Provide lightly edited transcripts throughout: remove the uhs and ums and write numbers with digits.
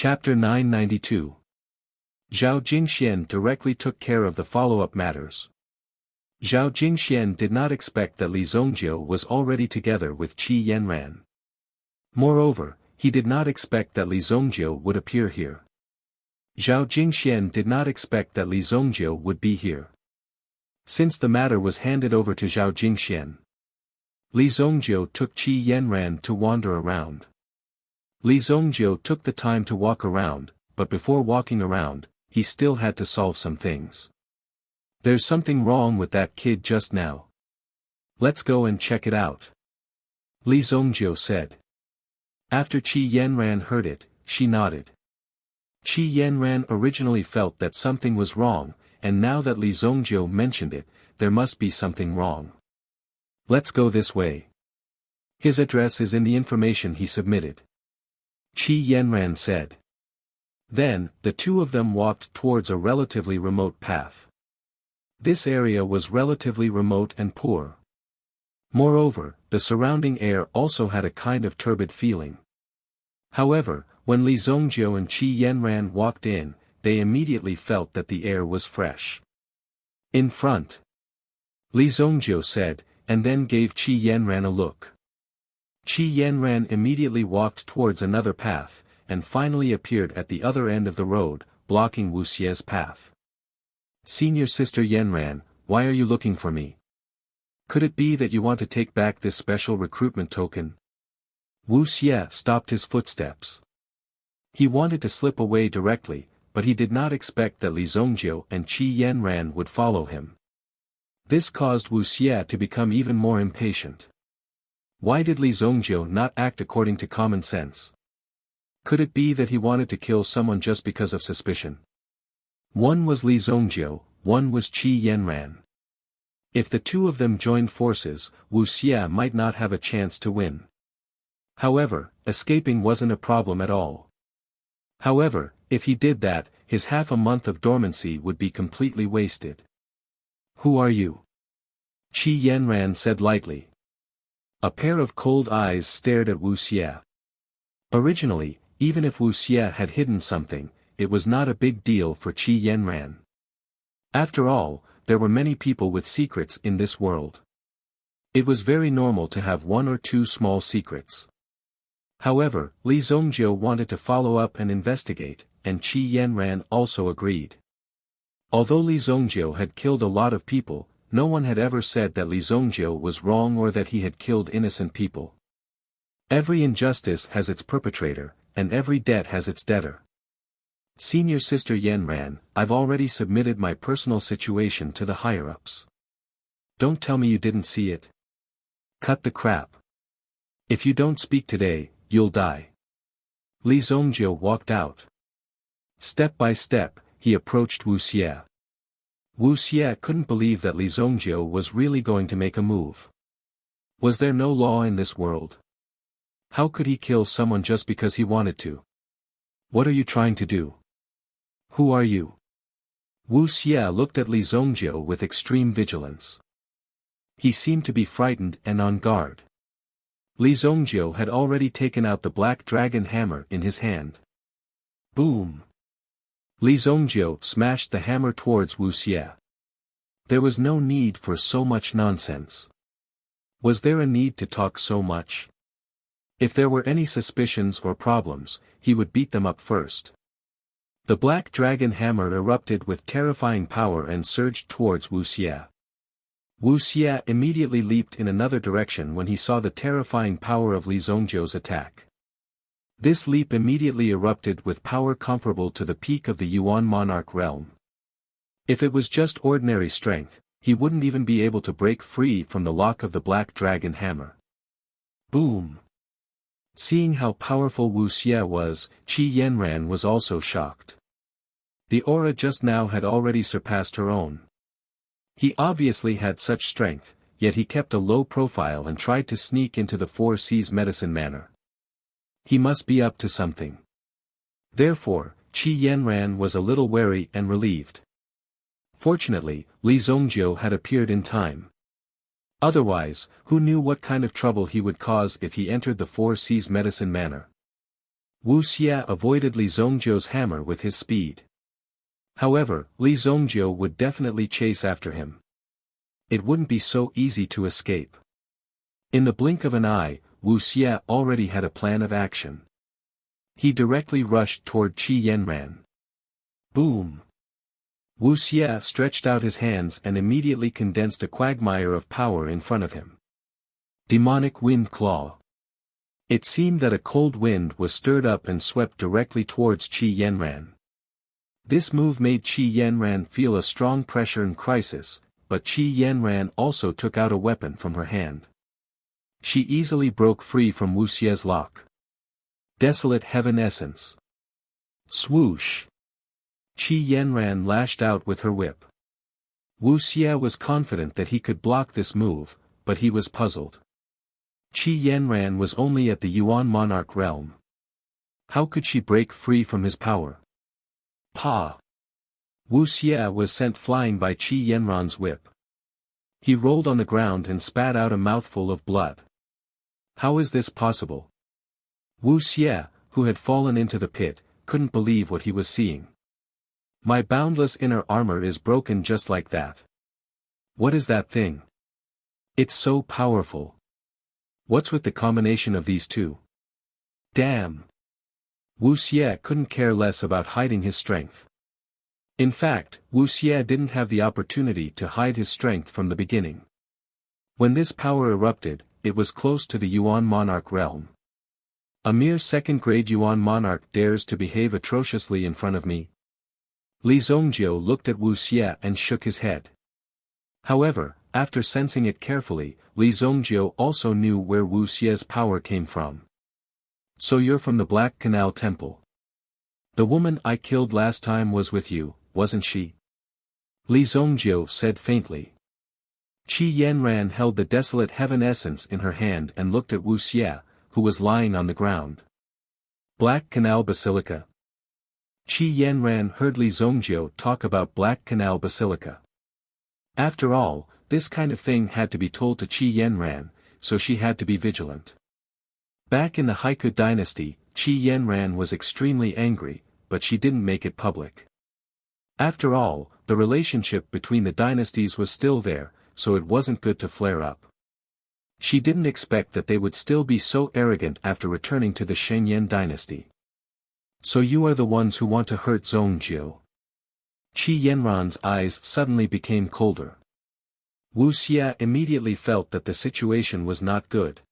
Chapter 992. Zhao Jingxian directly took care of the follow-up matters. Zhao Jingxian did not expect that Li Zongjiu was already together with Qi Yanran. Moreover, he did not expect that Li Zongjiu would appear here. Zhao Jingxian did not expect that Li Zongjiu would be here. Since the matter was handed over to Zhao Jingxian, Li Zongjiu took Qi Yanran to wander around. Li Zongjiu took the time to walk around, but before walking around, he still had to solve some things. There's something wrong with that kid just now. Let's go and check it out, Li Zongjiu said. After Qi Yanran heard it, she nodded. Qi Yanran originally felt that something was wrong, and now that Li Zongjiu mentioned it, there must be something wrong. Let's go this way. His address is in the information he submitted, Qi Yanran said. Then, the two of them walked towards a relatively remote path. This area was relatively remote and poor. Moreover, the surrounding air also had a kind of turbid feeling. However, when Li Zongjiu and Qi Yanran walked in, they immediately felt that the air was fresh. In front, Li Zongjiu said, and then gave Qi Yanran a look. Qi Yanran immediately walked towards another path, and finally appeared at the other end of the road, blocking Wuxia's path. Senior Sister Yanran, why are you looking for me? Could it be that you want to take back this special recruitment token? Wuxia stopped his footsteps. He wanted to slip away directly, but he did not expect that Li Zongjiu and Qi Yanran would follow him. This caused Wuxia to become even more impatient. Why did Li Zongjiu not act according to common sense? Could it be that he wanted to kill someone just because of suspicion? One was Li Zongjiu, one was Qi Yanran. If the two of them joined forces, Wuxia might not have a chance to win. However, escaping wasn't a problem at all. However, if he did that, his half a month of dormancy would be completely wasted. Who are you? Qi Yanran said lightly. A pair of cold eyes stared at Wuxia. Originally, even if Wuxia had hidden something, it was not a big deal for Qi Yanran. After all, there were many people with secrets in this world. It was very normal to have one or two small secrets. However, Li Zongjiu wanted to follow up and investigate, and Qi Yanran also agreed. Although Li Zongjiu had killed a lot of people, no one had ever said that Li Zongjiu was wrong or that he had killed innocent people. Every injustice has its perpetrator, and every debt has its debtor. Senior Sister Yanran, I've already submitted my personal situation to the higher-ups. Don't tell me you didn't see it. Cut the crap. If you don't speak today, you'll die. Li Zongjiu walked out. Step by step, he approached Wuxia. Wuxia couldn't believe that Li Zongjiu was really going to make a move. Was there no law in this world? How could he kill someone just because he wanted to? What are you trying to do? Who are you? Wuxia looked at Li Zongjiu with extreme vigilance. He seemed to be frightened and on guard. Li Zongjiu had already taken out the black dragon hammer in his hand. Boom! Li Zongjiu smashed the hammer towards Wuxia. There was no need for so much nonsense. Was there a need to talk so much? If there were any suspicions or problems, he would beat them up first. The black dragon hammer erupted with terrifying power and surged towards Wuxia. Wuxia immediately leaped in another direction when he saw the terrifying power of Li Zongjiu's attack. This leap immediately erupted with power comparable to the peak of the Yuan monarch realm. If it was just ordinary strength, he wouldn't even be able to break free from the lock of the black dragon hammer. Boom! Seeing how powerful Wuxia was, Qi Yanran was also shocked. The aura just now had already surpassed her own. He obviously had such strength, yet he kept a low profile and tried to sneak into the Four Seas medicine manor. He must be up to something. Therefore, Qi Yanran was a little wary and relieved. Fortunately, Li Zongjiu had appeared in time. Otherwise, who knew what kind of trouble he would cause if he entered the Four Seas medicine manor? Wuxia avoided Li Zongjiu's hammer with his speed. However, Li Zongjiu would definitely chase after him. It wouldn't be so easy to escape. In the blink of an eye, Wuxia already had a plan of action. He directly rushed toward Qi Yanran. Boom! Wuxia stretched out his hands and immediately condensed a quagmire of power in front of him. Demonic Wind Claw. It seemed that a cold wind was stirred up and swept directly towards Qi Yanran. This move made Qi Yanran feel a strong pressure and crisis, but Qi Yanran also took out a weapon from her hand. She easily broke free from Wuxia's lock. Desolate Heaven Essence. Swoosh! Qi Yanran lashed out with her whip. Wuxia was confident that he could block this move, but he was puzzled. Qi Yanran was only at the Yuan monarch realm. How could she break free from his power? Pa! Wuxia was sent flying by Qi Yanran's whip. He rolled on the ground and spat out a mouthful of blood. How is this possible? Wuxia, who had fallen into the pit, couldn't believe what he was seeing. My boundless inner armor is broken just like that. What is that thing? It's so powerful. What's with the combination of these two? Damn! Wuxia couldn't care less about hiding his strength. In fact, Wuxia didn't have the opportunity to hide his strength from the beginning. When this power erupted, it was close to the Yuan monarch realm. A mere second-grade Yuan monarch dares to behave atrociously in front of me? Li Zongjiu looked at Wuxia and shook his head. However, after sensing it carefully, Li Zongjiu also knew where Wuxia's power came from. So you're from the Black Canal Temple. The woman I killed last time was with you, wasn't she? Li Zongjiu said faintly. Qi Yanran held the Desolate Heaven Essence in her hand and looked at Wuxia, who was lying on the ground. Black Canal Basilica. Qi Yanran heard Li Zongjiu talk about Black Canal Basilica. After all, this kind of thing had to be told to Qi Yanran, so she had to be vigilant. Back in the Haiku dynasty, Qi Yanran was extremely angry, but she didn't make it public. After all, the relationship between the dynasties was still there, so it wasn't good to flare up. She didn't expect that they would still be so arrogant after returning to the Shenyang dynasty. So you are the ones who want to hurt Zongjiu. Qi Yanran's eyes suddenly became colder. Wuxia immediately felt that the situation was not good.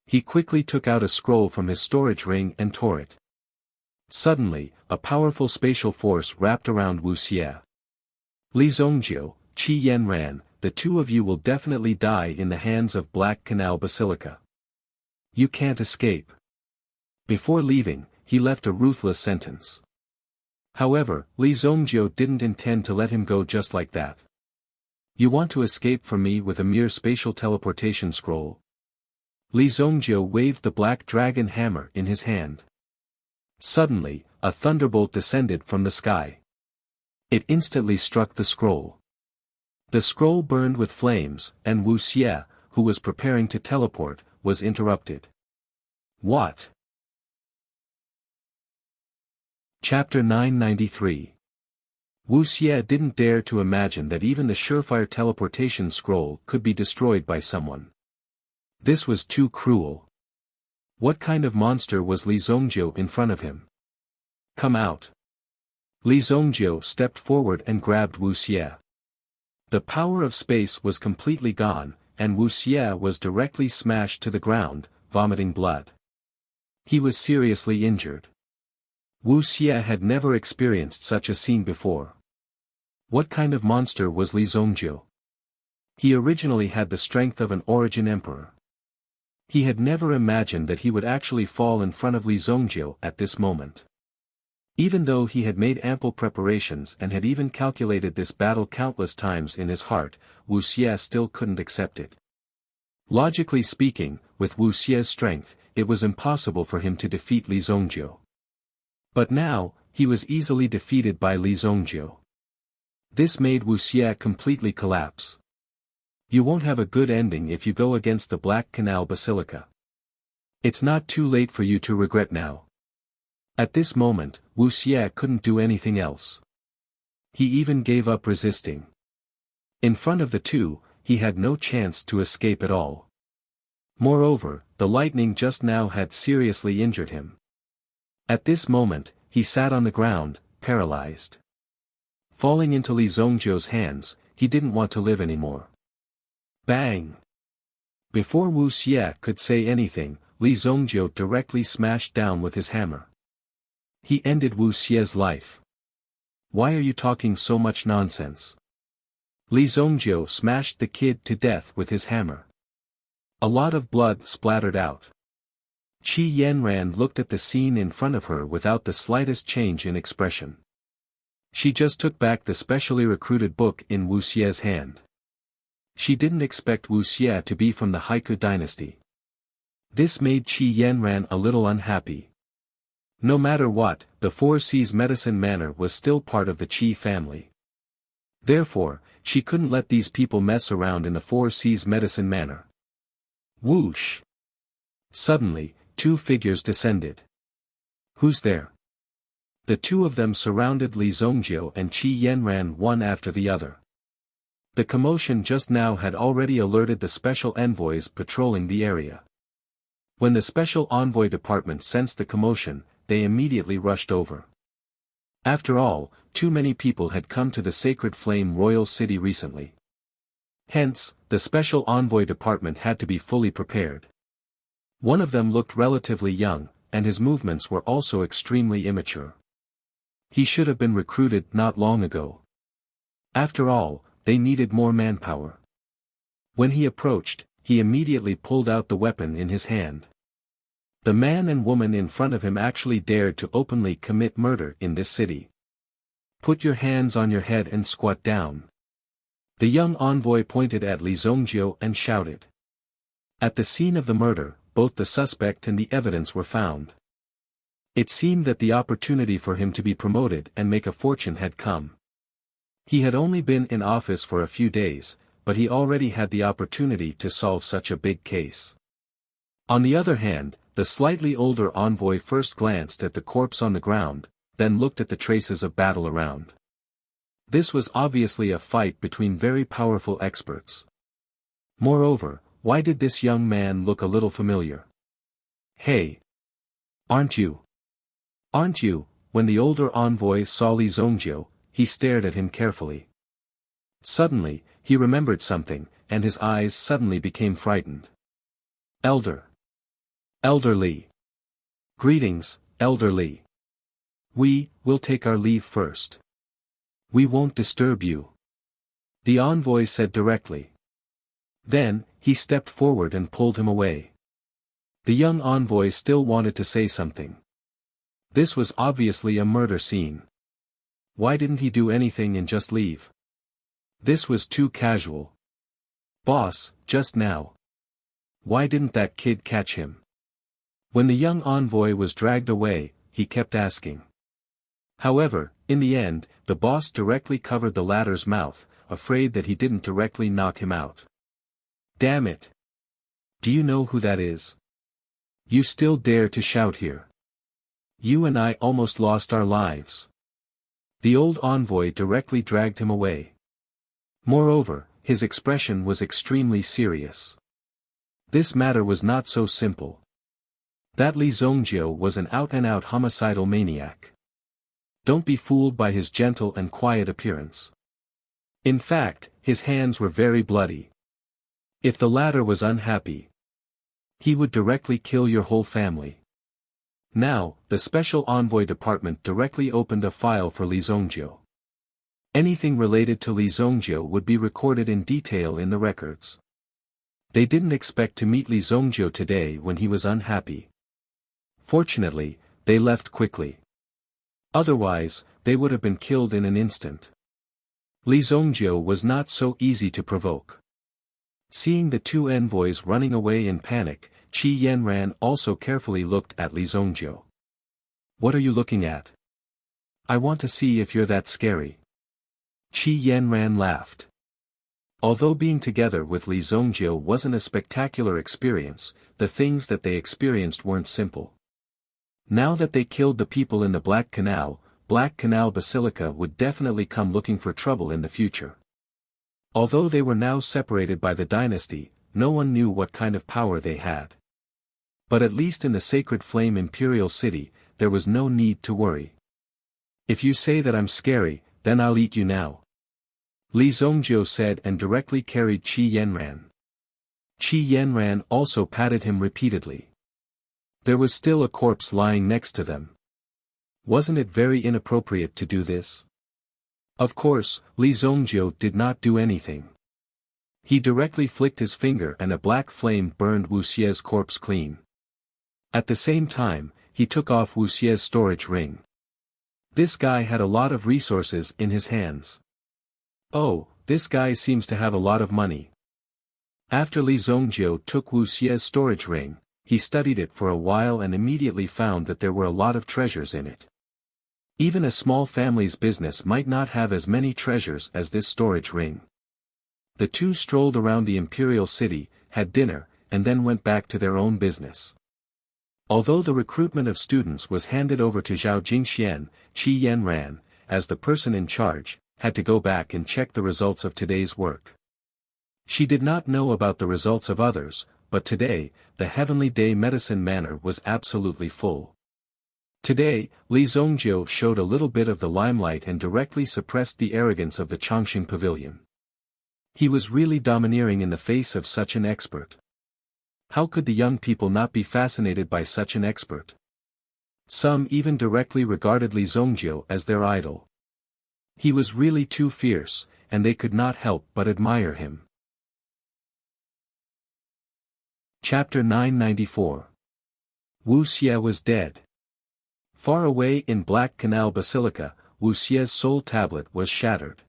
He quickly took out a scroll from his storage ring and tore it. Suddenly, a powerful spatial force wrapped around Wuxia. Li Zongjiu, Qi Yanran, the two of you will definitely die in the hands of Black Canal Basilica. You can't escape. Before leaving, he left a ruthless sentence. However, Li Zongjiu didn't intend to let him go just like that. You want to escape from me with a mere spatial teleportation scroll? Li Zongjiu waved the black dragon hammer in his hand. Suddenly, a thunderbolt descended from the sky. It instantly struck the scroll. The scroll burned with flames, and Wuxia, who was preparing to teleport, was interrupted. What? Chapter 993. Wuxia didn't dare to imagine that even the surefire teleportation scroll could be destroyed by someone. This was too cruel. What kind of monster was Li Zongjiu in front of him? Come out. Li Zongjiu stepped forward and grabbed Wuxia. The power of space was completely gone, and Wuxia was directly smashed to the ground, vomiting blood. He was seriously injured. Wuxia had never experienced such a scene before. What kind of monster was Li Zongjiu? He originally had the strength of an origin emperor. He had never imagined that he would actually fall in front of Li Zongjiu at this moment. Even though he had made ample preparations and had even calculated this battle countless times in his heart, Wuxia still couldn't accept it. Logically speaking, with Wuxia's strength, it was impossible for him to defeat Li Zongjiu. But now, he was easily defeated by Li Zongjiu. This made Wuxia completely collapse. You won't have a good ending if you go against the Black Canal Basilica. It's not too late for you to regret now. At this moment, Wuxia couldn't do anything else. He even gave up resisting. In front of the two, he had no chance to escape at all. Moreover, the lightning just now had seriously injured him. At this moment, he sat on the ground, paralyzed. Falling into Li Zongjiu's hands, he didn't want to live anymore. Bang! Before Wuxia could say anything, Li Zongjiu directly smashed down with his hammer. He ended Wuxia's life. Why are you talking so much nonsense? Li Zongjiu smashed the kid to death with his hammer. A lot of blood splattered out. Qi Yanran looked at the scene in front of her without the slightest change in expression. She just took back the specially recruited book in Wuxia's hand. She didn't expect Wuxia to be from the Haiku dynasty. This made Qi Yanran a little unhappy. No matter what, the Four Seas Medicine Manor was still part of the Qi family. Therefore, she couldn't let these people mess around in the Four Seas Medicine Manor. Whoosh! Suddenly, two figures descended. Who's there? The two of them surrounded Li Zongjiu and Qi Yanran one after the other. The commotion just now had already alerted the special envoys patrolling the area. When the special envoy department sensed the commotion, they immediately rushed over. After all, too many people had come to the Sacred Flame Royal City recently. Hence, the special envoy department had to be fully prepared. One of them looked relatively young, and his movements were also extremely immature. He should have been recruited not long ago. After all, they needed more manpower. When he approached, he immediately pulled out the weapon in his hand. The man and woman in front of him actually dared to openly commit murder in this city. Put your hands on your head and squat down. The young envoy pointed at Li Zongjiu and shouted. At the scene of the murder, both the suspect and the evidence were found. It seemed that the opportunity for him to be promoted and make a fortune had come. He had only been in office for a few days, but he already had the opportunity to solve such a big case. On the other hand, the slightly older envoy first glanced at the corpse on the ground, then looked at the traces of battle around. This was obviously a fight between very powerful experts. Moreover, why did this young man look a little familiar? Hey! Aren't you? Aren't you? When the older envoy saw Li Zongjiu, he stared at him carefully. Suddenly, he remembered something, and his eyes suddenly became frightened. Elder Li. Greetings, Elder Li. We'll take our leave first. We won't disturb you. The envoy said directly. Then, he stepped forward and pulled him away. The young envoy still wanted to say something. This was obviously a murder scene. Why didn't he do anything and just leave? This was too casual. Boss, just now. Why didn't that kid catch him? When the young envoy was dragged away, he kept asking. However, in the end, the boss directly covered the latter's mouth, afraid that he didn't directly knock him out. Damn it! Do you know who that is? You still dare to shout here? You and I almost lost our lives. The old envoy directly dragged him away. Moreover, his expression was extremely serious. This matter was not so simple. That Li Zongjiu was an out-and-out homicidal maniac. Don't be fooled by his gentle and quiet appearance. In fact, his hands were very bloody. If the latter was unhappy, he would directly kill your whole family. Now, the special envoy department directly opened a file for Li Zongjiu. Anything related to Li Zongjiu would be recorded in detail in the records. They didn't expect to meet Li Zongjiu today when he was unhappy. Fortunately, they left quickly. Otherwise, they would have been killed in an instant. Li Zongjiu was not so easy to provoke. Seeing the two envoys running away in panic, Qi Yanran also carefully looked at Li Zongjiu. What are you looking at? I want to see if you're that scary. Qi Yanran laughed. Although being together with Li Zongjiu wasn't a spectacular experience, the things that they experienced weren't simple. Now that they killed the people in the Black Canal Basilica would definitely come looking for trouble in the future. Although they were now separated by the dynasty, no one knew what kind of power they had. But at least in the Sacred Flame Imperial City, there was no need to worry. If you say that I'm scary, then I'll eat you now, Li Zongjiu said, and directly carried Qi Yanran. Qi Yanran also patted him repeatedly. There was still a corpse lying next to them. Wasn't it very inappropriate to do this? Of course, Li Zongjiu did not do anything. He directly flicked his finger and a black flame burned Wuxia's corpse clean. At the same time, he took off Wuxia's storage ring. This guy had a lot of resources in his hands. Oh, this guy seems to have a lot of money. After Li Zongjiu took Wuxia's storage ring, he studied it for a while and immediately found that there were a lot of treasures in it. Even a small family's business might not have as many treasures as this storage ring. The two strolled around the imperial city, had dinner, and then went back to their own business. Although the recruitment of students was handed over to Zhao Jingxian, Qi Yanran, as the person in charge, had to go back and check the results of today's work. She did not know about the results of others, but today, the Heavenly Day Medicine Manor was absolutely full. Today, Li Zongjiu showed a little bit of the limelight and directly suppressed the arrogance of the Changxing Pavilion. He was really domineering in the face of such an expert. How could the young people not be fascinated by such an expert? Some even directly regarded Li Zongjiu as their idol. He was really too fierce, and they could not help but admire him. Chapter 994. Wuxia was dead. Far away in Black Canal Basilica, Wuxia's soul tablet was shattered.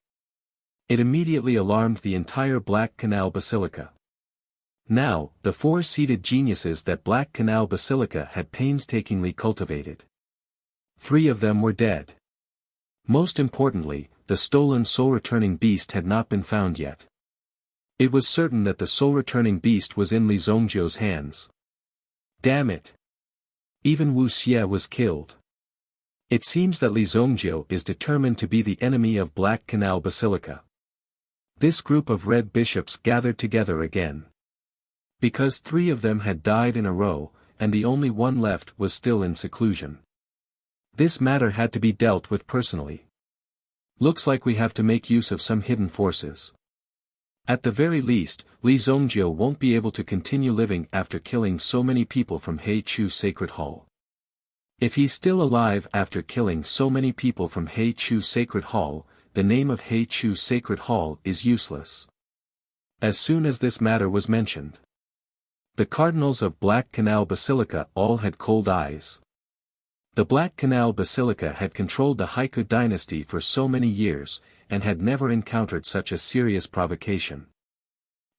It immediately alarmed the entire Black Canal Basilica. Now, the four-seated geniuses that Black Canal Basilica had painstakingly cultivated. 3 of them were dead. Most importantly, the stolen soul-returning beast had not been found yet. It was certain that the soul-returning beast was in Li Zongjiu's hands. Damn it! Even Wuxia was killed. It seems that Li Zongjiu is determined to be the enemy of Black Canal Basilica. This group of red bishops gathered together again. Because 3 of them had died in a row, and the only one left was still in seclusion. This matter had to be dealt with personally. Looks like we have to make use of some hidden forces. At the very least, Li Zongjiu won't be able to continue living after killing so many people from Heichu Sacred Hall. If he's still alive after killing so many people from Heichu Sacred Hall, the name of Heichu Sacred Hall is useless. As soon as this matter was mentioned, the cardinals of Black Canal Basilica all had cold eyes. The Black Canal Basilica had controlled the Haiku dynasty for so many years, and had never encountered such a serious provocation.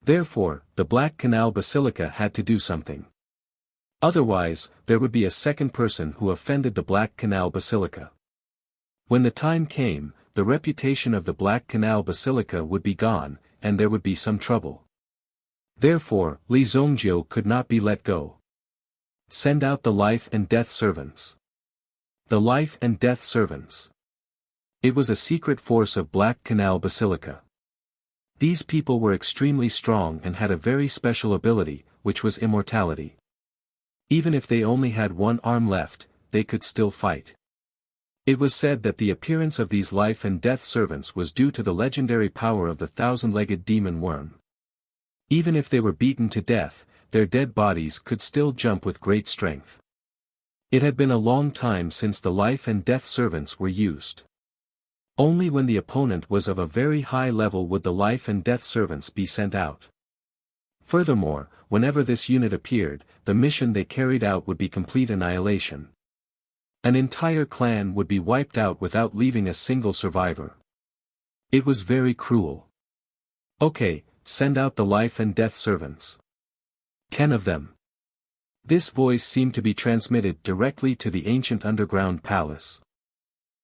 Therefore, the Black Canal Basilica had to do something. Otherwise, there would be a second person who offended the Black Canal Basilica. When the time came, the reputation of the Black Canal Basilica would be gone, and there would be some trouble. Therefore, Li Zongjiu could not be let go. Send out the life and death servants. The life and death servants. It was a secret force of Black Canal Basilica. These people were extremely strong and had a very special ability, which was immortality. Even if they only had one arm left, they could still fight. It was said that the appearance of these life and death servants was due to the legendary power of the 1,000-legged demon worm. Even if they were beaten to death, their dead bodies could still jump with great strength. It had been a long time since the life and death servants were used. Only when the opponent was of a very high level would the life and death servants be sent out. Furthermore, whenever this unit appeared, the mission they carried out would be complete annihilation. An entire clan would be wiped out without leaving a single survivor. It was very cruel. Okay, send out the life and death servants. 10 of them. This voice seemed to be transmitted directly to the ancient underground palace.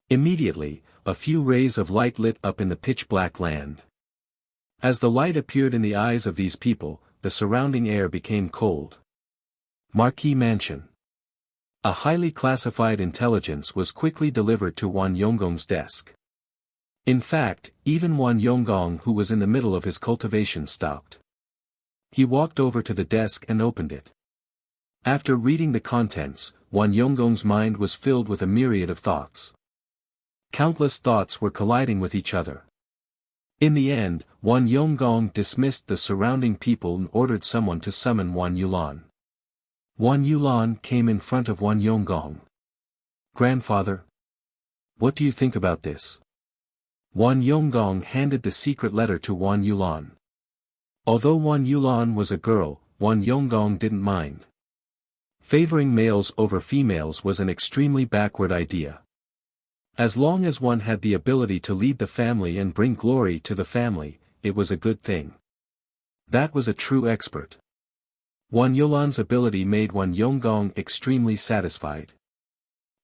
Immediately, a few rays of light lit up in the pitch-black land. As the light appeared in the eyes of these people, the surrounding air became cold. Marquis Mansion. A highly classified intelligence was quickly delivered to Wan Yonggong's desk. In fact, even Wan Yonggong, who was in the middle of his cultivation, stopped. He walked over to the desk and opened it. After reading the contents, Wan Yonggong's mind was filled with a myriad of thoughts. Countless thoughts were colliding with each other. In the end, Wan Yonggong dismissed the surrounding people and ordered someone to summon Wan Yulan. Wan Yulan came in front of Wan Yonggong. "Grandfather? What do you think about this?" Wan Yonggong handed the secret letter to Wan Yulan. Although Wan Yulan was a girl, Wan Yonggong didn't mind. Favoring males over females was an extremely backward idea. As long as one had the ability to lead the family and bring glory to the family, it was a good thing. That was a true expert. Wan Yulan's ability made Wan Yonggong extremely satisfied.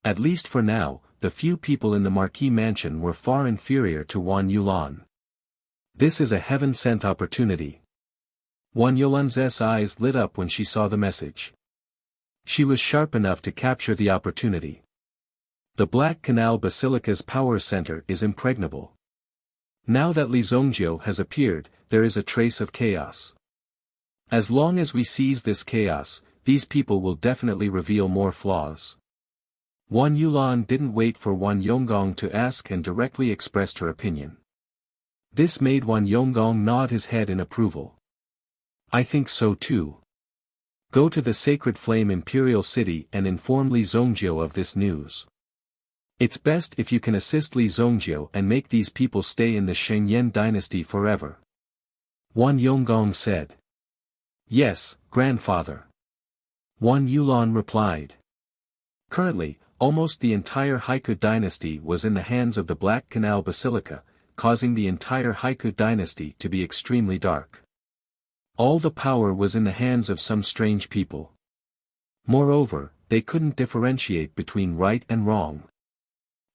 At least for now, the few people in the Marquis mansion were far inferior to Wan Yulan. This is a heaven-sent opportunity. Wan Yulan's eyes lit up when she saw the message. She was sharp enough to capture the opportunity. The Black Canal Basilica's power center is impregnable. Now that Li Zongjiu has appeared, there is a trace of chaos. As long as we seize this chaos, these people will definitely reveal more flaws. Wan Yulan didn't wait for Wan Yonggong to ask and directly expressed her opinion. This made Wan Yonggong nod his head in approval. "I think so too. Go to the Sacred Flame Imperial City and inform Li Zongjiu of this news. It's best if you can assist Li Zongjiu and make these people stay in the Shengyan dynasty forever." Wan Yonggong said. "Yes, grandfather." Wan Yulan replied. Currently, almost the entire Haiku dynasty was in the hands of the Black Canal Basilica, causing the entire Haiku dynasty to be extremely dark. All the power was in the hands of some strange people. Moreover, they couldn't differentiate between right and wrong.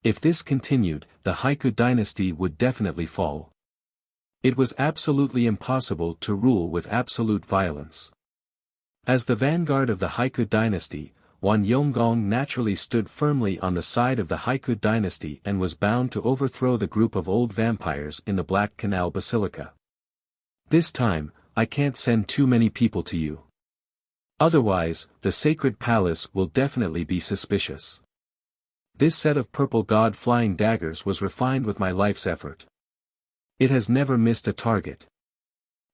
If this continued, the Haiku dynasty would definitely fall. It was absolutely impossible to rule with absolute violence. As the vanguard of the Haiku dynasty, Wan Yonggong naturally stood firmly on the side of the Haiku dynasty and was bound to overthrow the group of old vampires in the Black Canal Basilica. "This time, I can't send too many people to you. Otherwise, the sacred palace will definitely be suspicious. This set of purple god flying daggers was refined with my life's effort. It has never missed a target.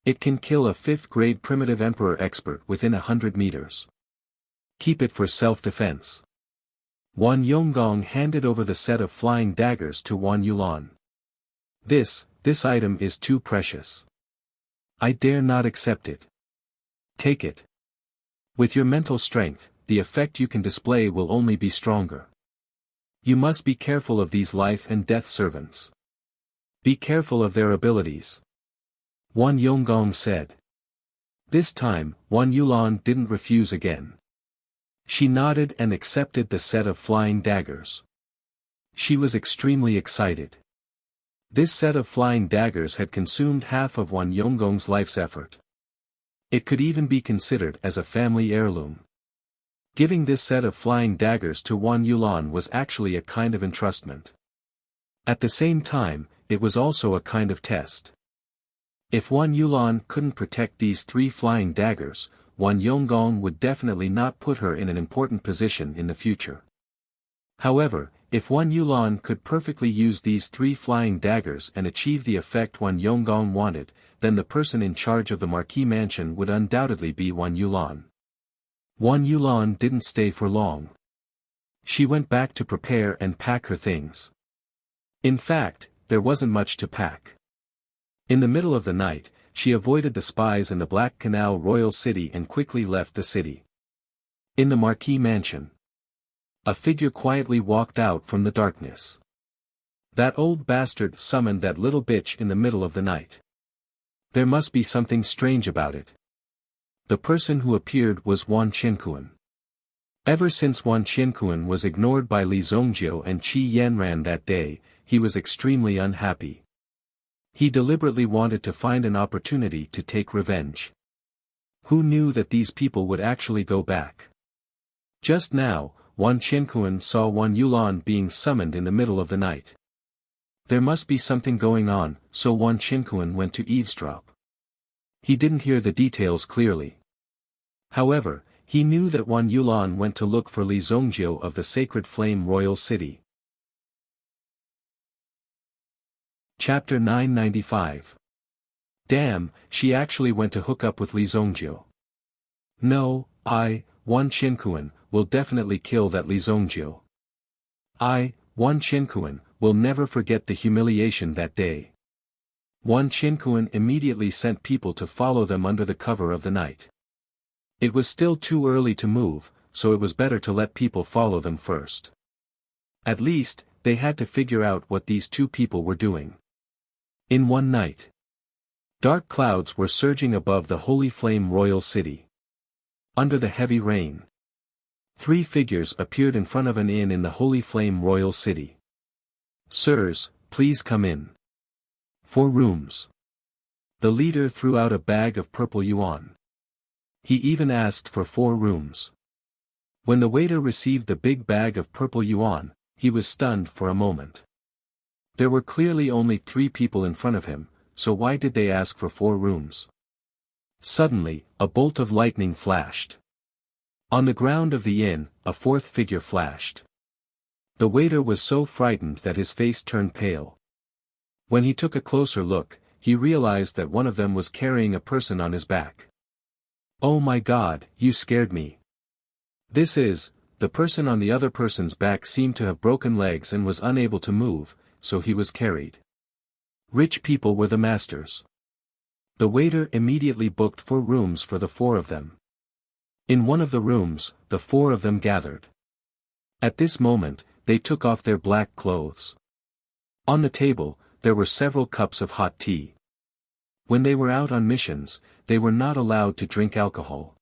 It can kill a 5th-grade primitive emperor expert within 100 meters. Keep it for self-defense." Wan Yonggong handed over the set of flying daggers to Wan Yulan. This item is too precious. I dare not accept it. Take it. With your mental strength, the effect you can display will only be stronger. You must be careful of these life and death servants. Be careful of their abilities. Wan Yonggong said. This time, Wan Yulan didn't refuse again. She nodded and accepted the set of flying daggers. She was extremely excited. This set of flying daggers had consumed half of Wan Yonggong's life's effort. It could even be considered as a family heirloom. Giving this set of flying daggers to Wan Yulan was actually a kind of entrustment. At the same time, it was also a kind of test. If Wan Yulan couldn't protect these 3 flying daggers, Wan Yonggong would definitely not put her in an important position in the future. However, if Wan Yulan could perfectly use these 3 flying daggers and achieve the effect Wan Yonggong wanted, then the person in charge of the Marquis mansion would undoubtedly be Wan Yulan. Wan Yulan didn't stay for long. She went back to prepare and pack her things. In fact, there wasn't much to pack. In the middle of the night, she avoided the spies in the Black Canal Royal City and quickly left the city. In the Marquis mansion, a figure quietly walked out from the darkness. That old bastard summoned that little bitch in the middle of the night. There must be something strange about it. The person who appeared was Wan Qiankuan. Ever since Wan Qiankuan was ignored by Li Zongjiu and Qi Yanran that day, he was extremely unhappy. He deliberately wanted to find an opportunity to take revenge. Who knew that these people would actually go back? Just now, Wan Qiankuan saw Wan Yulan being summoned in the middle of the night. There must be something going on, so Wan Qiankuan went to eavesdrop. He didn't hear the details clearly. However, he knew that Wan Yulan went to look for Li Zongjiu of the Sacred Flame Royal City. Chapter 995. Damn, she actually went to hook up with Li Zongjiu. No, Wan Qiankuan, will definitely kill that Li Zongjiu. Wan Qiankuan, will never forget the humiliation that day. Wan Qiankuan immediately sent people to follow them under the cover of the night. It was still too early to move, so it was better to let people follow them first. At least, they had to figure out what these two people were doing. In one night, dark clouds were surging above the Holy Flame Royal City. Under the heavy rain, 3 figures appeared in front of an inn in the Holy Flame Royal City. Sirs, please come in. 4 rooms. The leader threw out a bag of purple yuan. He even asked for 4 rooms. When the waiter received the big bag of purple yuan, he was stunned for a moment. There were clearly only 3 people in front of him, so why did they ask for 4 rooms? Suddenly, a bolt of lightning flashed. On the ground of the inn, a 4th figure flashed. The waiter was so frightened that his face turned pale. When he took a closer look, he realized that one of them was carrying a person on his back. Oh my God, you scared me. The person on the other person's back seemed to have broken legs and was unable to move, so he was carried. Rich people were the masters. The waiter immediately booked 4 rooms for the 4 of them. In one of the rooms, the 4 of them gathered. At this moment, they took off their black clothes. On the table, there were several cups of hot tea. When they were out on missions, they were not allowed to drink alcohol.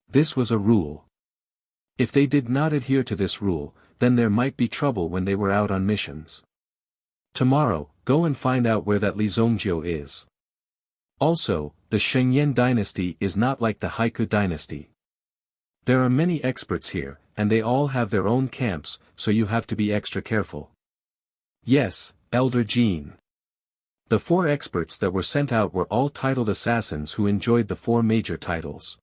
This was a rule. If they did not adhere to this rule, then there might be trouble when they were out on missions. Tomorrow, go and find out where that Li Zongjiu is. Also, the Shengyan dynasty is not like the Haiku dynasty. There are many experts here, and they all have their own camps, so you have to be extra careful. Yes, Elder Jean. The 4 experts that were sent out were all titled assassins who enjoyed the 4 major titles: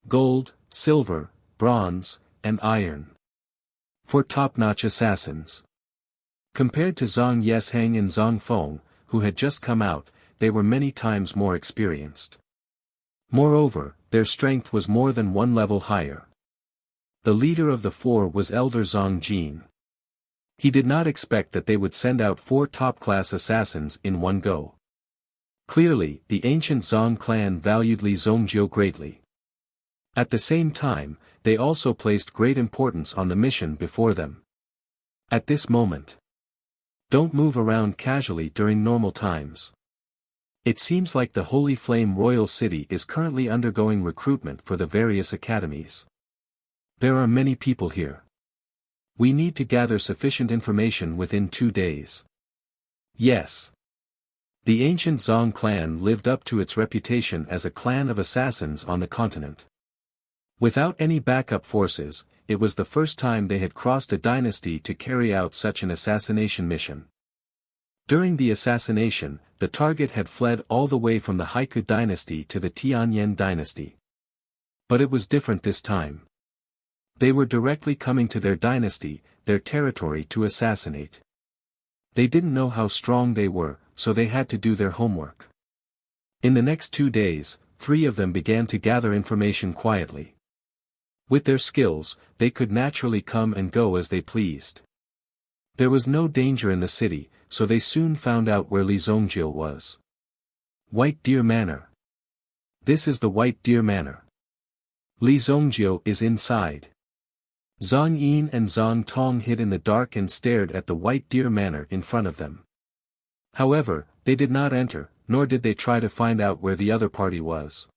gold, silver, bronze, and iron. 4 top-notch assassins. Compared to Zhang Yesheng and Zhang Feng, who had just come out, they were many times more experienced. Moreover, their strength was more than 1 level higher. The leader of the 4 was Elder Zhang Jin. He did not expect that they would send out 4 top-class assassins in one go. Clearly, the ancient Zhang clan valued Li Zongjiu greatly. At the same time, they also placed great importance on the mission before them. At this moment, don't move around casually during normal times. It seems like the Holy Flame Royal City is currently undergoing recruitment for the various academies. There are many people here. We need to gather sufficient information within 2 days. Yes. The ancient Zhang clan lived up to its reputation as a clan of assassins on the continent. Without any backup forces, it was the first time they had crossed a dynasty to carry out such an assassination mission. During the assassination, the target had fled all the way from the Haiku dynasty to the Tianyan dynasty. But it was different this time. They were directly coming to their dynasty, their territory to assassinate. They didn't know how strong they were, so they had to do their homework. In the next 2 days, 3 of them began to gather information quietly. With their skills, they could naturally come and go as they pleased. There was no danger in the city, so they soon found out where Li Zongjiu was. White Deer Manor. This is the White Deer Manor. Li Zongjiu is inside. Zhang Yin and Zhang Tong hid in the dark and stared at the White Deer Manor in front of them. However, they did not enter, nor did they try to find out where the other party was.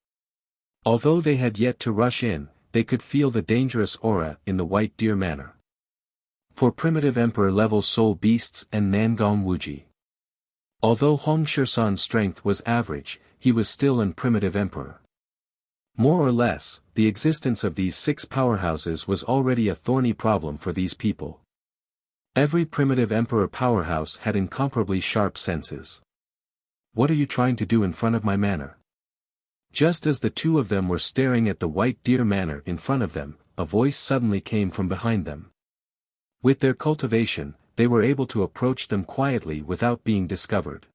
Although they had yet to rush in, they could feel the dangerous aura in the White Deer Manor. For primitive emperor-level soul beasts and Nangong Wuji. Although Hong Shirsan's strength was average, he was still an primitive emperor. More or less, the existence of these 6 powerhouses was already a thorny problem for these people. Every primitive emperor powerhouse had incomparably sharp senses. "What are you trying to do in front of my manor?" Just as the two of them were staring at the white deer manor in front of them, a voice suddenly came from behind them. With their cultivation, they were able to approach them quietly without being discovered.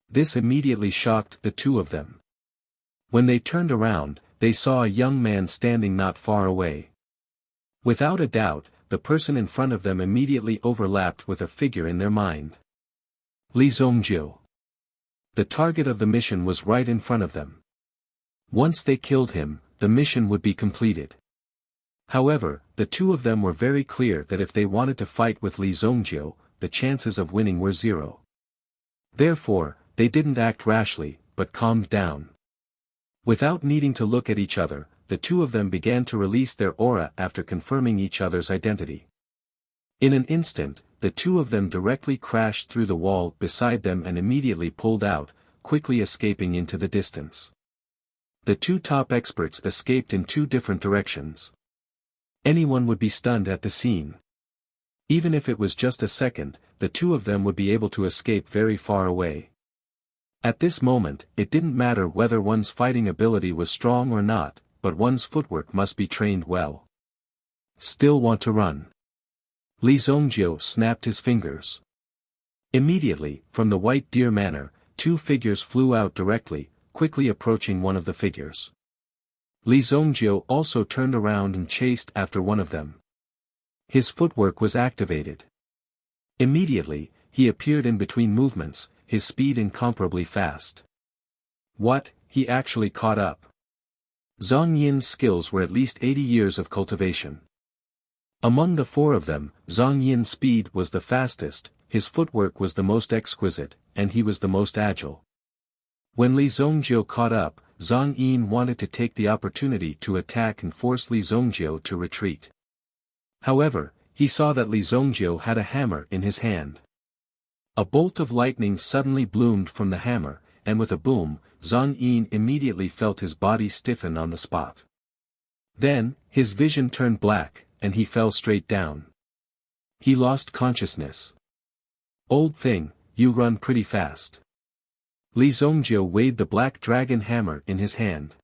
This immediately shocked the two of them. When they turned around, they saw a young man standing not far away. Without a doubt, the person in front of them immediately overlapped with a figure in their mind. Li Zongjiu. The target of the mission was right in front of them. Once they killed him, the mission would be completed. However, the two of them were very clear that if they wanted to fight with Li Zongjiu, the chances of winning were 0. Therefore, they didn't act rashly, but calmed down. Without needing to look at each other, the two of them began to release their aura after confirming each other's identity. In an instant, the two of them directly crashed through the wall beside them and immediately pulled out, quickly escaping into the distance. The two top experts escaped in 2 different directions. Anyone would be stunned at the scene. Even if it was just a second, the two of them would be able to escape very far away. At this moment, it didn't matter whether one's fighting ability was strong or not, but one's footwork must be trained well. Still want to run? Li Zongjiu snapped his fingers. Immediately, from the white deer manor, 2 figures flew out directly, quickly approaching one of the figures. Li Zongjiu also turned around and chased after one of them. His footwork was activated. Immediately, he appeared in between movements, his speed incomparably fast. What, he actually caught up. Zhang Yin's skills were at least 80 years of cultivation. Among the 4 of them, Zhang Yin's speed was the fastest, his footwork was the most exquisite, and he was the most agile. When Li Zongjiu caught up, Zhang Yin wanted to take the opportunity to attack and force Li Zongjiu to retreat. However, he saw that Li Zongjiu had a hammer in his hand. A bolt of lightning suddenly bloomed from the hammer, and with a boom, Zhang Yin immediately felt his body stiffen on the spot. Then, his vision turned black, and he fell straight down. He lost consciousness. "Old thing, you run pretty fast." Li Zongjiu weighed the black dragon hammer in his hand.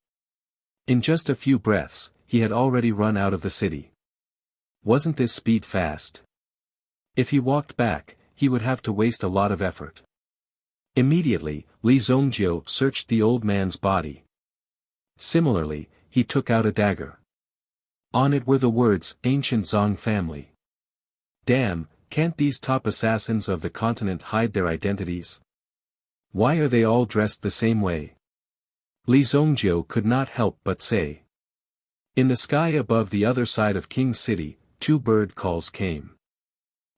In just a few breaths, he had already run out of the city. Wasn't this speed fast? If he walked back, he would have to waste a lot of effort. Immediately, Li Zongjiu searched the old man's body. Similarly, he took out a dagger. On it were the words, "Ancient Zhang family." Damn, can't these top assassins of the continent hide their identities? Why are they all dressed the same way? Li Zongjiu could not help but say. In the sky above the other side of King's City, 2 bird calls came.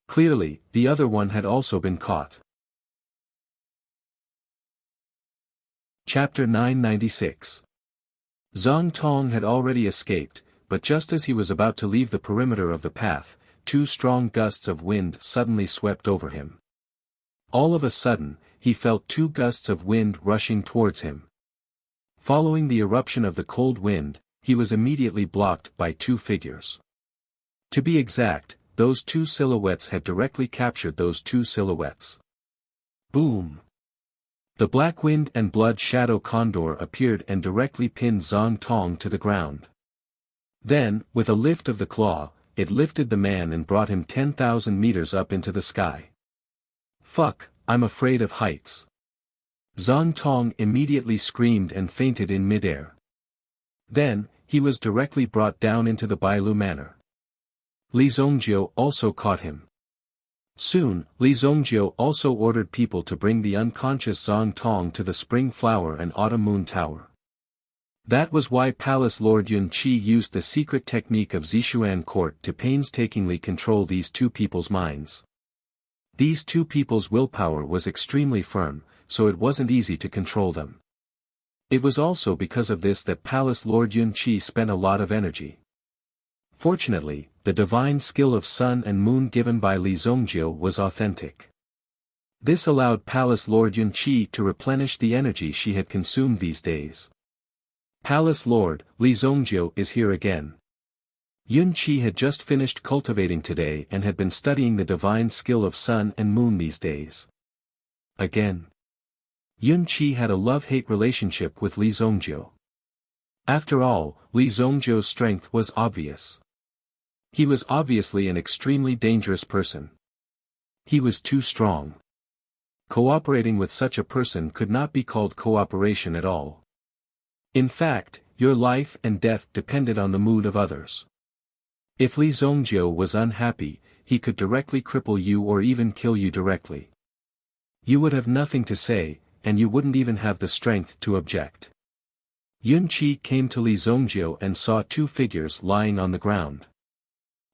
Clearly, the other one had also been caught. Chapter 996. Zhang Tong had already escaped, but just as he was about to leave the perimeter of the path, 2 strong gusts of wind suddenly swept over him. All of a sudden, he felt 2 gusts of wind rushing towards him. Following the eruption of the cold wind, he was immediately blocked by 2 figures. To be exact, those 2 silhouettes had directly captured those 2 silhouettes. Boom! The black wind and blood shadow condor appeared and directly pinned Zhang Tong to the ground. Then, with a lift of the claw, it lifted the man and brought him 10,000 meters up into the sky. Fuck, I'm afraid of heights. Zhang Tong immediately screamed and fainted in midair. Then, he was directly brought down into the Bailu Manor. Li Zongjiu also caught him. Soon, Li Zongjiu also ordered people to bring the unconscious Zhang Tong to the Spring Flower and Autumn Moon Tower. That was why Palace Lord Yun Qi used the secret technique of Zishuan Court to painstakingly control these 2 people's minds. These 2 people's willpower was extremely firm, so it wasn't easy to control them. It was also because of this that Palace Lord Yun Qi spent a lot of energy. Fortunately, the divine skill of sun and moon given by Li Zongjiu was authentic. This allowed Palace Lord Yun Qi to replenish the energy she had consumed these days. Palace Lord, Li Zongjiu is here again. Yun Qi had just finished cultivating today and had been studying the divine skill of sun and moon these days. Again. Yun Qi had a love-hate relationship with Li Zongjiu. After all, Li Zongjiu's strength was obvious. He was obviously an extremely dangerous person. He was too strong. Cooperating with such a person could not be called cooperation at all. In fact, your life and death depended on the mood of others. If Li Zongjiu was unhappy, he could directly cripple you or even kill you directly. You would have nothing to say, and you wouldn't even have the strength to object. Yun Qi came to Li Zongjiu and saw two figures lying on the ground.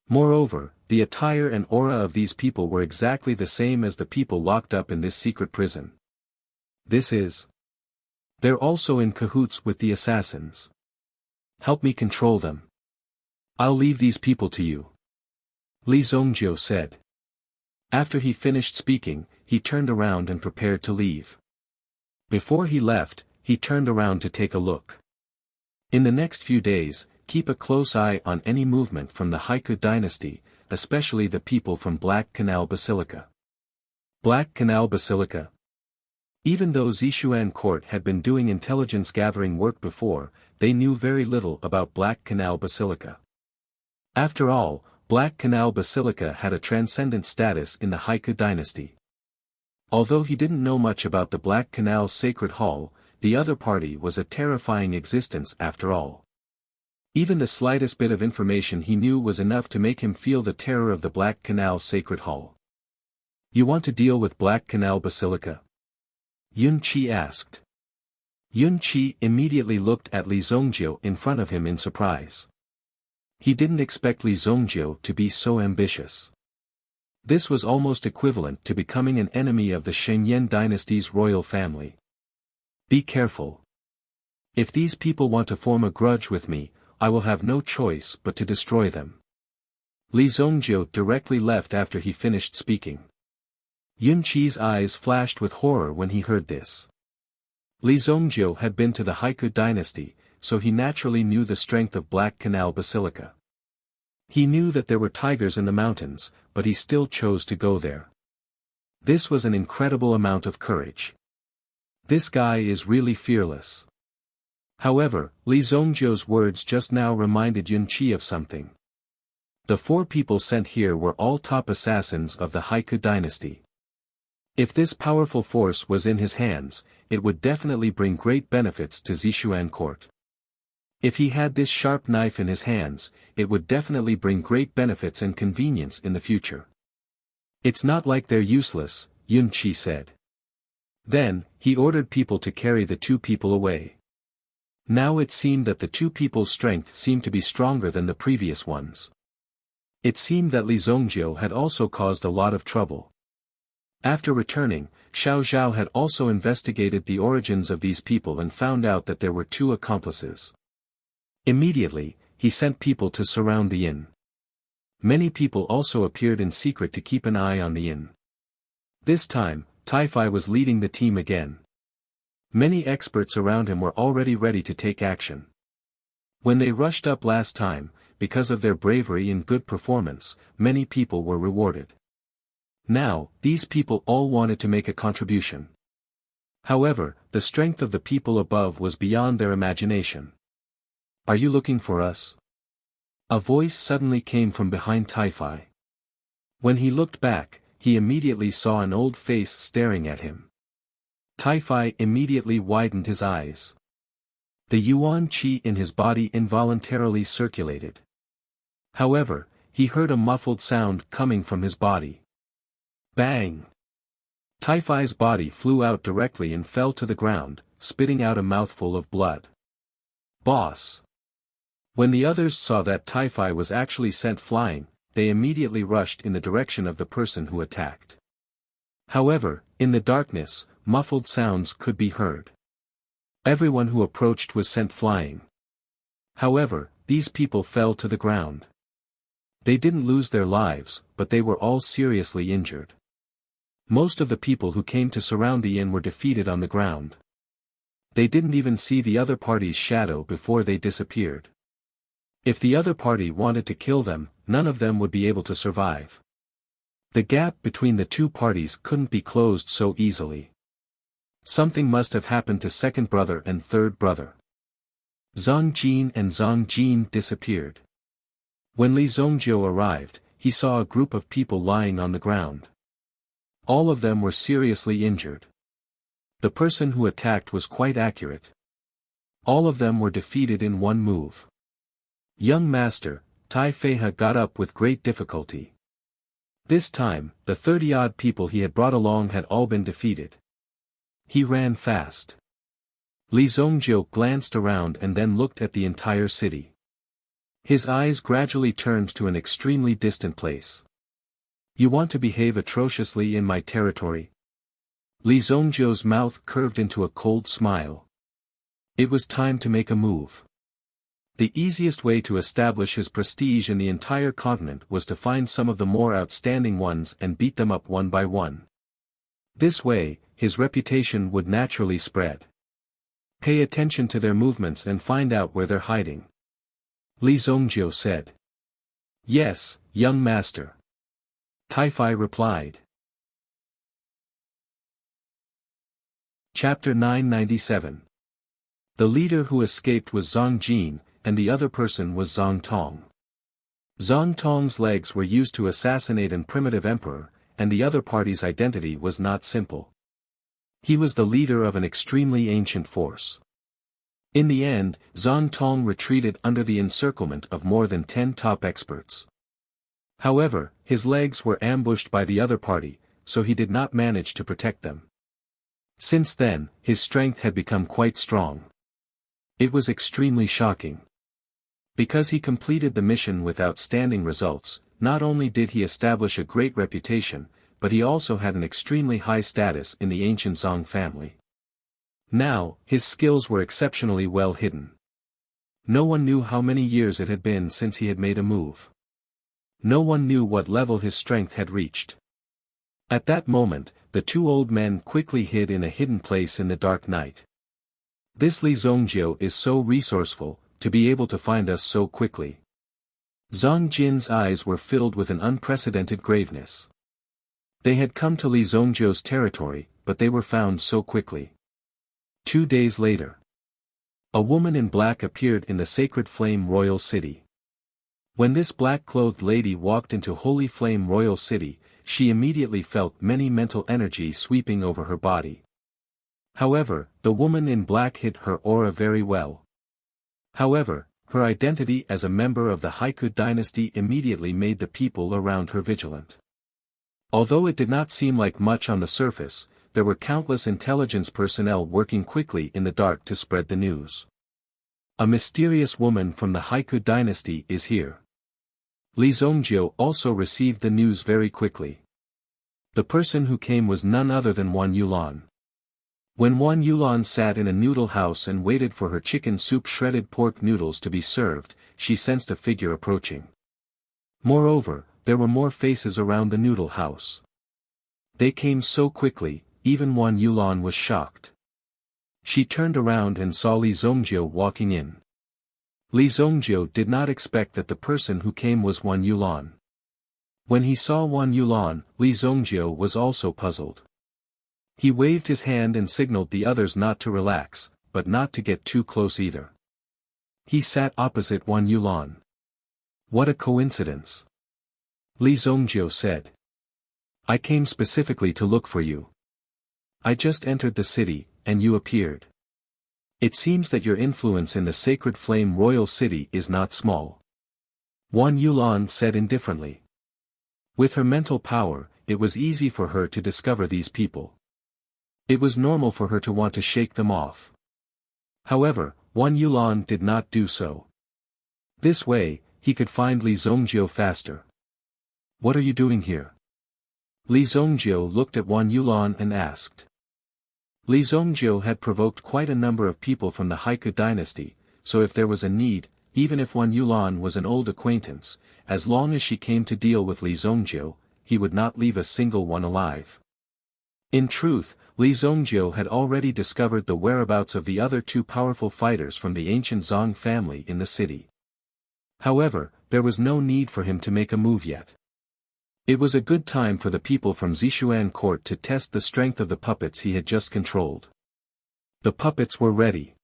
Moreover, the attire and aura of these people were exactly the same as the people locked up in this secret prison. They're also in cahoots with the assassins. Help me control them. I'll leave these people to you. Li Zongjiu said. After he finished speaking, he turned around and prepared to leave. Before he left, he turned around to take a look. In the next few days, keep a close eye on any movement from the Haiku dynasty, especially the people from Black Canal Basilica. Black Canal Basilica. Even though Zishuan court had been doing intelligence gathering work before, they knew very little about Black Canal Basilica. After all, Black Canal Basilica had a transcendent status in the Haiku dynasty. Although he didn't know much about the Black Canal Sacred Hall, the other party was a terrifying existence after all. Even the slightest bit of information he knew was enough to make him feel the terror of the Black Canal Sacred Hall. You want to deal with Black Canal Basilica? Yun Qi asked. Yun Qi immediately looked at Li Zongjiu in front of him in surprise. He didn't expect Li Zongjiu to be so ambitious. This was almost equivalent to becoming an enemy of the Shengyan dynasty's royal family. Be careful. If these people want to form a grudge with me, I will have no choice but to destroy them. Li Zongjiu directly left after he finished speaking. Yun Qi's eyes flashed with horror when he heard this. Li Zongjiu had been to the Haiku dynasty, so he naturally knew the strength of Black Canal Basilica. He knew that there were tigers in the mountains, but he still chose to go there. This was an incredible amount of courage. This guy is really fearless. However, Li Zongjiu's words just now reminded Yun Qi of something. The 4 people sent here were all top assassins of the Haiku dynasty. If this powerful force was in his hands, it would definitely bring great benefits to Zishuan court. If he had this sharp knife in his hands, it would definitely bring great benefits and convenience in the future. It's not like they're useless, Yun Qi said. Then, he ordered people to carry the 2 people away. Now it seemed that the 2 people's strength seemed to be stronger than the previous ones. It seemed that Li Zongjiu had also caused a lot of trouble. After returning, Xiao Zhao had also investigated the origins of these people and found out that there were 2 accomplices. Immediately, he sent people to surround the inn. Many people also appeared in secret to keep an eye on the inn. This time, Taifai was leading the team again. Many experts around him were already ready to take action. When they rushed up last time, because of their bravery and good performance, many people were rewarded. Now, these people all wanted to make a contribution. However, the strength of the people above was beyond their imagination. Are you looking for us? A voice suddenly came from behind Taifai. When he looked back, he immediately saw an old face staring at him. Taifai immediately widened his eyes. The Yuan Qi in his body involuntarily circulated. However, he heard a muffled sound coming from his body. Bang! Taifai's body flew out directly and fell to the ground, spitting out a mouthful of blood. Boss! When the others saw that Taifai was actually sent flying, they immediately rushed in the direction of the person who attacked. However, in the darkness, muffled sounds could be heard. Everyone who approached was sent flying. However, these people fell to the ground. They didn't lose their lives, but they were all seriously injured. Most of the people who came to surround the inn were defeated on the ground. They didn't even see the other party's shadow before they disappeared. If the other party wanted to kill them, none of them would be able to survive. The gap between the two parties couldn't be closed so easily. Something must have happened to second brother and third brother. Zhang Jin and Zhang Jin disappeared. When Li Zongjiu arrived, he saw a group of people lying on the ground. All of them were seriously injured. The person who attacked was quite accurate. All of them were defeated in one move. Young master, Tai Feihe got up with great difficulty. This time, the 30-odd people he had brought along had all been defeated. He ran fast. Li Zongjiu glanced around and then looked at the entire city. His eyes gradually turned to an extremely distant place. You want to behave atrociously in my territory? Li Zongjiu's mouth curved into a cold smile. It was time to make a move. The easiest way to establish his prestige in the entire continent was to find some of the more outstanding ones and beat them up one by one. This way, his reputation would naturally spread. Pay attention to their movements and find out where they're hiding. Li Zongjiu said. Yes, young master. Tai Fei replied. Chapter 997. The leader who escaped was Zhang Jin, and the other person was Zhang Tong. Zhang Tong's legs were used to assassinate an primitive emperor, and the other party's identity was not simple. He was the leader of an extremely ancient force. In the end, Zhang Tong retreated under the encirclement of more than 10 top experts. However, his legs were ambushed by the other party, so he did not manage to protect them. Since then, his strength had become quite strong. It was extremely shocking. Because he completed the mission with outstanding results, not only did he establish a great reputation, but he also had an extremely high status in the ancient Zhang family. Now, his skills were exceptionally well hidden. No one knew how many years it had been since he had made a move. No one knew what level his strength had reached. At that moment, the two old men quickly hid in a hidden place in the dark night. This Li Zongjiu is so resourceful, to be able to find us so quickly. Zhang Jin's eyes were filled with an unprecedented graveness. They had come to Li Zongjiu's territory, but they were found so quickly. 2 days later. A woman in black appeared in the Sacred Flame Royal City. When this black-clothed lady walked into Holy Flame Royal City, she immediately felt many mental energies sweeping over her body. However, the woman in black hid her aura very well. However, her identity as a member of the Haiku dynasty immediately made the people around her vigilant. Although it did not seem like much on the surface, there were countless intelligence personnel working quickly in the dark to spread the news. A mysterious woman from the Haiku dynasty is here. Li Zongjiu also received the news very quickly. The person who came was none other than Wan Yulan. When Wan Yulan sat in a noodle house and waited for her chicken soup shredded pork noodles to be served, she sensed a figure approaching. Moreover, there were more faces around the noodle house. They came so quickly, even Wan Yulan was shocked. She turned around and saw Li Zongjiu walking in. Li Zongjiu did not expect that the person who came was Wan Yulan. When he saw Wan Yulan, Li Zongjiu was also puzzled. He waved his hand and signaled the others not to relax, but not to get too close either. He sat opposite Wan Yulan. What a coincidence! Li Zongjiu said. I came specifically to look for you. I just entered the city, and you appeared. It seems that your influence in the Sacred Flame Royal City is not small. Wan Yulan said indifferently. With her mental power, it was easy for her to discover these people. It was normal for her to want to shake them off. However, Wan Yulan did not do so. This way, he could find Li Zongjiu faster. What are you doing here? Li Zongjiu looked at Wan Yulan and asked. Li Zongjiu had provoked quite a number of people from the Haiku dynasty, so if there was a need, even if Wan Yulan was an old acquaintance, as long as she came to deal with Li Zongjiu, he would not leave a single one alive. In truth, Li Zongjiu had already discovered the whereabouts of the other two powerful fighters from the ancient Zong family in the city. However, there was no need for him to make a move yet. It was a good time for the people from Zishuan court to test the strength of the puppets he had just controlled. The puppets were ready.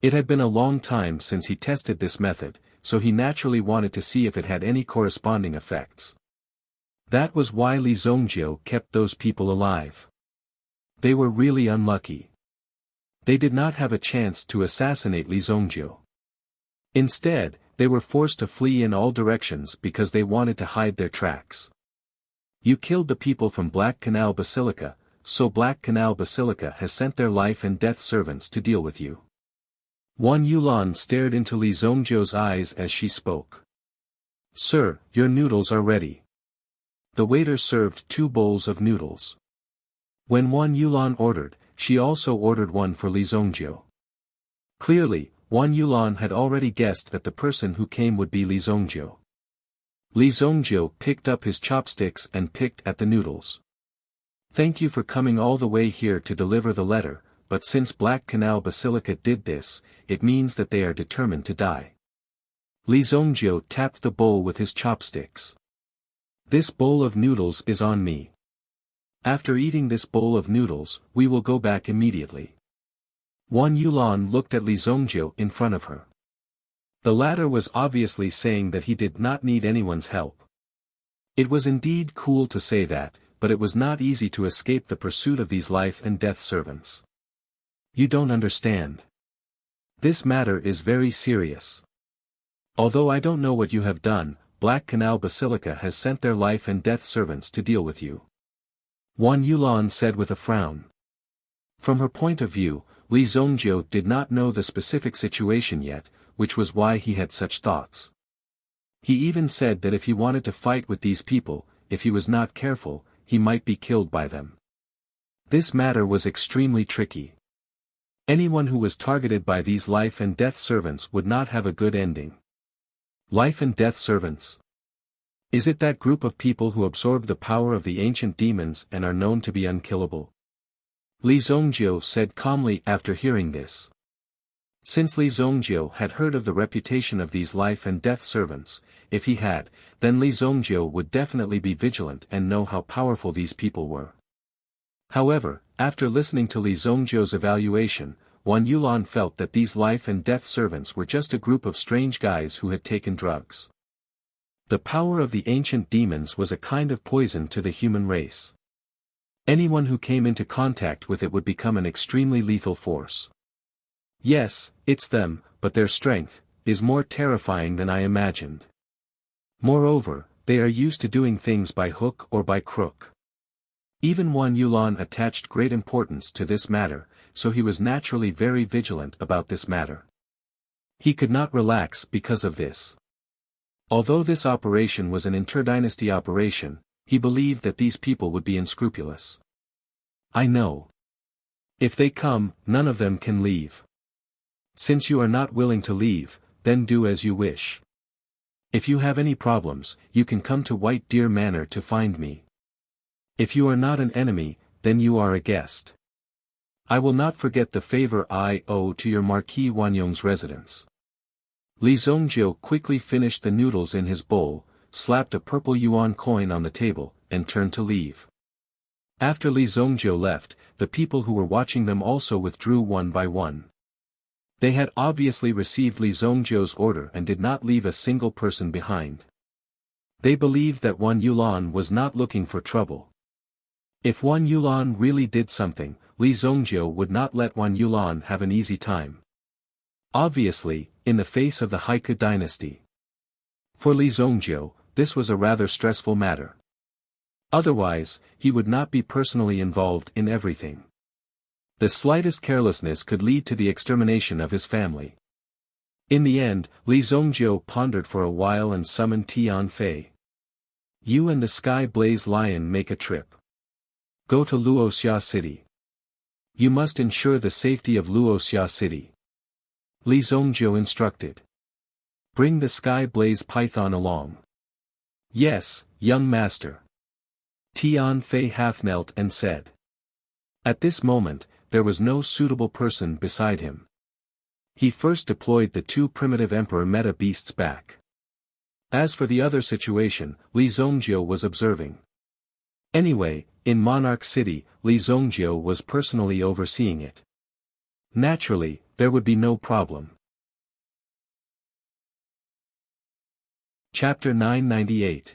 It had been a long time since he tested this method, so he naturally wanted to see if it had any corresponding effects. That was why Li Zongjiu kept those people alive. They were really unlucky. They did not have a chance to assassinate Li Zongjiu. Instead, they were forced to flee in all directions because they wanted to hide their tracks. You killed the people from Black Canal Basilica, so Black Canal Basilica has sent their life and death servants to deal with you. Wan Yulan stared into Li Zongjiu's eyes as she spoke. Sir, your noodles are ready. The waiter served 2 bowls of noodles. When Wan Yulan ordered, she also ordered one for Li Zongjiu. Clearly, Wan Yulan had already guessed that the person who came would be Li Zongjiu. Li Zongjiu picked up his chopsticks and picked at the noodles. Thank you for coming all the way here to deliver the letter, but since Black Canal Basilica did this, it means that they are determined to die. Li Zongjiu tapped the bowl with his chopsticks. This bowl of noodles is on me. After eating this bowl of noodles, we will go back immediately. Wan Yulan looked at Li Zongjiu in front of her. The latter was obviously saying that he did not need anyone's help. It was indeed cool to say that, but it was not easy to escape the pursuit of these life and death servants. You don't understand. This matter is very serious. Although I don't know what you have done, Black Canal Basilica has sent their life and death servants to deal with you. Wan Yulan said with a frown. From her point of view, Li Zongjiu did not know the specific situation yet, which was why he had such thoughts. He even said that if he wanted to fight with these people, if he was not careful, he might be killed by them. This matter was extremely tricky. Anyone who was targeted by these life and death servants would not have a good ending. Life and death servants? Is it that group of people who absorb the power of the ancient demons and are known to be unkillable? Li Zongjiu said calmly after hearing this. Since Li Zongjiu had heard of the reputation of these life and death servants, if he had, then Li Zongjiu would definitely be vigilant and know how powerful these people were. However, after listening to Li Zongjiu's evaluation, Wan Yulan felt that these life and death servants were just a group of strange guys who had taken drugs. The power of the ancient demons was a kind of poison to the human race. Anyone who came into contact with it would become an extremely lethal force. Yes, it's them, but their strength is more terrifying than I imagined. Moreover, they are used to doing things by hook or by crook. Even Wan Yulan attached great importance to this matter, so he was naturally very vigilant about this matter. He could not relax because of this. Although this operation was an interdynasty operation, he believed that these people would be unscrupulous. I know. If they come, none of them can leave. Since you are not willing to leave, then do as you wish. If you have any problems, you can come to White Deer Manor to find me. If you are not an enemy, then you are a guest. I will not forget the favor I owe to your Marquis Wanyong's residence. Li Zongjiu quickly finished the noodles in his bowl, slapped a purple yuan coin on the table, and turned to leave. After Li Zongjiu left, the people who were watching them also withdrew one by one. They had obviously received Li Zongjiu's order and did not leave a single person behind. They believed that Wan Yulan was not looking for trouble. If Wan Yulan really did something, Li Zongjiu would not let Wan Yulan have an easy time. Obviously, in the face of the Haiku dynasty. For Li Zongjiu, this was a rather stressful matter. Otherwise, he would not be personally involved in everything. The slightest carelessness could lead to the extermination of his family. In the end, Li Zongjiu pondered for a while and summoned Tian Fei. You and the Sky Blaze Lion make a trip. Go to Luoxia City. You must ensure the safety of Luoxia City. Li Zongjiu instructed. Bring the Sky Blaze Python along. Yes, young master. Tian Fei half knelt and said. At this moment, there was no suitable person beside him. He first deployed the two primitive Emperor Meta beasts back. As for the other situation, Li Zongjiu was observing. Anyway, in Monarch City, Li Zongjiu was personally overseeing it. Naturally, there would be no problem. Chapter 998.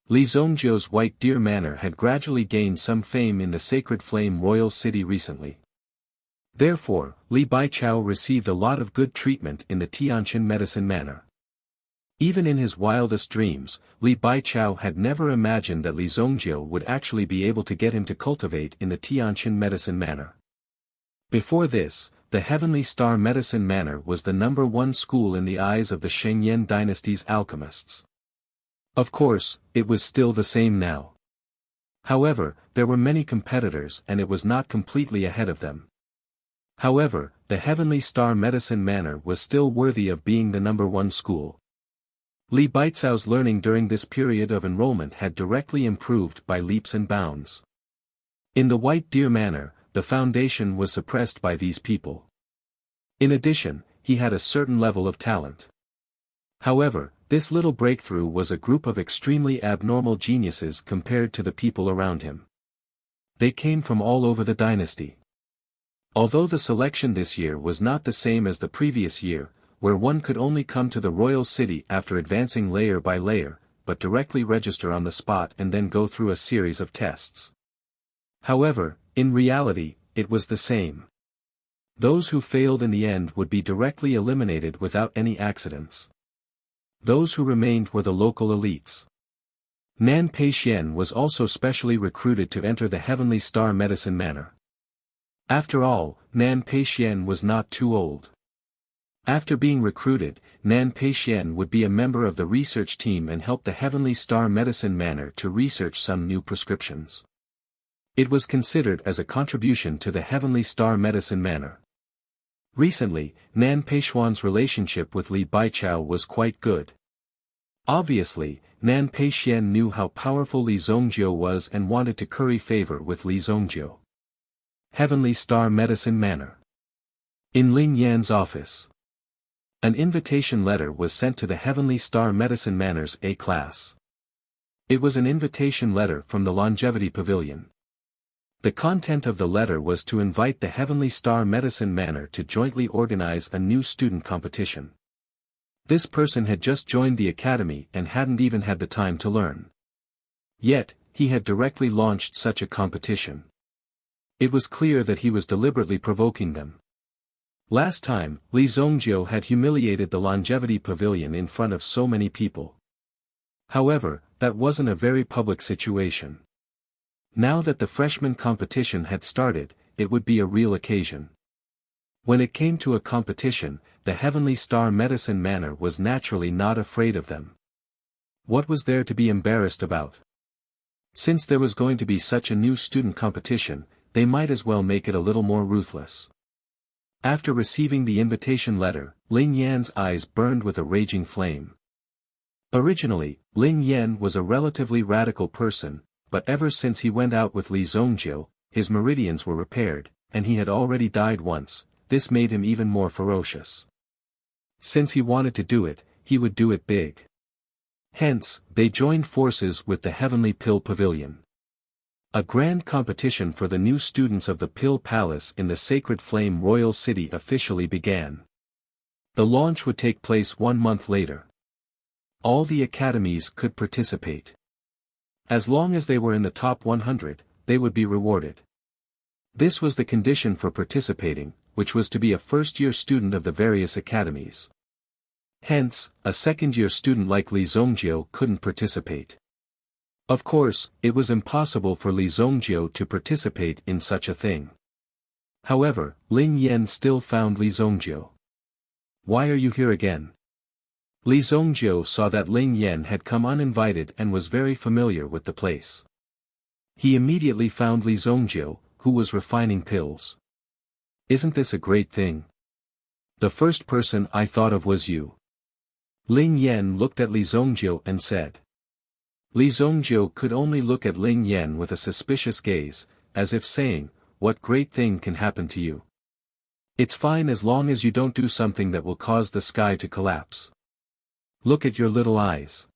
Li Zongjiu's White Deer Manor had gradually gained some fame in the Sacred Flame Royal City recently. Therefore, Li Baichao received a lot of good treatment in the Tianqin Medicine Manor. Even in his wildest dreams, Li Baichao had never imagined that Li Zongjiu would actually be able to get him to cultivate in the Tianqin Medicine Manor. Before this, the Heavenly Star Medicine Manor was the #1 school in the eyes of the Shengyan dynasty's alchemists. Of course, it was still the same now. However, there were many competitors and it was not completely ahead of them. However, the Heavenly Star Medicine Manor was still worthy of being the #1 school. Li Baicao's learning during this period of enrollment had directly improved by leaps and bounds. In the White Deer Manor, the foundation was suppressed by these people. In addition, he had a certain level of talent. However, this little breakthrough was a group of extremely abnormal geniuses compared to the people around him. They came from all over the dynasty. Although the selection this year was not the same as the previous year, where one could only come to the royal city after advancing layer by layer, but directly register on the spot and then go through a series of tests. However, in reality, it was the same. Those who failed in the end would be directly eliminated without any accidents. Those who remained were the local elites. Nan Peixian was also specially recruited to enter the Heavenly Star Medicine Manor. After all, Nan Peixian was not too old. After being recruited, Nan Peixian would be a member of the research team and help the Heavenly Star Medicine Manor to research some new prescriptions. It was considered as a contribution to the Heavenly Star Medicine Manor. Recently, Nan Peixian's relationship with Li Baichao was quite good. Obviously, Nan Peixian knew how powerful Li Zongjiu was and wanted to curry favor with Li Zongjiu. Heavenly Star Medicine Manor. In Ling Yan's office. An invitation letter was sent to the Heavenly Star Medicine Manor's A class. It was an invitation letter from the Longevity Pavilion. The content of the letter was to invite the Heavenly Star Medicine Manor to jointly organize a new student competition. This person had just joined the academy and hadn't even had the time to learn. Yet, he had directly launched such a competition. It was clear that he was deliberately provoking them. Last time, Li Zongjiu had humiliated the Longevity Pavilion in front of so many people. However, that wasn't a very public situation. Now that the freshman competition had started, it would be a real occasion. When it came to a competition, the Heavenly Star Medicine Manor was naturally not afraid of them. What was there to be embarrassed about? Since there was going to be such a new student competition, they might as well make it a little more ruthless. After receiving the invitation letter, Ling Yan's eyes burned with a raging flame. Originally, Ling Yan was a relatively radical person, but ever since he went out with Li Zongjiu, his meridians were repaired, and he had already died once. This made him even more ferocious. Since he wanted to do it, he would do it big. Hence, they joined forces with the Heavenly Pill Pavilion. A grand competition for the new students of the Pill Palace in the Sacred Flame Royal City officially began. The launch would take place 1 month later. All the academies could participate. As long as they were in the top 100, they would be rewarded. This was the condition for participating, which was to be a first-year student of the various academies. Hence, a second-year student like Li Zongjiu couldn't participate. Of course, it was impossible for Li Zongjiu to participate in such a thing. However, Ling Yan still found Li Zongjiu. "Why are you here again?" Li Zongjiu saw that Ling Yan had come uninvited and was very familiar with the place. He immediately found Li Zongjiu, who was refining pills. "Isn't this a great thing? The first person I thought of was you." Ling Yan looked at Li Zongjiu and said. Li Zongjiu could only look at Ling Yan with a suspicious gaze, as if saying, what great thing can happen to you. It's fine as long as you don't do something that will cause the sky to collapse. Look at your little eyes.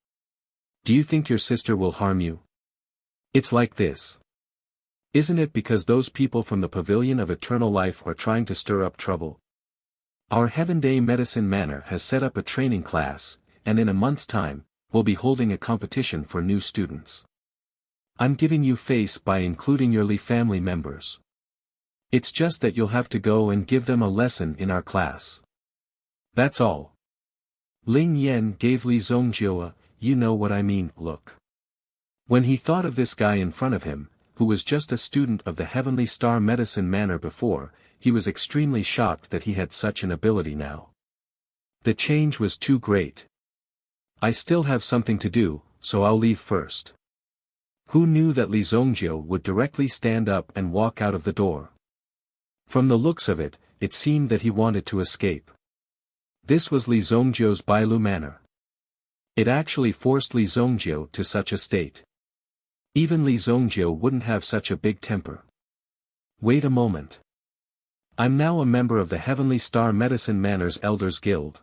Do you think your sister will harm you? It's like this. Isn't it because those people from the Pavilion of Eternal Life are trying to stir up trouble? Our Heaven Day Medicine Manor has set up a training class, and in a month's time, we'll be holding a competition for new students. I'm giving you face by including your Li family members. It's just that you'll have to go and give them a lesson in our class. That's all. Ling Yan gave Li Zongjiu a, you know what I mean, look. When he thought of this guy in front of him, who was just a student of the Heavenly Star Medicine Manor before, he was extremely shocked that he had such an ability now. The change was too great. I still have something to do, so I'll leave first. Who knew that Li Zongjiu would directly stand up and walk out of the door? From the looks of it, it seemed that he wanted to escape. This was Li Zongjiu's Bailu manner. It actually forced Li Zongjiu to such a state. Even Li Zongjiu wouldn't have such a big temper. Wait a moment. I'm now a member of the Heavenly Star Medicine Manor's Elders Guild.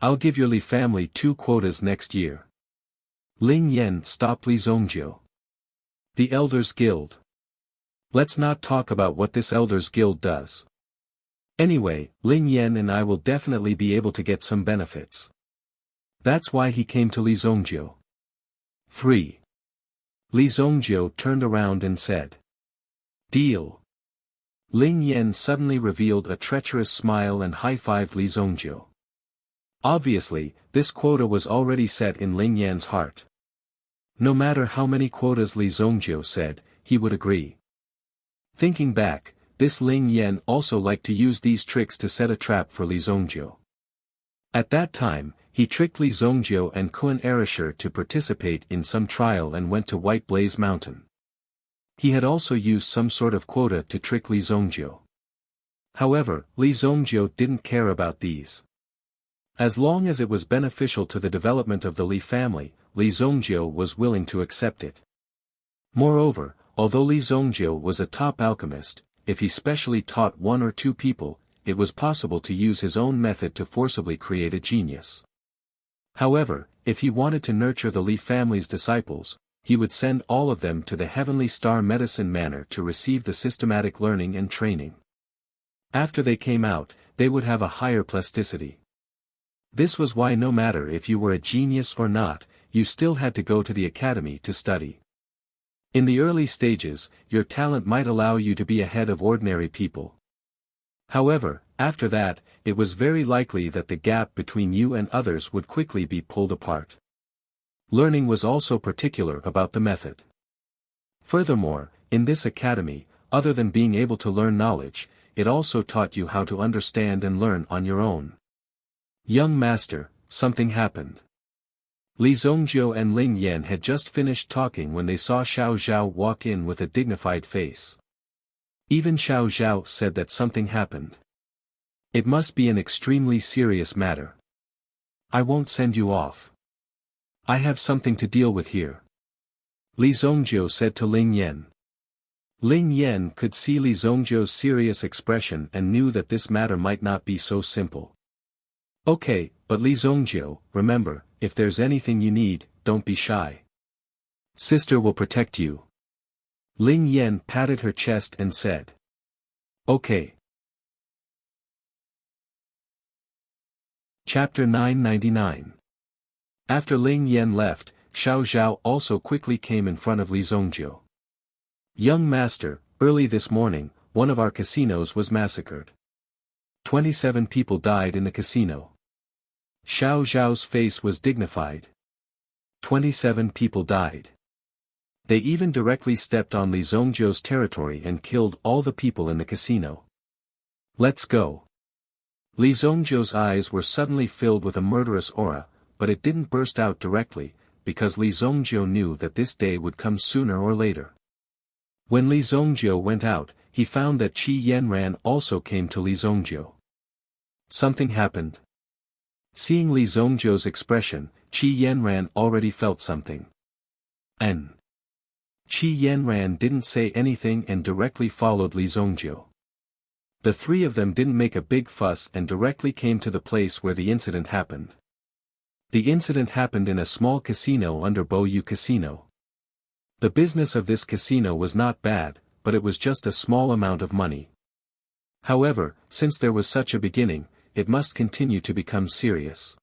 I'll give your Li family 2 quotas next year. Ling Yan stopped Li Zongjiu. The Elders Guild. Let's not talk about what this Elders Guild does. Anyway, Ling Yan and I will definitely be able to get some benefits. That's why he came to Li Zongjiu. 3. Li Zongjiu turned around and said. Deal. Ling Yan suddenly revealed a treacherous smile and high-fived Li Zongjiu. Obviously, this quota was already set in Ling Yan's heart. No matter how many quotas Li Zongjiu said, he would agree. Thinking back, this Ling Yan also liked to use these tricks to set a trap for Li Zongjiu. At that time, he tricked Li Zongjiu and Kun Erisher to participate in some trial and went to White Blaze Mountain. He had also used some sort of quota to trick Li Zongjiu. However, Li Zongjiu didn't care about these. As long as it was beneficial to the development of the Li family, Li Zongjiu was willing to accept it. Moreover, although Li Zongjiu was a top alchemist, if he specially taught 1 or 2 people, it was possible to use his own method to forcibly create a genius. However, if he wanted to nurture the Li family's disciples, he would send all of them to the Heavenly Star Medicine Manor to receive the systematic learning and training. After they came out, they would have a higher plasticity. This was why no matter if you were a genius or not, you still had to go to the academy to study. In the early stages, your talent might allow you to be ahead of ordinary people. However, after that, it was very likely that the gap between you and others would quickly be pulled apart. Learning was also particular about the method. Furthermore, in this academy, other than being able to learn knowledge, it also taught you how to understand and learn on your own. Young master, something happened. Li Zongjiu and Ling Yan had just finished talking when they saw Xiao Zhao walk in with a dignified face. Even Xiao Zhao said that something happened. It must be an extremely serious matter. I won't send you off. I have something to deal with here. Li Zongjiu said to Ling Yan. Ling Yan could see Li Zongjiu's serious expression and knew that this matter might not be so simple. Okay, but Li Zongjiu, remember, if there's anything you need, don't be shy. Sister will protect you. Ling Yan patted her chest and said. Okay. Chapter 999. After Ling Yan left, Xiao Zhao also quickly came in front of Li Zongjiu. Young master, early this morning, one of our casinos was massacred. 27 people died in the casino. Xiao Zhao's face was dignified. 27 people died. They even directly stepped on Li Zongjiu's territory and killed all the people in the casino. Let's go. Li Zongjiu's eyes were suddenly filled with a murderous aura, but it didn't burst out directly, because Li Zongjiu knew that this day would come sooner or later. When Li Zongjiu went out, he found that Qi Yanran also came to Li Zongjiu. Something happened. Seeing Li Zongjiu's expression, Qi Yanran already felt something. Qi Yanran didn't say anything and directly followed Li Zongjiu. The three of them didn't make a big fuss and directly came to the place where the incident happened. The incident happened in a small casino under Boyu Casino. The business of this casino was not bad, but it was just a small amount of money. However, since there was such a beginning, it must continue to become serious.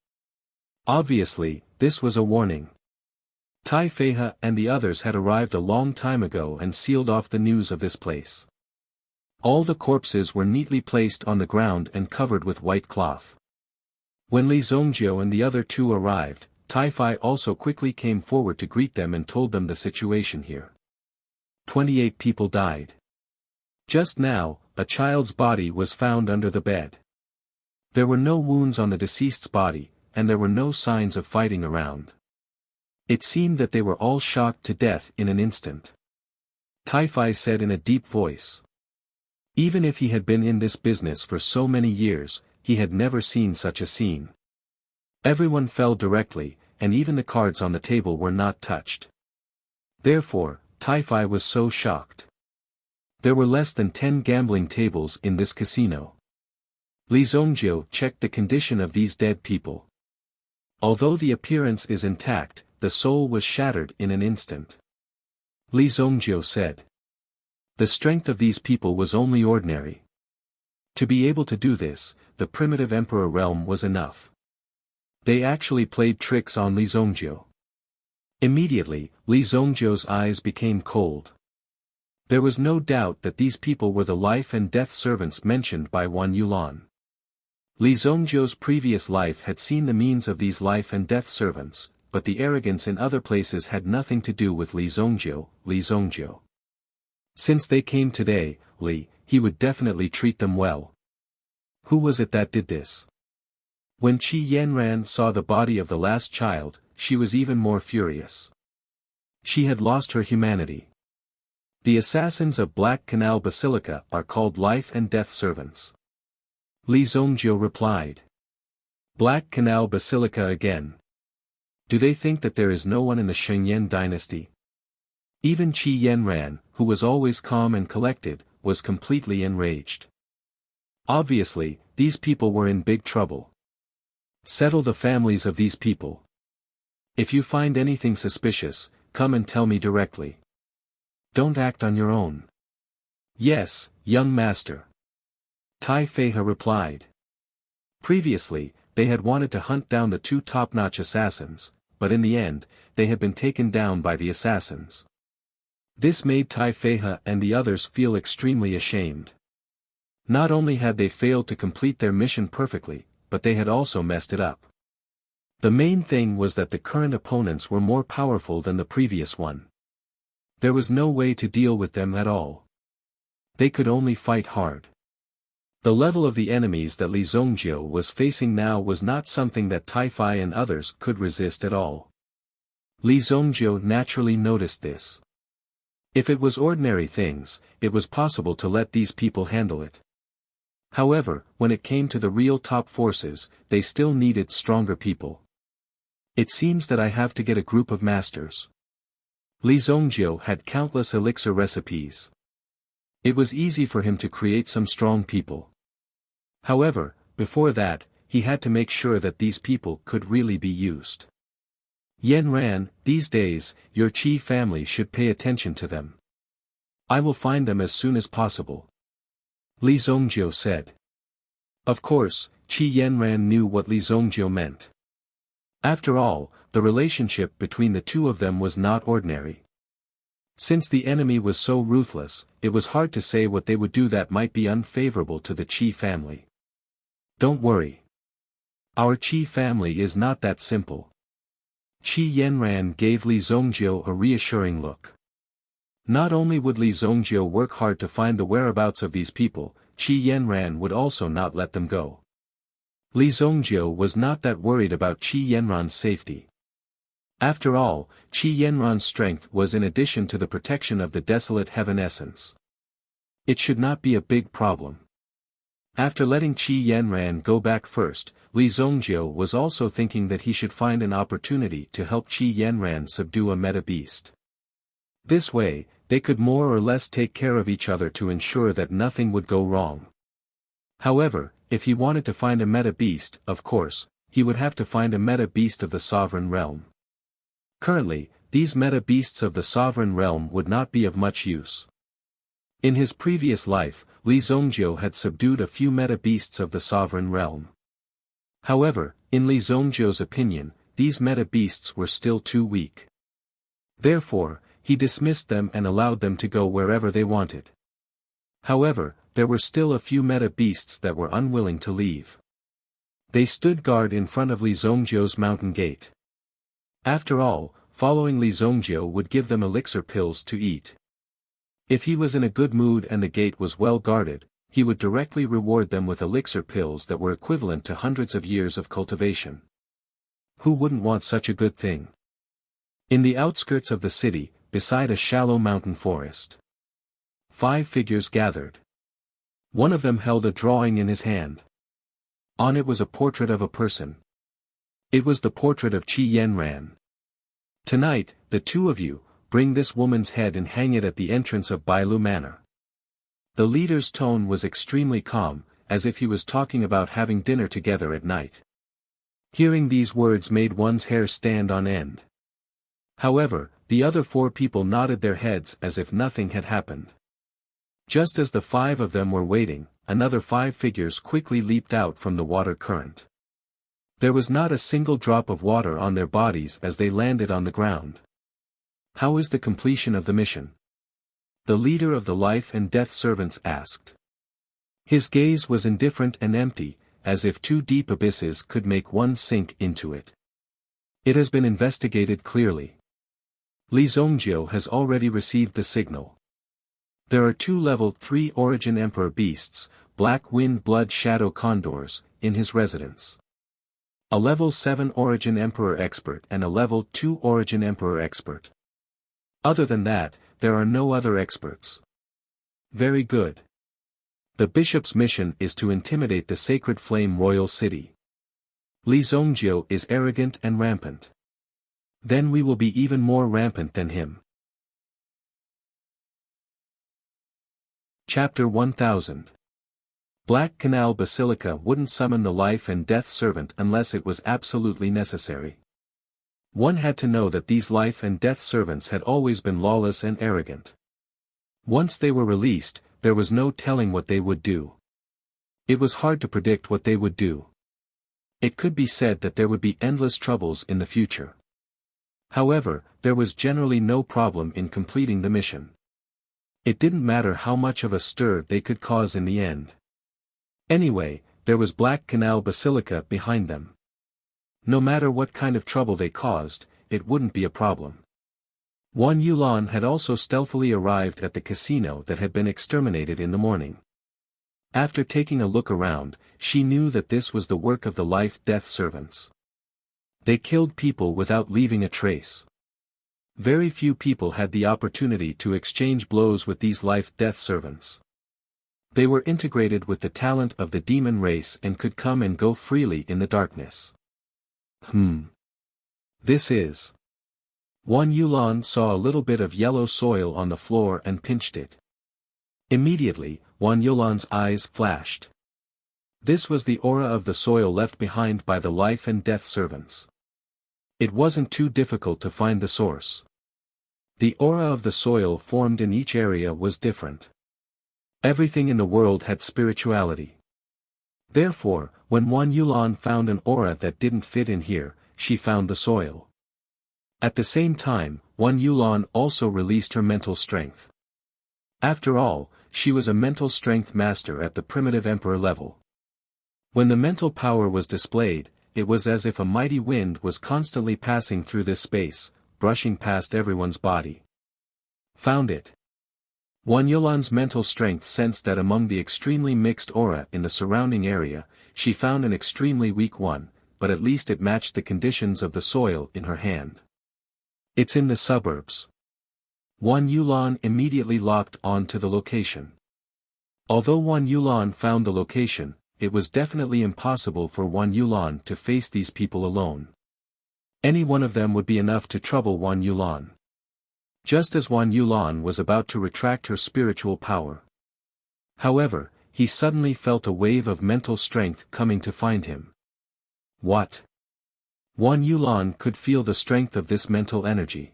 Obviously, this was a warning. Tai Feihe and the others had arrived a long time ago and sealed off the news of this place. All the corpses were neatly placed on the ground and covered with white cloth. When Li Zongjiu and the other two arrived, Tai Fei also quickly came forward to greet them and told them the situation here. 28 people died. Just now, a child's body was found under the bed. There were no wounds on the deceased's body, and there were no signs of fighting around. It seemed that they were all shocked to death in an instant. Tai Fei said in a deep voice. Even if he had been in this business for so many years, he had never seen such a scene. Everyone fell directly, and even the cards on the table were not touched. Therefore, Tai Fei was so shocked. There were less than 10 gambling tables in this casino. Li Zongjiu checked the condition of these dead people. Although the appearance is intact, the soul was shattered in an instant. Li Zongjiu said. The strength of these people was only ordinary. To be able to do this, the primitive emperor realm was enough. They actually played tricks on Li Zongjiu. Immediately, Li Zongjiu's eyes became cold. There was no doubt that these people were the life and death servants mentioned by Wan Yulan. Li Zongjiu's previous life had seen the means of these life and death servants, but the arrogance in other places had nothing to do with Li Zongjiu. Since they came today, he would definitely treat them well. Who was it that did this? When Qi Yanran saw the body of the last child, she was even more furious. She had lost her humanity. The assassins of Black Canal Basilica are called life and death servants. Li Zongjiu replied. Black Canal Basilica again. Do they think that there is no one in the Shengyan dynasty? Even Qi Yanran, who was always calm and collected, was completely enraged. Obviously, these people were in big trouble. Settle the families of these people. If you find anything suspicious, come and tell me directly. Don't act on your own. Yes, young master. Tai Feihe replied. Previously, they had wanted to hunt down the two top-notch assassins, but in the end, they had been taken down by the assassins. This made Tai Feihe and the others feel extremely ashamed. Not only had they failed to complete their mission perfectly, but they had also messed it up. The main thing was that the current opponents were more powerful than the previous one. There was no way to deal with them at all. They could only fight hard. The level of the enemies that Li Zongjiu was facing now was not something that Tai Fei and others could resist at all. Li Zongjiu naturally noticed this. If it was ordinary things, it was possible to let these people handle it. However, when it came to the real top forces, they still needed stronger people. It seems that I have to get a group of masters. Li Zongjiu had countless elixir recipes. It was easy for him to create some strong people. However, before that, he had to make sure that these people could really be used. Yanran, these days, your Qi family should pay attention to them. I will find them as soon as possible. Li Zongjiu said. Of course, Qi Yanran knew what Li Zongjiu meant. After all, the relationship between the two of them was not ordinary. Since the enemy was so ruthless, it was hard to say what they would do that might be unfavorable to the Qi family. Don't worry. Our Qi family is not that simple. Qi Yanran gave Li Zongjiu a reassuring look. Not only would Li Zongjiu work hard to find the whereabouts of these people, Qi Yanran would also not let them go. Li Zongjiu was not that worried about Qi Yanran's safety. After all, Qi Yanran's strength was in addition to the protection of the desolate heaven essence. It should not be a big problem. After letting Qi Yanran go back first, Li Zongjiu was also thinking that he should find an opportunity to help Qi Yanran subdue a meta beast. This way, they could more or less take care of each other to ensure that nothing would go wrong. However, if he wanted to find a meta beast, of course, he would have to find a meta beast of the sovereign realm. Currently, these meta beasts of the sovereign realm would not be of much use. In his previous life, Li Zongjiu had subdued a few meta beasts of the sovereign realm. However, in Li Zongjiu's opinion, these meta beasts were still too weak. Therefore, he dismissed them and allowed them to go wherever they wanted. However, there were still a few meta beasts that were unwilling to leave. They stood guard in front of Li Zongjiu's mountain gate. After all, following Li Zongjiu would give them elixir pills to eat. If he was in a good mood and the gate was well guarded, he would directly reward them with elixir pills that were equivalent to hundreds of years of cultivation. Who wouldn't want such a good thing? In the outskirts of the city, beside a shallow mountain forest, 5 figures gathered. One of them held a drawing in his hand. On it was a portrait of a person. It was the portrait of Qi Yanran. Tonight, the two of you, bring this woman's head and hang it at the entrance of Bailu Manor. The leader's tone was extremely calm, as if he was talking about having dinner together at night. Hearing these words made one's hair stand on end. However, the other 4 people nodded their heads as if nothing had happened. Just as the 5 of them were waiting, another 5 figures quickly leaped out from the water current. There was not a single drop of water on their bodies as they landed on the ground. How is the completion of the mission? The leader of the life and death servants asked. His gaze was indifferent and empty, as if 2 deep abysses could make one sink into it. It has been investigated clearly. Li Zongjiu has already received the signal. There are 2 level 3 Origin Emperor beasts, Black Wind Blood Shadow Condors, in his residence. A level 7 Origin Emperor Expert and a level 2 Origin Emperor Expert. Other than that, there are no other experts. Very good. The bishop's mission is to intimidate the Sacred Flame Royal City. Li Zongjiu is arrogant and rampant. Then we will be even more rampant than him. Chapter 1000. Black Canal Basilica wouldn't summon the life and death servant unless it was absolutely necessary. One had to know that these life and death servants had always been lawless and arrogant. Once they were released, there was no telling what they would do. It was hard to predict what they would do. It could be said that there would be endless troubles in the future. However, there was generally no problem in completing the mission. It didn't matter how much of a stir they could cause in the end. Anyway, there was Black Canal Basilica behind them. No matter what kind of trouble they caused, it wouldn't be a problem. Wan Yulan had also stealthily arrived at the casino that had been exterminated in the morning. After taking a look around, she knew that this was the work of the life-death servants. They killed people without leaving a trace. Very few people had the opportunity to exchange blows with these life-death servants. They were integrated with the talent of the demon race and could come and go freely in the darkness. This is... Wan Yulan saw a little bit of yellow soil on the floor and pinched it. Immediately, Wan Yulan's eyes flashed. This was the aura of the soil left behind by the life and death servants. It wasn't too difficult to find the source. The aura of the soil formed in each area was different. Everything in the world had spirituality. Therefore, when Wan Yulan found an aura that didn't fit in here, she found the soil. At the same time, Wan Yulan also released her mental strength. After all, she was a mental strength master at the primitive emperor level. When the mental power was displayed, it was as if a mighty wind was constantly passing through this space, brushing past everyone's body. Found it. Wan Yulan's mental strength sensed that among the extremely mixed aura in the surrounding area, she found an extremely weak one, but at least it matched the conditions of the soil in her hand. It's in the suburbs. Wan Yulan immediately locked on to the location. Although Wan Yulan found the location, it was definitely impossible for Wan Yulan to face these people alone. Any one of them would be enough to trouble Wan Yulan. just as Wan Yulan was about to retract her spiritual power. However, he suddenly felt a wave of mental strength coming to find him. What? Wan Yulan could feel the strength of this mental energy.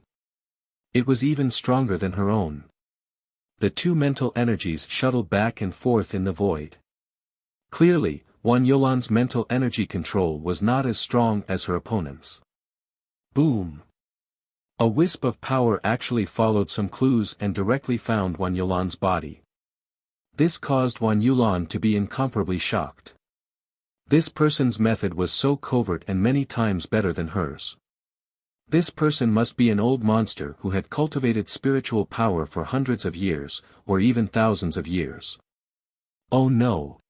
It was even stronger than her own. The two mental energies shuttled back and forth in the void. Clearly, Wan Yulan's mental energy control was not as strong as her opponent's. Boom! A wisp of power actually followed some clues and directly found Wan Yulan's body. This caused Wan Yulan to be incomparably shocked. This person's method was so covert and many times better than hers. This person must be an old monster who had cultivated spiritual power for hundreds of years, or even thousands of years. Oh no!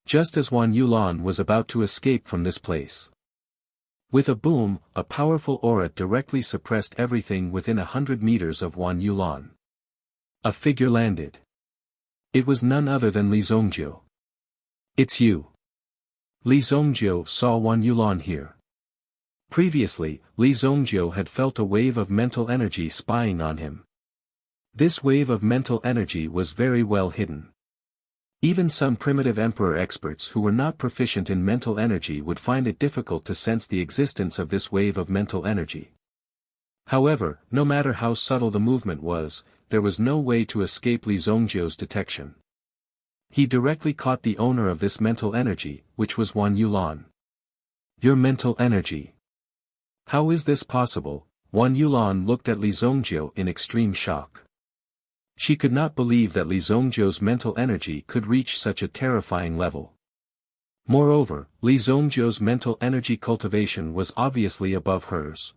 Just as Wan Yulan was about to escape from this place. With a boom, a powerful aura directly suppressed everything within 100 meters of Wan Yulan. A figure landed. It was none other than Li Zongjiu. It's you. Li Zongjiu saw Wan Yulan here. Previously, Li Zongjiu had felt a wave of mental energy spying on him. This wave of mental energy was very well hidden. Even some primitive emperor experts who were not proficient in mental energy would find it difficult to sense the existence of this wave of mental energy. However, no matter how subtle the movement was, there was no way to escape Li Zongjiu's detection. He directly caught the owner of this mental energy, which was Wan Yulan. Your mental energy. How is this possible? Wan Yulan looked at Li Zongjiu in extreme shock. She could not believe that Li Zongjiu's mental energy could reach such a terrifying level. Moreover, Li Zongjiu's mental energy cultivation was obviously above hers.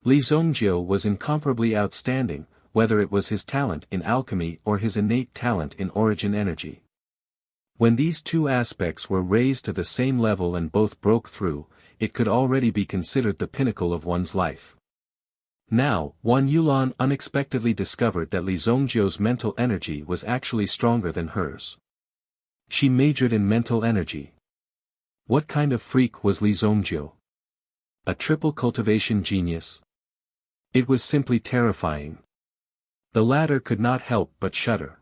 Li Zongjiu was incomparably outstanding, whether it was his talent in alchemy or his innate talent in origin energy. When these two aspects were raised to the same level and both broke through, it could already be considered the pinnacle of one's life. Now, Wan Yulan unexpectedly discovered that Li Zongjiu's mental energy was actually stronger than hers. She majored in mental energy. What kind of freak was Li Zongjiu? A triple cultivation genius? It was simply terrifying. The latter could not help but shudder.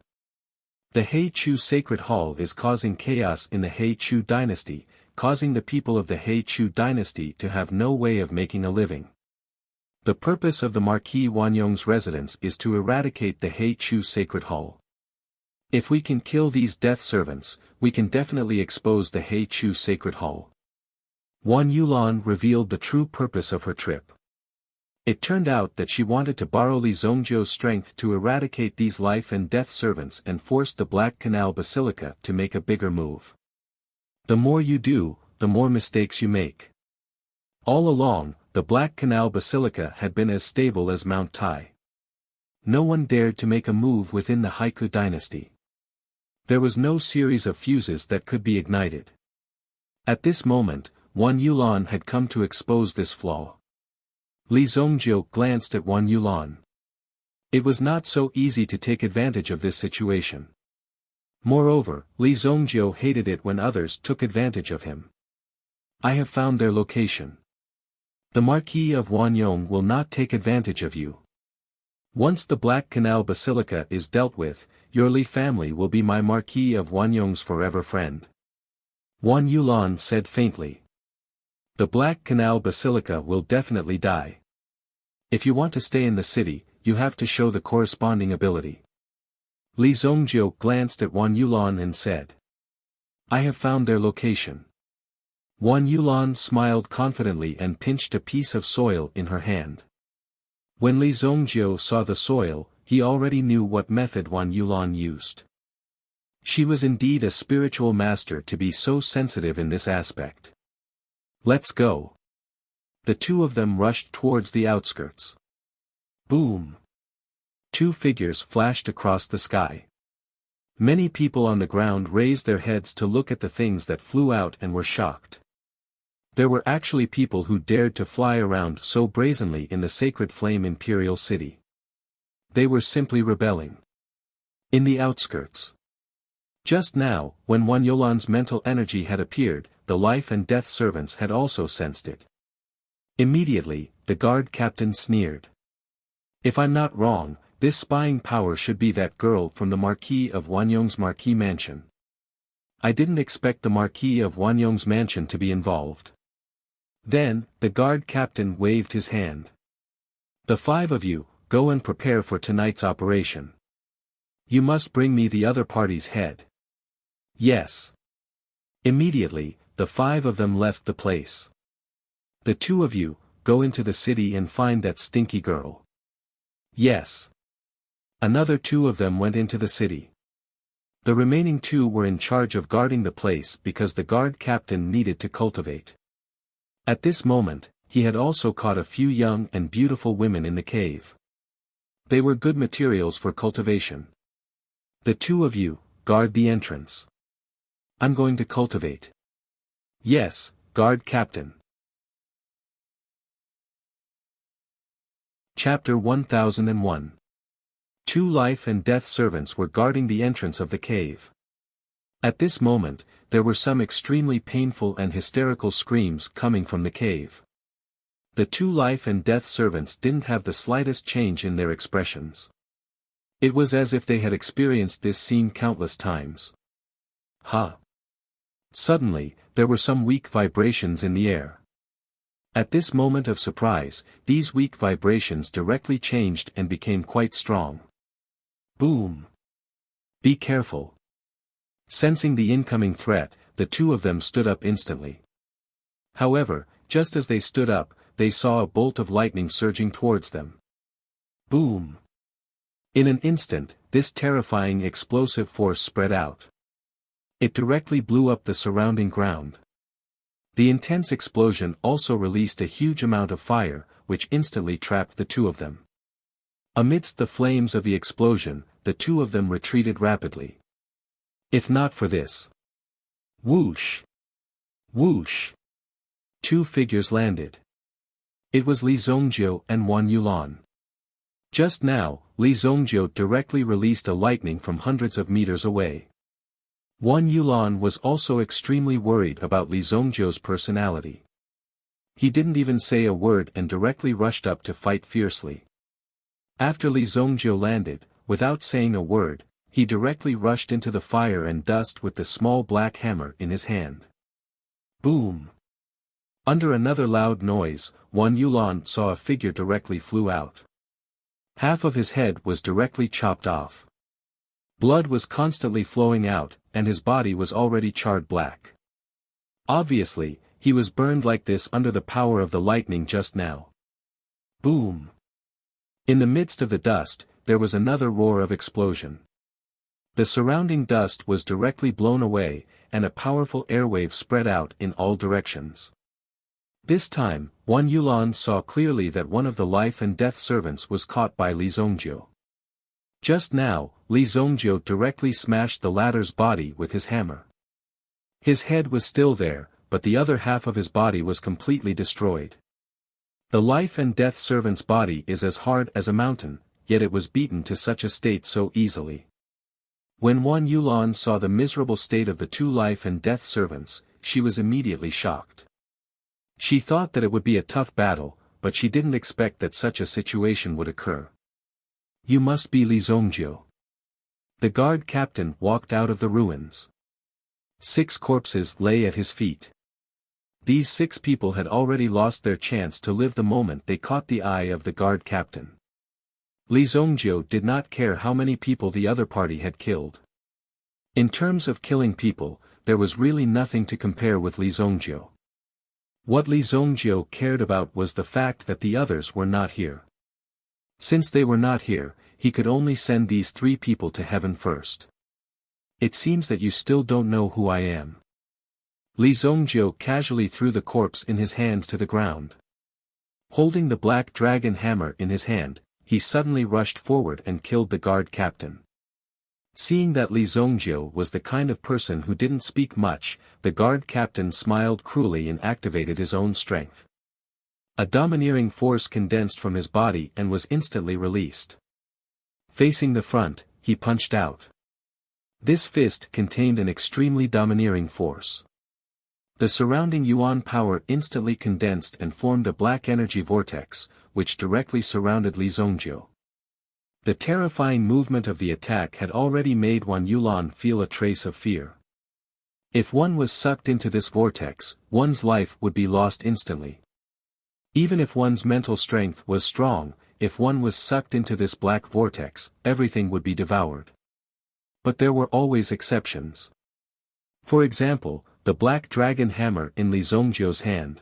The He Chu Sacred Hall is causing chaos in the He Chu dynasty, causing the people of the He Chu dynasty to have no way of making a living. The purpose of the Marquis Wanyong's residence is to eradicate the He Chu Sacred Hall. If we can kill these death servants, we can definitely expose the He Chu Sacred Hall. Wan Yulan revealed the true purpose of her trip. It turned out that she wanted to borrow Li Zongjiu's strength to eradicate these life and death servants and force the Black Canal Basilica to make a bigger move. The more you do, the more mistakes you make. All along, the Black Canal Basilica had been as stable as Mount Tai. No one dared to make a move within the Haiku dynasty. There was no series of fuses that could be ignited. At this moment, Wan Yulan had come to expose this flaw. Li Zongjiu glanced at Wan Yulan. It was not so easy to take advantage of this situation. Moreover, Li Zongjiu hated it when others took advantage of him. I have found their location. The Marquis of Wanyong will not take advantage of you. Once the Black Canal Basilica is dealt with, your Li family will be my Marquis of Wanyong's forever friend. Wan Yulan said faintly. The Black Canal Basilica will definitely die. If you want to stay in the city, you have to show the corresponding ability. Li Zongjiu glanced at Wan Yulan and said. I have found their location. Wan Yulan smiled confidently and pinched a piece of soil in her hand. When Li Zongjiu saw the soil, he already knew what method Wan Yulan used. She was indeed a spiritual master to be so sensitive in this aspect. Let's go. The two of them rushed towards the outskirts. Boom! Two figures flashed across the sky. Many people on the ground raised their heads to look at the things that flew out and were shocked. There were actually people who dared to fly around so brazenly in the sacred flame imperial city. They were simply rebelling. In the outskirts. Just now, when Wan Yulan's mental energy had appeared, the life and death servants had also sensed it. Immediately, the guard captain sneered. If I'm not wrong, this spying power should be that girl from the Marquis of Wanyong's Marquis mansion. I didn't expect the Marquis of Wanyong's mansion to be involved. Then, the guard captain waved his hand. The 5 of you, go and prepare for tonight's operation. You must bring me the other party's head. Yes. Immediately, the 5 of them left the place. The 2 of you, go into the city and find that stinky girl. Yes. Another 2 of them went into the city. The remaining 2 were in charge of guarding the place because the guard captain needed to cultivate. At this moment, he had also caught a few young and beautiful women in the cave. They were good materials for cultivation. The 2 of you, guard the entrance. I'm going to cultivate. Yes, guard captain. Chapter 1001. 2 life and death servants were guarding the entrance of the cave. At this moment, there were some extremely painful and hysterical screams coming from the cave. The 2 life and death servants didn't have the slightest change in their expressions. It was as if they had experienced this scene countless times. Suddenly, there were some weak vibrations in the air. At this moment of surprise, these weak vibrations directly changed and became quite strong. Boom! Be careful. Sensing the incoming threat, the 2 of them stood up instantly. However, just as they stood up, they saw a bolt of lightning surging towards them. Boom! In an instant, this terrifying explosive force spread out. It directly blew up the surrounding ground. The intense explosion also released a huge amount of fire, which instantly trapped the 2 of them. Amidst the flames of the explosion, the 2 of them retreated rapidly. If not for this. Whoosh! Whoosh! 2 figures landed. It was Li Zongjiu and Wan Yulan. Just now, Li Zongjiu directly released a lightning from hundreds of meters away. Wan Yulan was also extremely worried about Li Zongjiu's personality. He didn't even say a word and directly rushed up to fight fiercely. After Li Zongjiu landed, without saying a word, he directly rushed into the fire and dust with the small black hammer in his hand. Boom! Under another loud noise, Wan Yulan saw a figure directly flew out. Half of his head was directly chopped off. Blood was constantly flowing out, and his body was already charred black. Obviously, he was burned like this under the power of the lightning just now. Boom! In the midst of the dust, there was another roar of explosion. The surrounding dust was directly blown away, and a powerful airwave spread out in all directions. This time, Wan Yulan saw clearly that one of the life and death servants was caught by Li Zongjiu. Just now, Li Zongjiu directly smashed the latter's body with his hammer. His head was still there, but the other half of his body was completely destroyed. The life and death servant's body is as hard as a mountain, yet it was beaten to such a state so easily. When Wan Yulan saw the miserable state of the 2 life and death servants, she was immediately shocked. She thought that it would be a tough battle, but she didn't expect that such a situation would occur. You must be Li Zongjiu. The guard captain walked out of the ruins. 6 corpses lay at his feet. These 6 people had already lost their chance to live the moment they caught the eye of the guard captain. Li Zongjiu did not care how many people the other party had killed. In terms of killing people, there was really nothing to compare with Li Zongjiu. What Li Zongjiu cared about was the fact that the others were not here. Since they were not here, he could only send these 3 people to heaven first. It seems that you still don't know who I am. Li Zongjiu casually threw the corpse in his hand to the ground. Holding the black dragon hammer in his hand, he suddenly rushed forward and killed the guard captain. Seeing that Li Zongjiu was the kind of person who didn't speak much, the guard captain smiled cruelly and activated his own strength. A domineering force condensed from his body and was instantly released. Facing the front, he punched out. This fist contained an extremely domineering force. The surrounding yuan power instantly condensed and formed a black energy vortex, which directly surrounded Li Zongjiu. The terrifying movement of the attack had already made Wan Yulan feel a trace of fear. If one was sucked into this vortex, one's life would be lost instantly. Even if one's mental strength was strong, if one was sucked into this black vortex, everything would be devoured. But there were always exceptions. For example, the black dragon hammer in Li Zongjiu's hand.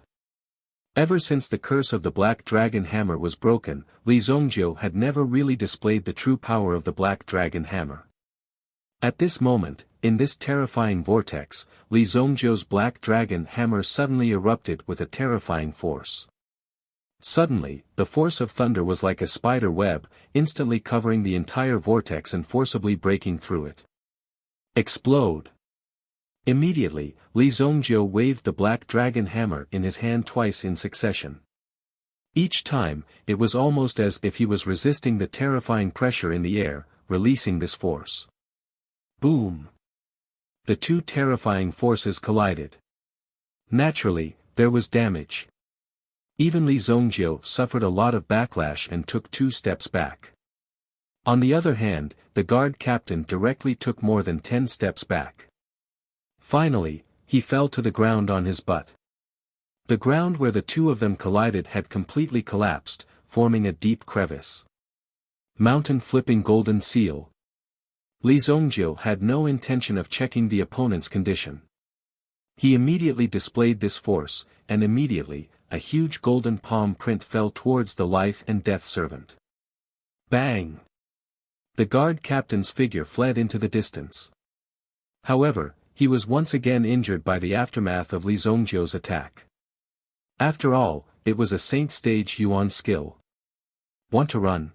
Ever since the curse of the black dragon hammer was broken, Li Zongjiu had never really displayed the true power of the black dragon hammer. At this moment, in this terrifying vortex, Li Zongjiu's black dragon hammer suddenly erupted with a terrifying force. Suddenly, the force of thunder was like a spider web, instantly covering the entire vortex and forcibly breaking through it. Explode! Immediately, Li Zongjiu waved the black dragon hammer in his hand twice in succession. Each time, it was almost as if he was resisting the terrifying pressure in the air, releasing this force. Boom! The two terrifying forces collided. Naturally, there was damage. Even Li Zongjiu suffered a lot of backlash and took 2 steps back. On the other hand, the guard captain directly took more than 10 steps back. Finally, he fell to the ground on his butt. The ground where the two of them collided had completely collapsed, forming a deep crevice. Mountain flipping golden seal. Li Zongjiu had no intention of checking the opponent's condition. He immediately displayed this force, and immediately, a huge golden palm print fell towards the life and death servant. Bang! The guard captain's figure fled into the distance. However, he was once again injured by the aftermath of Li Zongjiu's attack. After all, it was a Saint Stage Yuan skill. Want to run?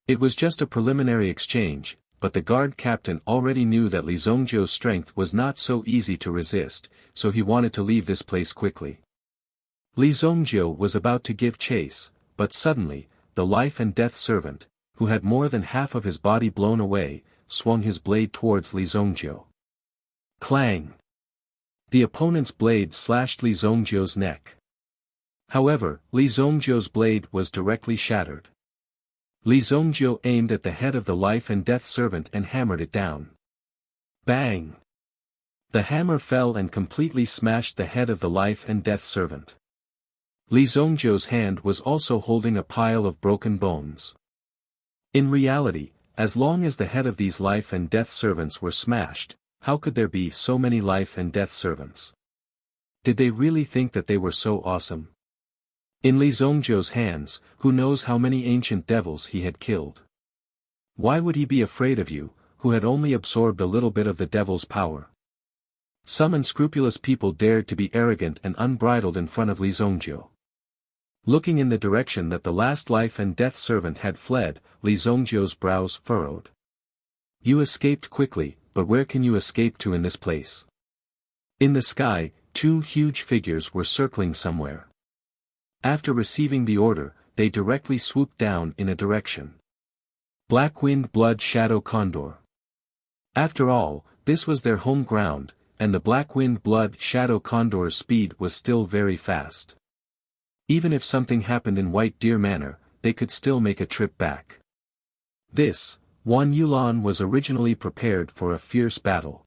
It was just a preliminary exchange, but the guard captain already knew that Li Zongjiu's strength was not so easy to resist, so he wanted to leave this place quickly. Li Zongjiu was about to give chase, but suddenly, the life and death servant, who had more than half of his body blown away, swung his blade towards Li Zongjiu. Clang! The opponent's blade slashed Li Zongjiu's neck. However, Li Zongjiu's blade was directly shattered. Li Zongjiu aimed at the head of the life and death servant and hammered it down. Bang! The hammer fell and completely smashed the head of the life and death servant. Li Zongjiu's hand was also holding a pile of broken bones. In reality, as long as the head of these life and death servants were smashed, how could there be so many life and death servants? Did they really think that they were so awesome? In Li Zongjiu's hands, who knows how many ancient devils he had killed? Why would he be afraid of you, who had only absorbed a little bit of the devil's power? Some unscrupulous people dared to be arrogant and unbridled in front of Li Zongjiu. Looking in the direction that the last life and death servant had fled, Li Zongjiu's brows furrowed. You escaped quickly, but where can you escape to in this place? In the sky, 2 huge figures were circling somewhere. After receiving the order, they directly swooped down in a direction. Black-winged blood shadow condor. After all, this was their home ground, and the black-winged blood shadow condor's speed was still very fast. Even if something happened in White Deer Manor, they could still make a trip back. This, Wan Yulan was originally prepared for a fierce battle.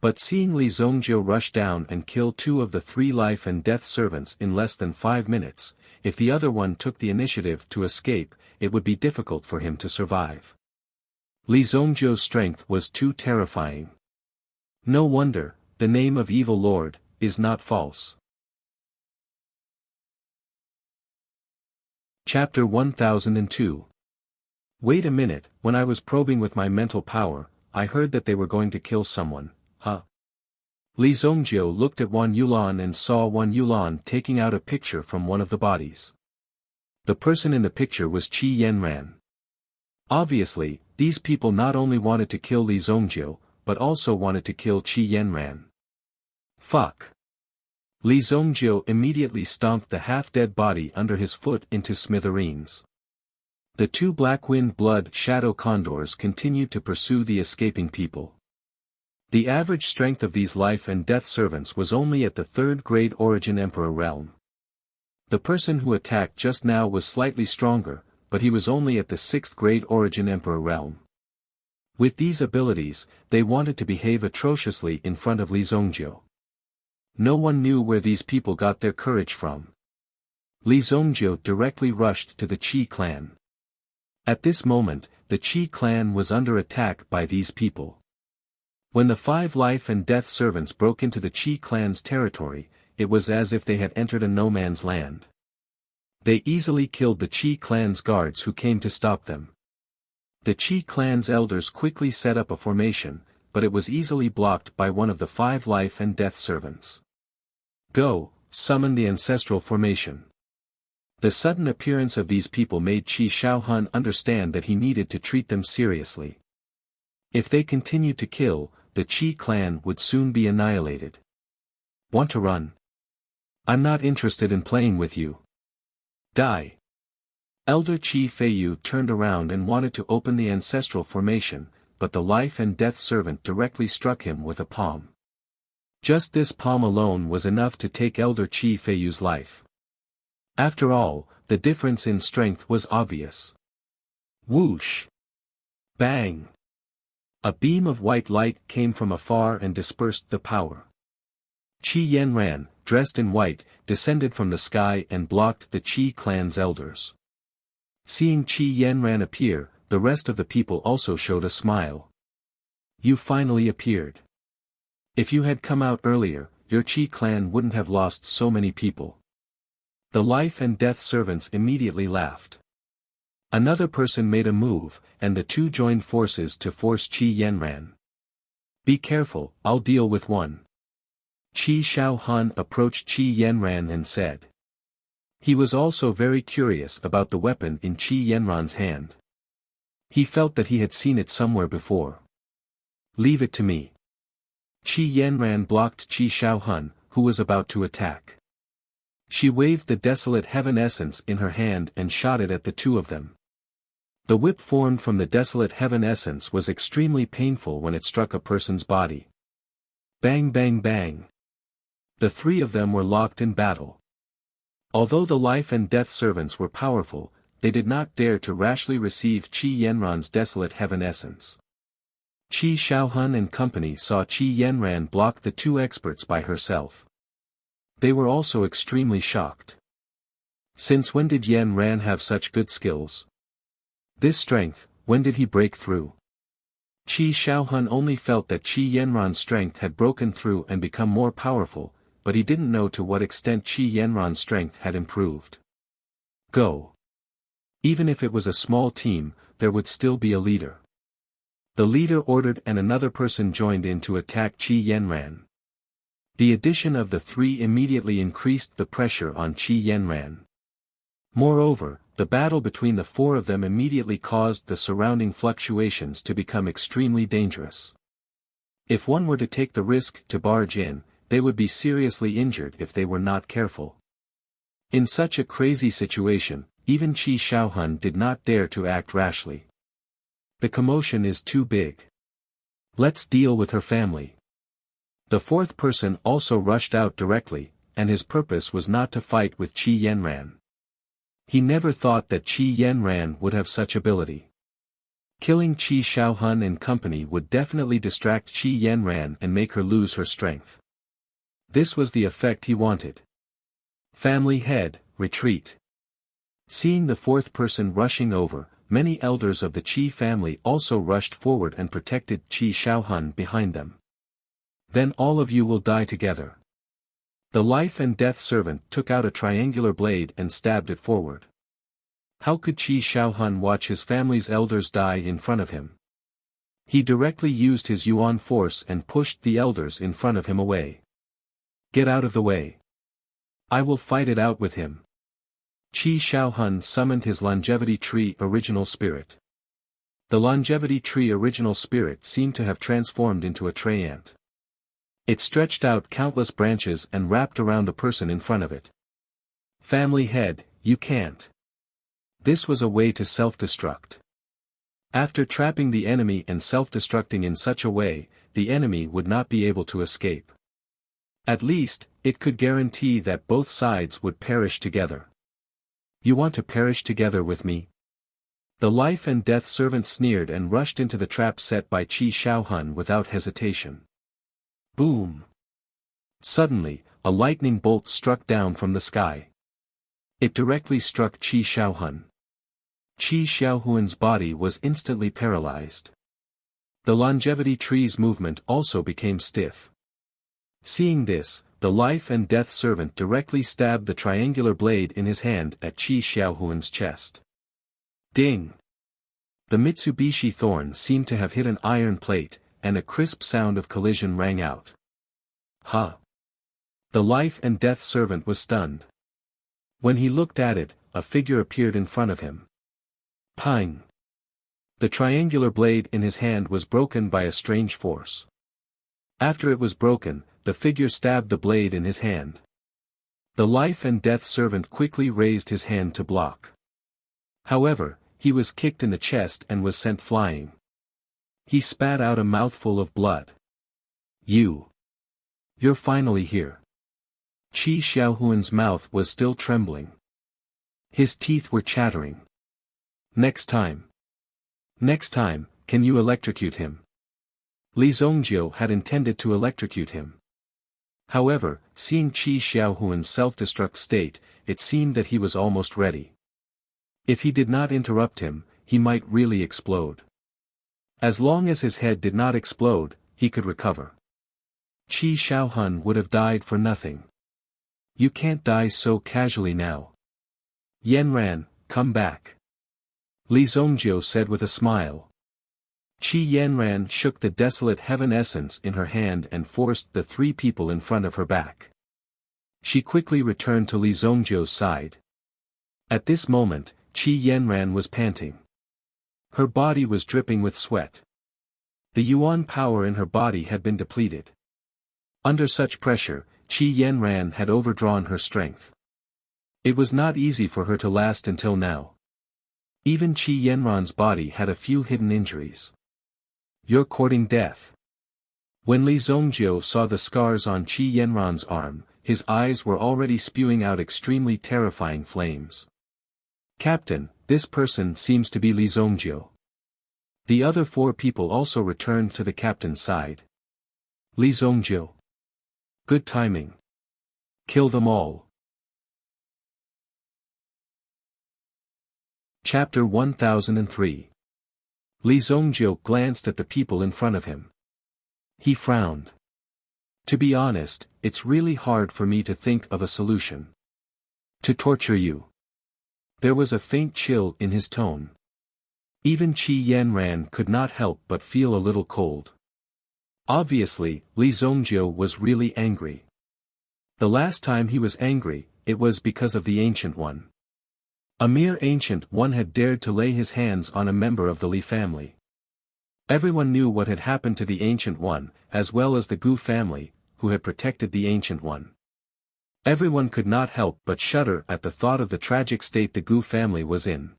But seeing Li Zongjiu rush down and kill 2 of the 3 life and death servants in less than 5 minutes, if the other one took the initiative to escape, it would be difficult for him to survive. Li Zongjiu's strength was too terrifying. No wonder, the name of Evil Lord is not false. Chapter 1002. Wait a minute, when I was probing with my mental power, I heard that they were going to kill someone, huh? Li Zongjiu looked at Wan Yulan and saw Wan Yulan taking out a picture from one of the bodies. The person in the picture was Qi Yanran. Obviously, these people not only wanted to kill Li Zongjiu, but also wanted to kill Qi Yanran. Fuck. Li Zongjiu immediately stomped the half-dead body under his foot into smithereens. The 2 black-winged blood shadow condors continued to pursue the escaping people. The average strength of these life and death servants was only at the 3rd grade origin emperor realm. The person who attacked just now was slightly stronger, but he was only at the 6th grade Origin Emperor realm. With these abilities, they wanted to behave atrociously in front of Li Zongjiu. No one knew where these people got their courage from. Li Zongjiu directly rushed to the Qi clan. At this moment, the Qi clan was under attack by these people. When the 5 life and death servants broke into the Qi clan's territory, it was as if they had entered a no man's land. They easily killed the Qi clan's guards who came to stop them. The Qi clan's elders quickly set up a formation, but it was easily blocked by one of the 5 life and death servants. Go, summon the ancestral formation. The sudden appearance of these people made Qi Shaohun understand that he needed to treat them seriously. If they continued to kill, the Qi clan would soon be annihilated. Want to run? I'm not interested in playing with you. Die. Elder Qi Feiyu turned around and wanted to open the ancestral formation, but the life and death servant directly struck him with a palm. Just this palm alone was enough to take Elder Qi Feiyu's life. After all, the difference in strength was obvious. Whoosh! Bang! A beam of white light came from afar and dispersed the power. Qi Yanran, dressed in white, descended from the sky and blocked the Qi clan's elders. Seeing Qi Yanran appear, the rest of the people also showed a smile. You finally appeared. If you had come out earlier, your Qi clan wouldn't have lost so many people. The life and death servants immediately laughed. Another person made a move, and the two joined forces to force Qi Yanran. Be careful, I'll deal with one. Qi Shaohun approached Qi Yanran and said. He was also very curious about the weapon in Qi Yanran's hand. He felt that he had seen it somewhere before. Leave it to me. Qi Yanran blocked Qi Shaohun, who was about to attack. She waved the desolate heaven essence in her hand and shot it at the two of them. The whip formed from the desolate heaven essence was extremely painful when it struck a person's body. Bang bang bang. The 3 of them were locked in battle. Although the life and death servants were powerful, they did not dare to rashly receive Qi Yanran's desolate heaven essence. Qi Shaohun and company saw Qi Yanran block the 2 experts by herself. They were also extremely shocked. Since when did Yanran have such good skills? This strength, when did he break through? Qi Shaohun only felt that Qi Yanran's strength had broken through and become more powerful, but he didn't know to what extent Qi Yanran's strength had improved. Go. Even if it was a small team, there would still be a leader. The leader ordered and another person joined in to attack Qi Yanran. The addition of the 3 immediately increased the pressure on Qi Yanran. Moreover, the battle between the 4 of them immediately caused the surrounding fluctuations to become extremely dangerous. If one were to take the risk to barge in, they would be seriously injured if they were not careful. In such a crazy situation, even Qi Shaohun did not dare to act rashly. The commotion is too big. Let's deal with her family. The 4th person also rushed out directly, and his purpose was not to fight with Qi Yanran. He never thought that Qi Yanran would have such ability. Killing Qi Shaohun and company would definitely distract Qi Yanran and make her lose her strength. This was the effect he wanted. Family head, retreat. Seeing the 4th person rushing over, many elders of the Qi family also rushed forward and protected Qi Shaohun behind them. Then all of you will die together. The life and death servant took out a triangular blade and stabbed it forward. How could Qi Shaohun watch his family's elders die in front of him? He directly used his Yuan force and pushed the elders in front of him away. Get out of the way. I will fight it out with him. Qi Shaohun summoned his longevity tree original spirit. The longevity tree original spirit seemed to have transformed into a tree-ant. It stretched out countless branches and wrapped around the person in front of it. Family head, you can't. This was a way to self-destruct. After trapping the enemy and self-destructing in such a way, the enemy would not be able to escape. At least, it could guarantee that both sides would perish together. You want to perish together with me? The life and death servant sneered and rushed into the trap set by Qi Xiaohun without hesitation. Boom! Suddenly, a lightning bolt struck down from the sky. It directly struck Qi Xiaohun. Qi Xiaohun's body was instantly paralyzed. The longevity tree's movement also became stiff. Seeing this, the life and death servant directly stabbed the triangular blade in his hand at Qi Xiaohun's chest. Ding! The Mitsubishi thorn seemed to have hit an iron plate, and a crisp sound of collision rang out. Huh! The life and death servant was stunned. When he looked at it, a figure appeared in front of him. Pang! The triangular blade in his hand was broken by a strange force. After it was broken, the figure stabbed the blade in his hand. The life and death servant quickly raised his hand to block. However, he was kicked in the chest and was sent flying. He spat out a mouthful of blood. You're finally here. Qi Xiaohun's mouth was still trembling. His teeth were chattering. Next time, can you electrocute him? Li Zongjiu had intended to electrocute him. However, seeing Qi Xiaohun's self-destruct state, it seemed that he was almost ready. If he did not interrupt him, he might really explode. As long as his head did not explode, he could recover. Qi Xiaohun would have died for nothing. You can't die so casually now. Yanran, come back. Li Zongjiu said with a smile. Qi Yanran shook the desolate heaven essence in her hand and forced the three people in front of her back. She quickly returned to Li Zongjiu's side. At this moment, Qi Yanran was panting. Her body was dripping with sweat. The yuan power in her body had been depleted. Under such pressure, Qi Yanran had overdrawn her strength. It was not easy for her to last until now. Even Qi Yanran's body had a few hidden injuries. You're courting death. When Li Zongjiu saw the scars on Qi Yanran's arm, his eyes were already spewing out extremely terrifying flames. Captain, this person seems to be Li Zongjiu. The other four people also returned to the captain's side. Li Zongjiu. Good timing. Kill them all. Chapter 1003. Li Zongjiu glanced at the people in front of him. He frowned. To be honest, it's really hard for me to think of a solution. To torture you. There was a faint chill in his tone. Even Qi Yanran could not help but feel a little cold. Obviously, Li Zongjiu was really angry. The last time he was angry, it was because of the Ancient One. A mere Ancient One had dared to lay his hands on a member of the Li family. Everyone knew what had happened to the Ancient One, as well as the Gu family, who had protected the Ancient One. Everyone could not help but shudder at the thought of the tragic state the Gu family was in.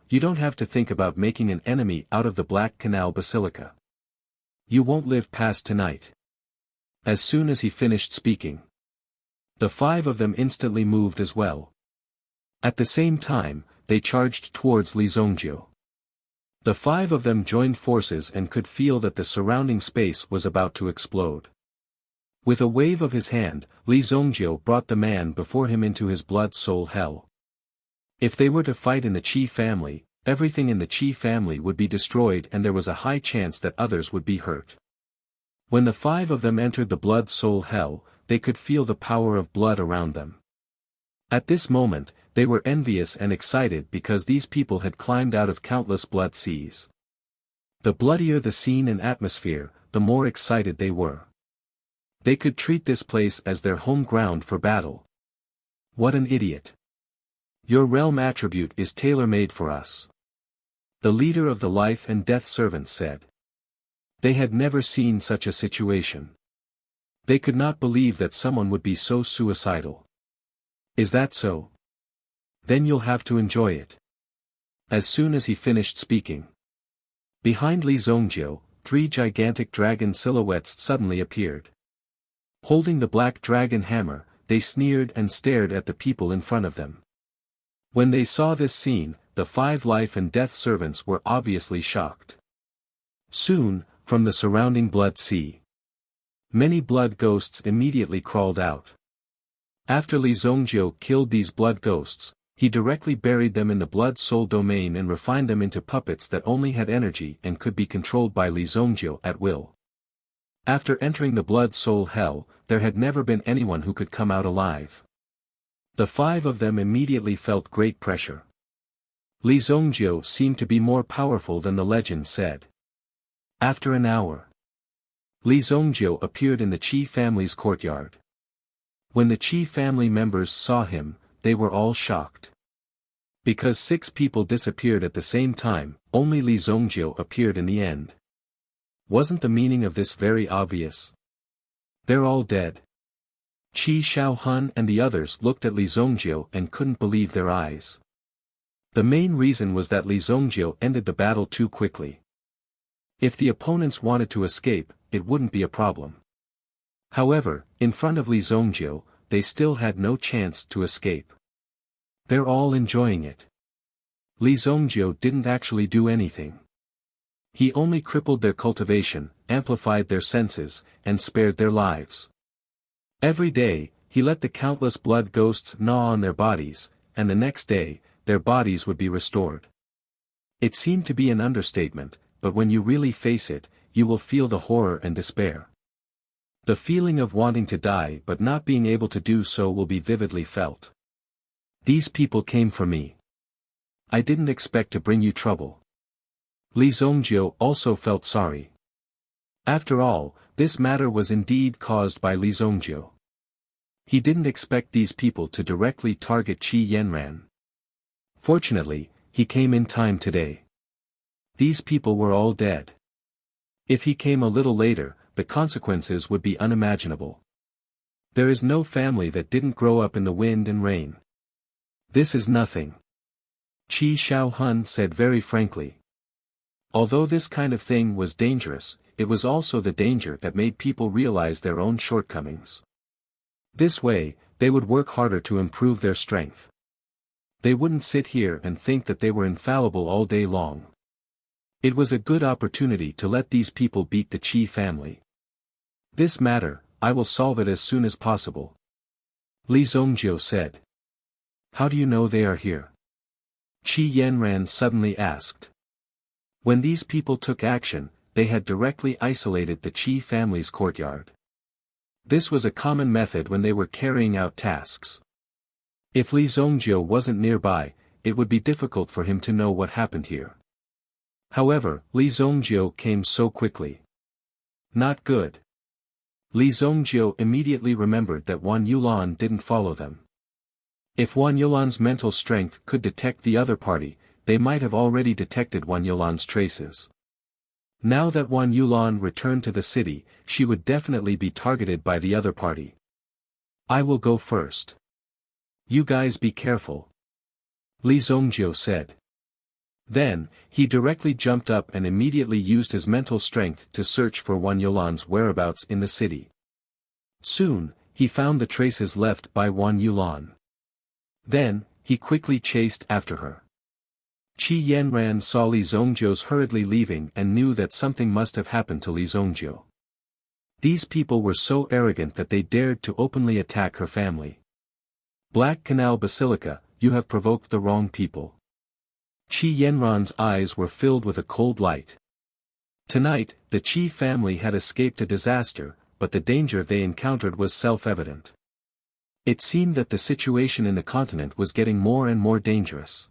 You don't have to think about making an enemy out of the Black Canal Basilica. You won't live past tonight. As soon as he finished speaking, the five of them instantly moved as well. At the same time, they charged towards Li Zongjiu. The five of them joined forces and could feel that the surrounding space was about to explode. With a wave of his hand, Li Zongjiu brought the man before him into his blood-soul hell. If they were to fight in the Qi family, everything in the Qi family would be destroyed and there was a high chance that others would be hurt. When the five of them entered the blood-soul hell, they could feel the power of blood around them. At this moment, they were envious and excited because these people had climbed out of countless blood seas. The bloodier the scene and atmosphere, the more excited they were. They could treat this place as their home ground for battle. What an idiot. Your realm attribute is tailor-made for us. The leader of the life and death servants said. They had never seen such a situation. They could not believe that someone would be so suicidal. Is that so? Then you'll have to enjoy it. As soon as he finished speaking. Behind Li Zongjiu, three gigantic dragon silhouettes suddenly appeared. Holding the black dragon hammer, they sneered and stared at the people in front of them. When they saw this scene, the 5 life and death servants were obviously shocked. Soon, from the surrounding blood sea, many blood ghosts immediately crawled out. After Li Zongjiu killed these blood ghosts, he directly buried them in the blood-soul domain and refined them into puppets that only had energy and could be controlled by Li Zongjiu at will. After entering the blood-soul hell, there had never been anyone who could come out alive. The 5 of them immediately felt great pressure. Li Zongjiu seemed to be more powerful than the legend said. After an hour, Li Zongjiu appeared in the Qi family's courtyard. When the Qi family members saw him, they were all shocked. Because 6 people disappeared at the same time, only Li Zongjiu appeared in the end. Wasn't the meaning of this very obvious? They're all dead. Qi Shaohun and the others looked at Li Zongjiu and couldn't believe their eyes. The main reason was that Li Zongjiu ended the battle too quickly. If the opponents wanted to escape, it wouldn't be a problem. However, in front of Li Zongjiu, they still had no chance to escape. They're all enjoying it. Li Zongjiu didn't actually do anything. He only crippled their cultivation, amplified their senses, and spared their lives. Every day, he let the countless blood ghosts gnaw on their bodies, and the next day, their bodies would be restored. It seemed to be an understatement, but when you really face it, you will feel the horror and despair. The feeling of wanting to die but not being able to do so will be vividly felt. These people came for me. I didn't expect to bring you trouble. Li Zongjiu also felt sorry. After all, this matter was indeed caused by Li Zongjiu. He didn't expect these people to directly target Qi Yanran. Fortunately, he came in time today. These people were all dead. If he came a little later, the consequences would be unimaginable. There is no family that didn't grow up in the wind and rain. This is nothing. Qi Shaohun said very frankly. Although this kind of thing was dangerous, it was also the danger that made people realize their own shortcomings. This way, they would work harder to improve their strength. They wouldn't sit here and think that they were infallible all day long. It was a good opportunity to let these people beat the Qi family. This matter, I will solve it as soon as possible. Li Zongjiu said. How do you know they are here? Qi Yanran suddenly asked. When these people took action, they had directly isolated the Qi family's courtyard. This was a common method when they were carrying out tasks. If Li Zongjiu wasn't nearby, it would be difficult for him to know what happened here. However, Li Zongjiu came so quickly. Not good. Li Zongjiu immediately remembered that Wan Yulan didn't follow them. If Wan Yulan's mental strength could detect the other party, they might have already detected Wan Yulan's traces. Now that Wan Yulan returned to the city, she would definitely be targeted by the other party. I will go first. You guys be careful. Li Zongjiu said. Then, he directly jumped up and immediately used his mental strength to search for Wan Yulan's whereabouts in the city. Soon, he found the traces left by Wan Yulan. Then, he quickly chased after her. Qi Yanran saw Li Zongjiu's hurriedly leaving and knew that something must have happened to Li Zongjiu. These people were so arrogant that they dared to openly attack her family. Black Canal Basilica, you have provoked the wrong people. Qi Yanran's eyes were filled with a cold light. Tonight, the Qi family had escaped a disaster, but the danger they encountered was self-evident. It seemed that the situation in the continent was getting more and more dangerous.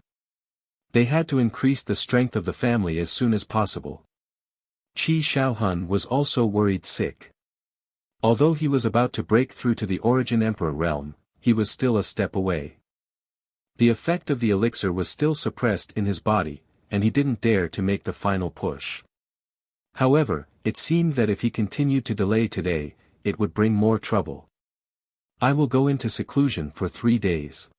They had to increase the strength of the family as soon as possible. Qi Shaohun was also worried sick. Although he was about to break through to the Origin Emperor realm, he was still a step away. The effect of the elixir was still suppressed in his body, and he didn't dare to make the final push. However, it seemed that if he continued to delay today, it would bring more trouble. I will go into seclusion for 3 days.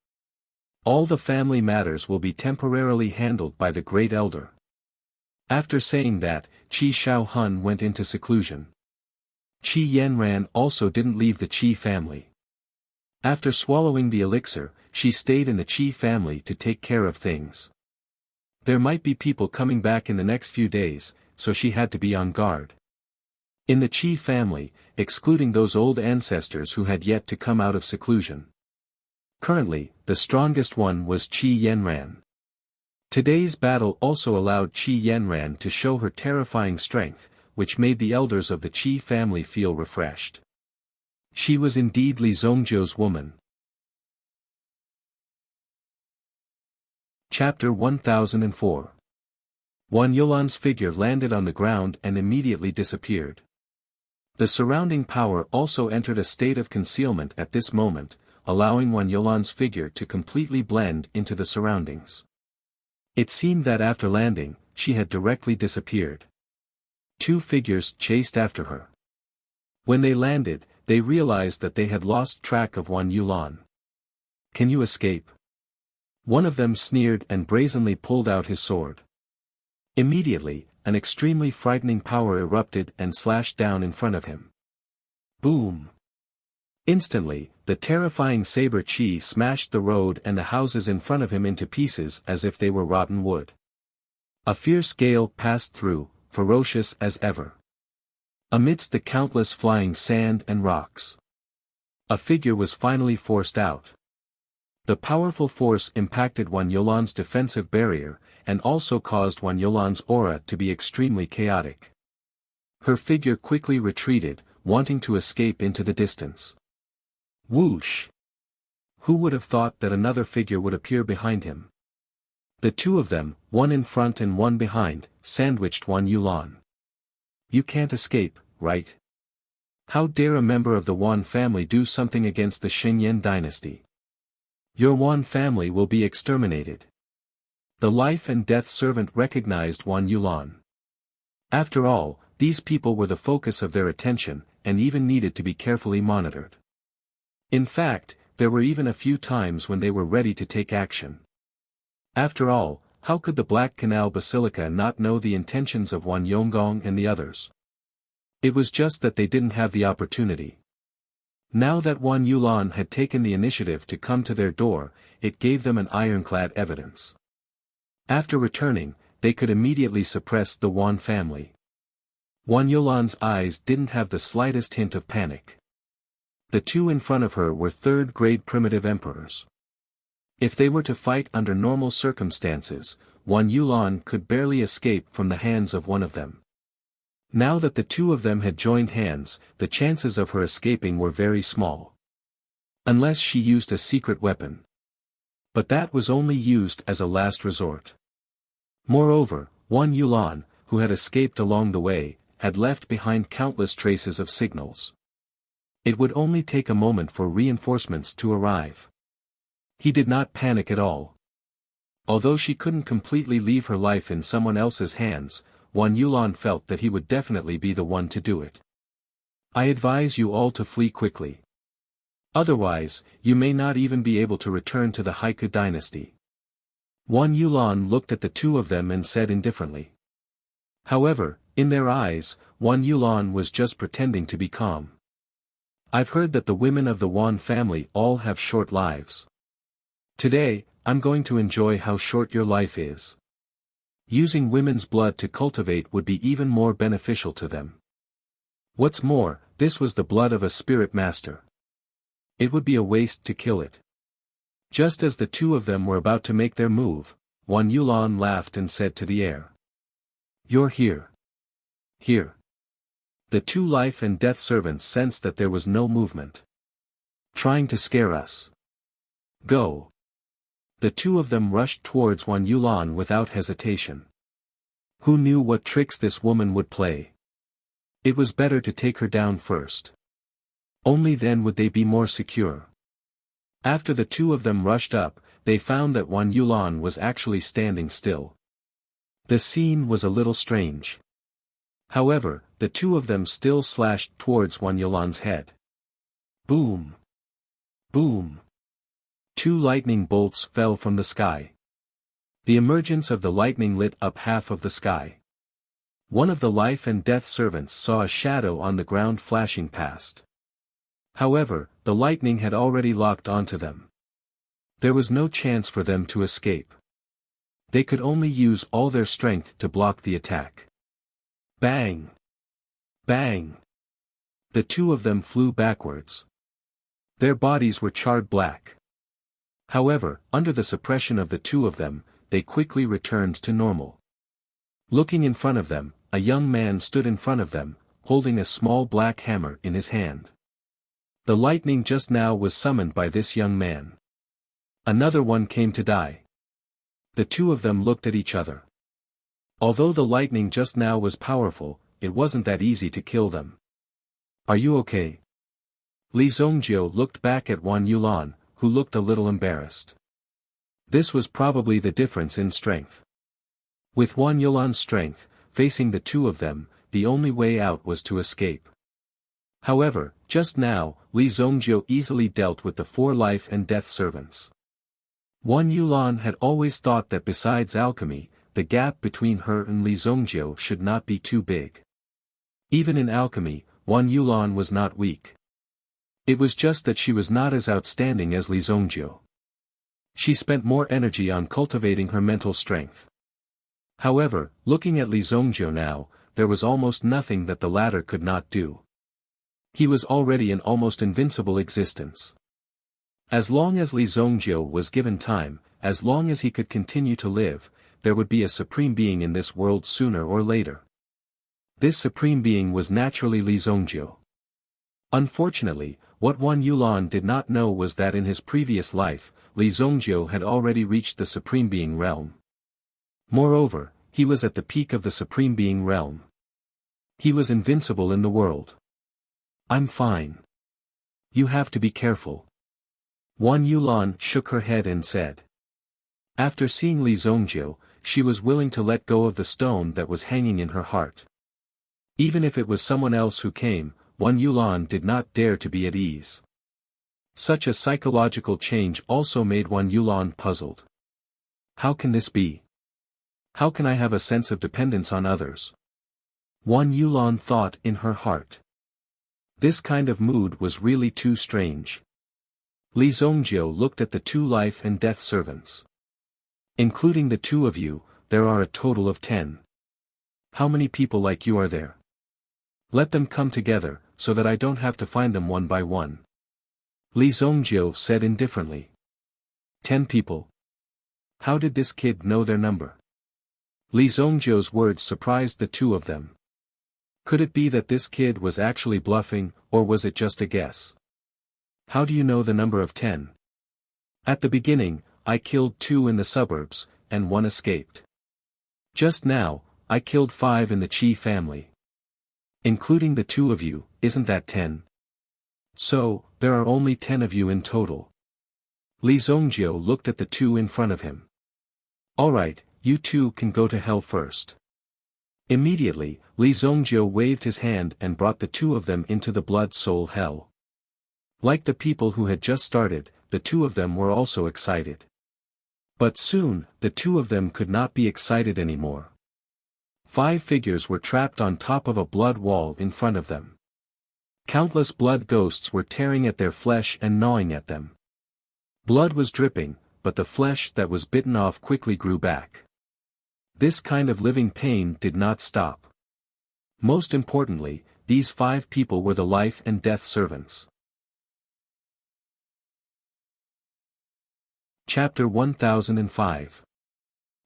All the family matters will be temporarily handled by the Great Elder. After saying that, Qi Shaohun went into seclusion. Qi Yanran also didn't leave the Qi family. After swallowing the elixir, she stayed in the Qi family to take care of things. There might be people coming back in the next few days, so she had to be on guard. In the Qi family, excluding those old ancestors who had yet to come out of seclusion. Currently, the strongest one was Qi Yanran. Today's battle also allowed Qi Yanran to show her terrifying strength, which made the elders of the Qi family feel refreshed. She was indeed Li Zongjiu's woman. Chapter 1004. Wan Yulan's figure landed on the ground and immediately disappeared. The surrounding power also entered a state of concealment at this moment, allowing Wan Yulan's figure to completely blend into the surroundings. It seemed that after landing, she had directly disappeared. Two figures chased after her. When they landed, they realized that they had lost track of Wan Yulan. "Can you escape?" One of them sneered and brazenly pulled out his sword. Immediately, an extremely frightening power erupted and slashed down in front of him. Boom! Instantly, the terrifying saber chi smashed the road and the houses in front of him into pieces as if they were rotten wood. A fierce gale passed through, ferocious as ever. Amidst the countless flying sand and rocks, a figure was finally forced out. The powerful force impacted Wan Yulan's defensive barrier, and also caused Wan Yulan's aura to be extremely chaotic. Her figure quickly retreated, wanting to escape into the distance. Whoosh! Who would have thought that another figure would appear behind him? The two of them, one in front and one behind, sandwiched Wan Yulan. "You can't escape, right? How dare a member of the Wan family do something against the Xingyan dynasty? Your Wan family will be exterminated." The life and death servant recognized Wan Yulan. After all, these people were the focus of their attention, and even needed to be carefully monitored. In fact, there were even a few times when they were ready to take action. After all, how could the Black Canal Basilica not know the intentions of Wan Yonggong and the others? It was just that they didn't have the opportunity. Now that Wan Yulan had taken the initiative to come to their door, it gave them an ironclad evidence. After returning, they could immediately suppress the Wan family. Wan Yulan's eyes didn't have the slightest hint of panic. The two in front of her were third-grade primitive emperors. If they were to fight under normal circumstances, Wan Yulan could barely escape from the hands of one of them. Now that the two of them had joined hands, the chances of her escaping were very small. Unless she used a secret weapon. But that was only used as a last resort. Moreover, Wan Yulan, who had escaped along the way, had left behind countless traces of signals. It would only take a moment for reinforcements to arrive. He did not panic at all. Although she couldn't completely leave her life in someone else's hands, Wan Yulan felt that he would definitely be the one to do it. "I advise you all to flee quickly. Otherwise, you may not even be able to return to the Haiku dynasty." Wan Yulan looked at the two of them and said indifferently. However, in their eyes, Wan Yulan was just pretending to be calm. "I've heard that the women of the Wan family all have short lives. Today, I'm going to enjoy how short your life is. Using women's blood to cultivate would be even more beneficial to them. What's more, this was the blood of a spirit master. It would be a waste to kill it." Just as the two of them were about to make their move, Wan Yulan laughed and said to the air, "You're here. Here." The two life and death servants sensed that there was no movement. "Trying to scare us. Go." The two of them rushed towards Wan Yulan without hesitation. Who knew what tricks this woman would play? It was better to take her down first. Only then would they be more secure. After the two of them rushed up, they found that Wan Yulan was actually standing still. The scene was a little strange. However, the two of them still slashed towards Wan Yulan's head. Boom! Boom! Two lightning bolts fell from the sky. The emergence of the lightning lit up half of the sky. One of the life and death servants saw a shadow on the ground flashing past. However, the lightning had already locked onto them. There was no chance for them to escape. They could only use all their strength to block the attack. Bang! Bang! The two of them flew backwards. Their bodies were charred black. However, under the suppression of the two of them, they quickly returned to normal. Looking in front of them, a young man stood in front of them, holding a small black hammer in his hand. The lightning just now was summoned by this young man. Another one came to die. The two of them looked at each other. Although the lightning just now was powerful, it wasn't that easy to kill them. Are you okay? Li Zongjiu looked back at Wan Yulan, who looked a little embarrassed. This was probably the difference in strength. With Wan Yulan's strength, facing the two of them, the only way out was to escape. However, just now, Li Zongjiu easily dealt with the 4 life and death servants. Wan Yulan had always thought that besides alchemy, the gap between her and Li Zongjiu should not be too big. Even in alchemy, Wan Yulan was not weak. It was just that she was not as outstanding as Li Zongjiu. She spent more energy on cultivating her mental strength. However, looking at Li Zongjiu now, there was almost nothing that the latter could not do. He was already an almost invincible existence. As long as Li Zongjiu was given time, as long as he could continue to live, there would be a supreme being in this world sooner or later. This supreme being was naturally Li Zongjiu. Unfortunately, what Wan Yulan did not know was that in his previous life, Li Zongjiu had already reached the supreme being realm. Moreover, he was at the peak of the supreme being realm. He was invincible in the world. I'm fine. You have to be careful. Wan Yulan shook her head and said. After seeing Li Zongjiu, she was willing to let go of the stone that was hanging in her heart. Even if it was someone else who came, Wan Yulan did not dare to be at ease. Such a psychological change also made Wan Yulan puzzled. How can this be? How can I have a sense of dependence on others? Wan Yulan thought in her heart. This kind of mood was really too strange. Li Zongjiu looked at the 2 life and death servants. Including the 2 of you, there are a total of 10. How many people like you are there? Let them come together, so that I don't have to find them one by one. Li Zongjiu said indifferently. 10 people. How did this kid know their number? Li Zongjiu's words surprised the 2 of them. Could it be that this kid was actually bluffing, or was it just a guess? How do you know the number of 10? At the beginning, I killed 2 in the suburbs, and 1 escaped. Just now, I killed 5 in the Qi family. Including the 2 of you, isn't that 10? So, there are only 10 of you in total. Li Zongjiu looked at the 2 in front of him. Alright, you 2 can go to hell first. Immediately, Li Zongjiu waved his hand and brought the 2 of them into the blood-soul hell. Like the people who had just started, the 2 of them were also excited. But soon, the 2 of them could not be excited anymore. 5 figures were trapped on top of a blood wall in front of them. Countless blood ghosts were tearing at their flesh and gnawing at them. Blood was dripping, but the flesh that was bitten off quickly grew back. This kind of living pain did not stop. Most importantly, these 5 people were the life and death servants. Chapter 1005.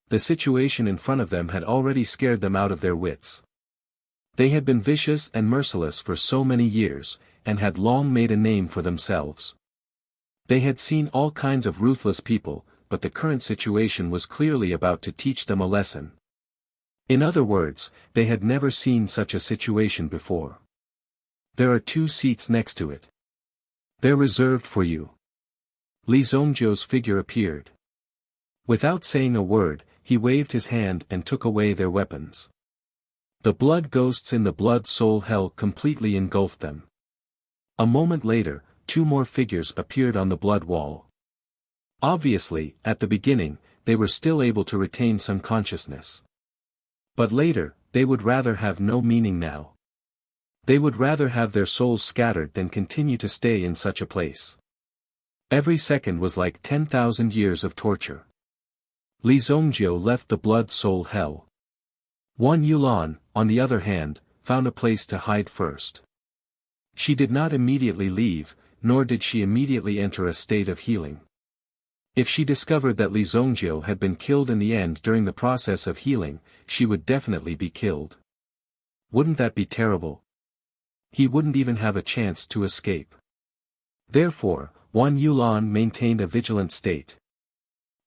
The situation in front of them had already scared them out of their wits. They had been vicious and merciless for so many years, and had long made a name for themselves. They had seen all kinds of ruthless people, but the current situation was clearly about to teach them a lesson. In other words, they had never seen such a situation before. There are 2 seats next to it. They're reserved for you. Li Zongjiu's figure appeared. Without saying a word, he waved his hand and took away their weapons. The blood ghosts in the blood-soul hell completely engulfed them. A moment later, 2 more figures appeared on the blood wall. Obviously, at the beginning, they were still able to retain some consciousness. But later, they would rather have no meaning now. They would rather have their souls scattered than continue to stay in such a place. Every second was like 10,000 years of torture. Li Zongjiu left the blood soul hell. Wan Yulan, on the other hand, found a place to hide first. She did not immediately leave, nor did she immediately enter a state of healing. If she discovered that Li Zongjiu had been killed in the end during the process of healing, she would definitely be killed. Wouldn't that be terrible? He wouldn't even have a chance to escape. Therefore, Wan Yulan maintained a vigilant state.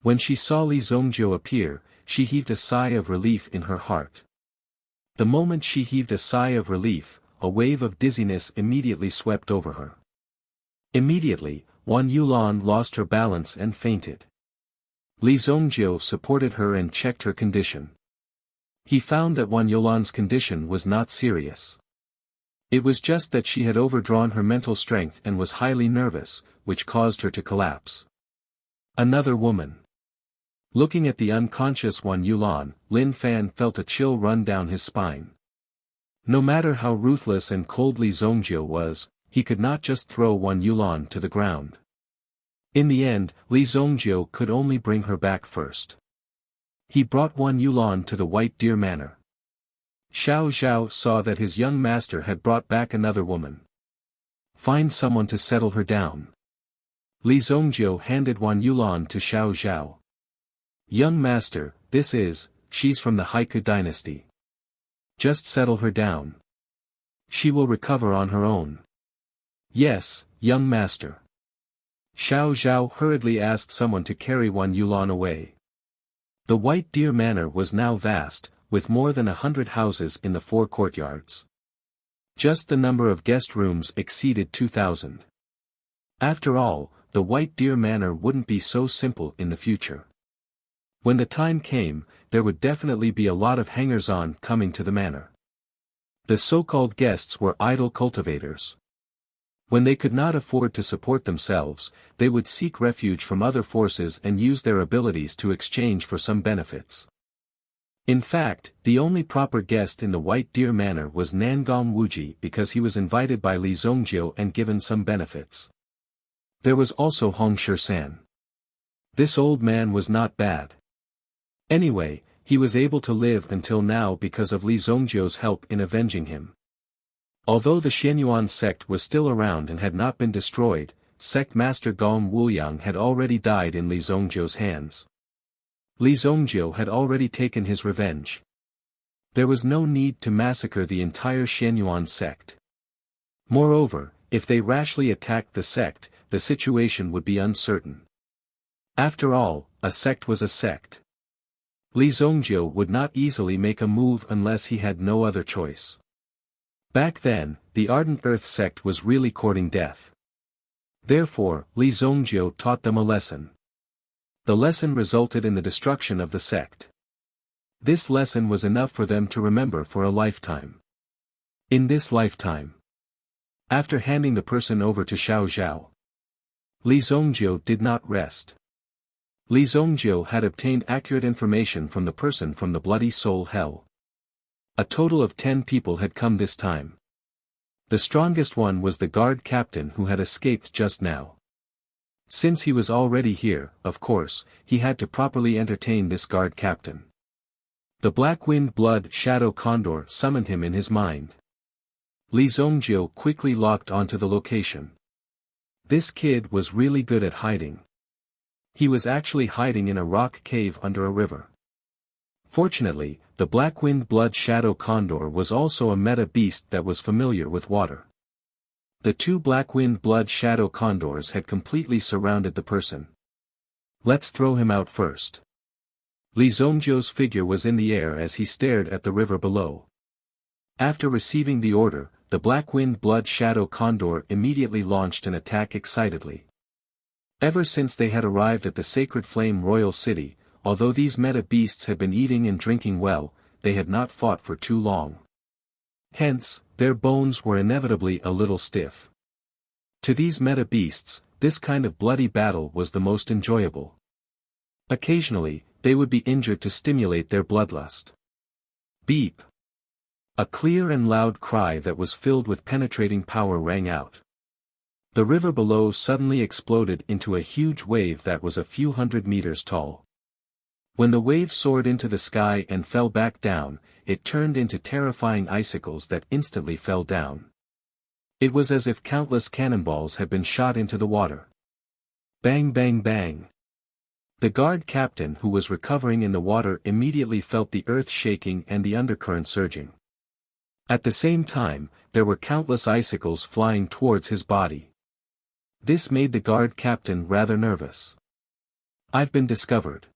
When she saw Li Zongjiu appear, she heaved a sigh of relief in her heart. The moment she heaved a sigh of relief, a wave of dizziness immediately swept over her. Immediately, Wan Yulan lost her balance and fainted. Li Zongjiu supported her and checked her condition. He found that Wan Yulan's condition was not serious. It was just that she had overdrawn her mental strength and was highly nervous, which caused her to collapse. Another woman. Looking at the unconscious Wan Yulan, Lin Fan felt a chill run down his spine. No matter how ruthless and cold Li Zongjiu was, he could not just throw Wan Yulan to the ground. In the end, Li Zongjiu could only bring her back first. He brought Wan Yulan to the White Deer Manor. Xiao Zhao saw that his young master had brought back another woman. Find someone to settle her down. Li Zongjiu handed Wan Yulan to Xiao Zhao. Young master, she's from the Haiku dynasty. Just settle her down. She will recover on her own. Yes, young master. Xiao Zhao hurriedly asked someone to carry Wan Yulan away. The White Deer Manor was now vast, with more than 100 houses in the 4 courtyards. Just the number of guest rooms exceeded 2,000. After all, the White Deer Manor wouldn't be so simple in the future. When the time came, there would definitely be a lot of hangers-on coming to the manor. The so-called guests were idle cultivators. When they could not afford to support themselves, they would seek refuge from other forces and use their abilities to exchange for some benefits. In fact, the only proper guest in the White Deer Manor was Nangong Wuji because he was invited by Li Zongjiu and given some benefits. There was also Hong Shisan. This old man was not bad. Anyway, he was able to live until now because of Li Zongjiu's help in avenging him. Although the Xianyuan sect was still around and had not been destroyed, sect master Gong Wuyang had already died in Li Zongjiu's hands. Li Zongjiu had already taken his revenge. There was no need to massacre the entire Xianyuan sect. Moreover, if they rashly attacked the sect, the situation would be uncertain. After all, a sect was a sect. Li Zongjiu would not easily make a move unless he had no other choice. Back then, the Ardent Earth sect was really courting death. Therefore, Li Zongjiu taught them a lesson. The lesson resulted in the destruction of the sect. This lesson was enough for them to remember for a lifetime. In this lifetime. After handing the person over to Xiao Zhao, Li Zongjiu did not rest. Li Zongjiu had obtained accurate information from the person from the Bloody Soul Hell. A total of 10 people had come this time. The strongest one was the guard captain who had escaped just now. Since he was already here, of course, he had to properly entertain this guard captain. The Black-Winged Blood Shadow Condor summoned him in his mind. Li Zongjiu quickly locked onto the location. This kid was really good at hiding. He was actually hiding in a rock cave under a river. Fortunately, the Black-Winged Blood Shadow Condor was also a meta beast that was familiar with water. The 2 Black-Winged Blood Shadow Condors had completely surrounded the person. Let's throw him out first. Li Zongjiu's figure was in the air as he stared at the river below. After receiving the order, the Black-Winged Blood Shadow Condor immediately launched an attack excitedly. Ever since they had arrived at the Sacred Flame Royal City, although these meta beasts had been eating and drinking well, they had not fought for too long. Hence, their bones were inevitably a little stiff. To these meta beasts, this kind of bloody battle was the most enjoyable. Occasionally, they would be injured to stimulate their bloodlust. Beep! A clear and loud cry that was filled with penetrating power rang out. The river below suddenly exploded into a huge wave that was a few hundred meters tall. When the wave soared into the sky and fell back down, it turned into terrifying icicles that instantly fell down. It was as if countless cannonballs had been shot into the water. Bang bang bang. The guard captain who was recovering in the water immediately felt the earth shaking and the undercurrent surging. At the same time, there were countless icicles flying towards his body. This made the guard captain rather nervous. "I've been discovered."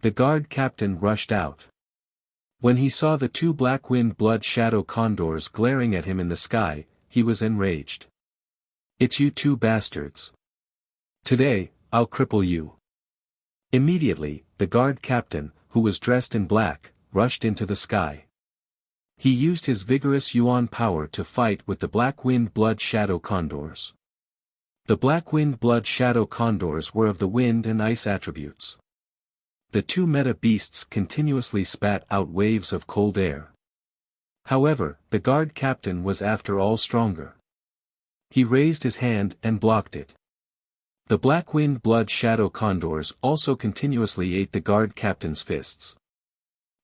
The guard captain rushed out. When he saw the two black-winged blood shadow condors glaring at him in the sky, he was enraged. "It's you two bastards. Today, I'll cripple you." Immediately, the guard captain, who was dressed in black, rushed into the sky. He used his vigorous yuan power to fight with the black-winged blood shadow condors. The black-winged blood shadow condors were of the wind and ice attributes. The two meta beasts continuously spat out waves of cold air. However, the guard captain was after all stronger. He raised his hand and blocked it. The black-winged blood shadow condors also continuously ate the guard captain's fists.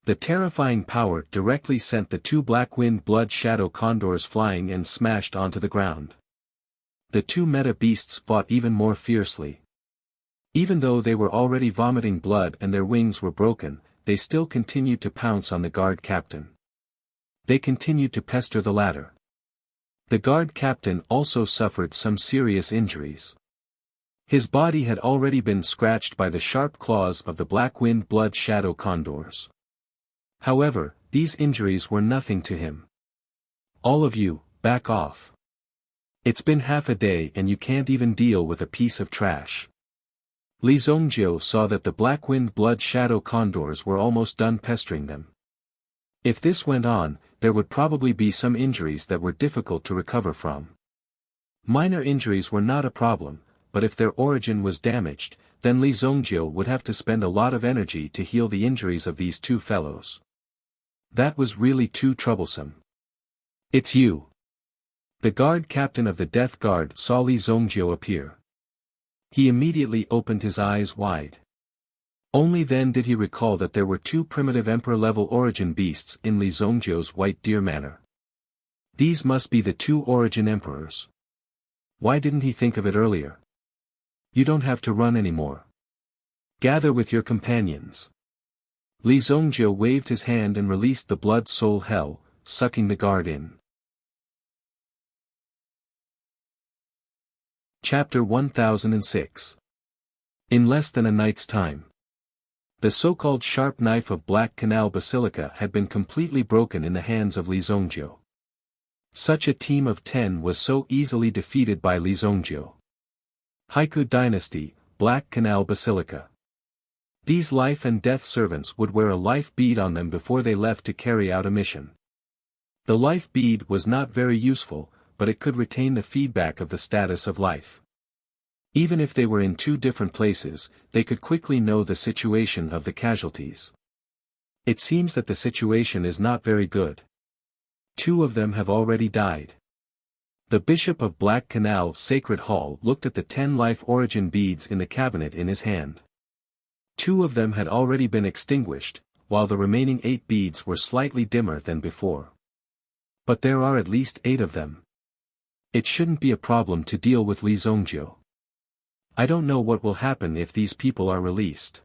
The terrifying power directly sent the two black-winged blood shadow condors flying and smashed onto the ground. The two meta beasts fought even more fiercely. Even though they were already vomiting blood and their wings were broken, they still continued to pounce on the guard captain. They continued to pester the latter. The guard captain also suffered some serious injuries. His body had already been scratched by the sharp claws of the black-winged blood shadow condors. However, these injuries were nothing to him. "All of you, back off. It's been half a day and you can't even deal with a piece of trash." Li Zongjiu saw that the black-winged blood shadow condors were almost done pestering them. If this went on, there would probably be some injuries that were difficult to recover from. Minor injuries were not a problem, but if their origin was damaged, then Li Zongjiu would have to spend a lot of energy to heal the injuries of these two fellows. That was really too troublesome. "It's you." The guard captain of the Death Guard saw Li Zongjiu appear. He immediately opened his eyes wide. Only then did he recall that there were two primitive emperor-level origin beasts in Li Zongjiu's White Deer Manor. These must be the two origin emperors. Why didn't he think of it earlier? "You don't have to run anymore. Gather with your companions." Li Zongjiu waved his hand and released the blood soul hell, sucking the guard in. Chapter 1006. In less than a night's time. The so-called sharp knife of Black Canal Basilica had been completely broken in the hands of Li Zongjiu. Such a team of 10 was so easily defeated by Li Zongjiu. Haiku Dynasty, Black Canal Basilica. These life and death servants would wear a life bead on them before they left to carry out a mission. The life bead was not very useful, but it could retain the feedback of the status of life. Even if they were in two different places, they could quickly know the situation of the casualties. It seems that the situation is not very good. 2 of them have already died. The Bishop of Black Canal Sacred Hall looked at the 10 life origin beads in the cabinet in his hand. 2 of them had already been extinguished, while the remaining 8 beads were slightly dimmer than before. But there are at least 8 of them. It shouldn't be a problem to deal with Li Zongjiu. I don't know what will happen if these people are released.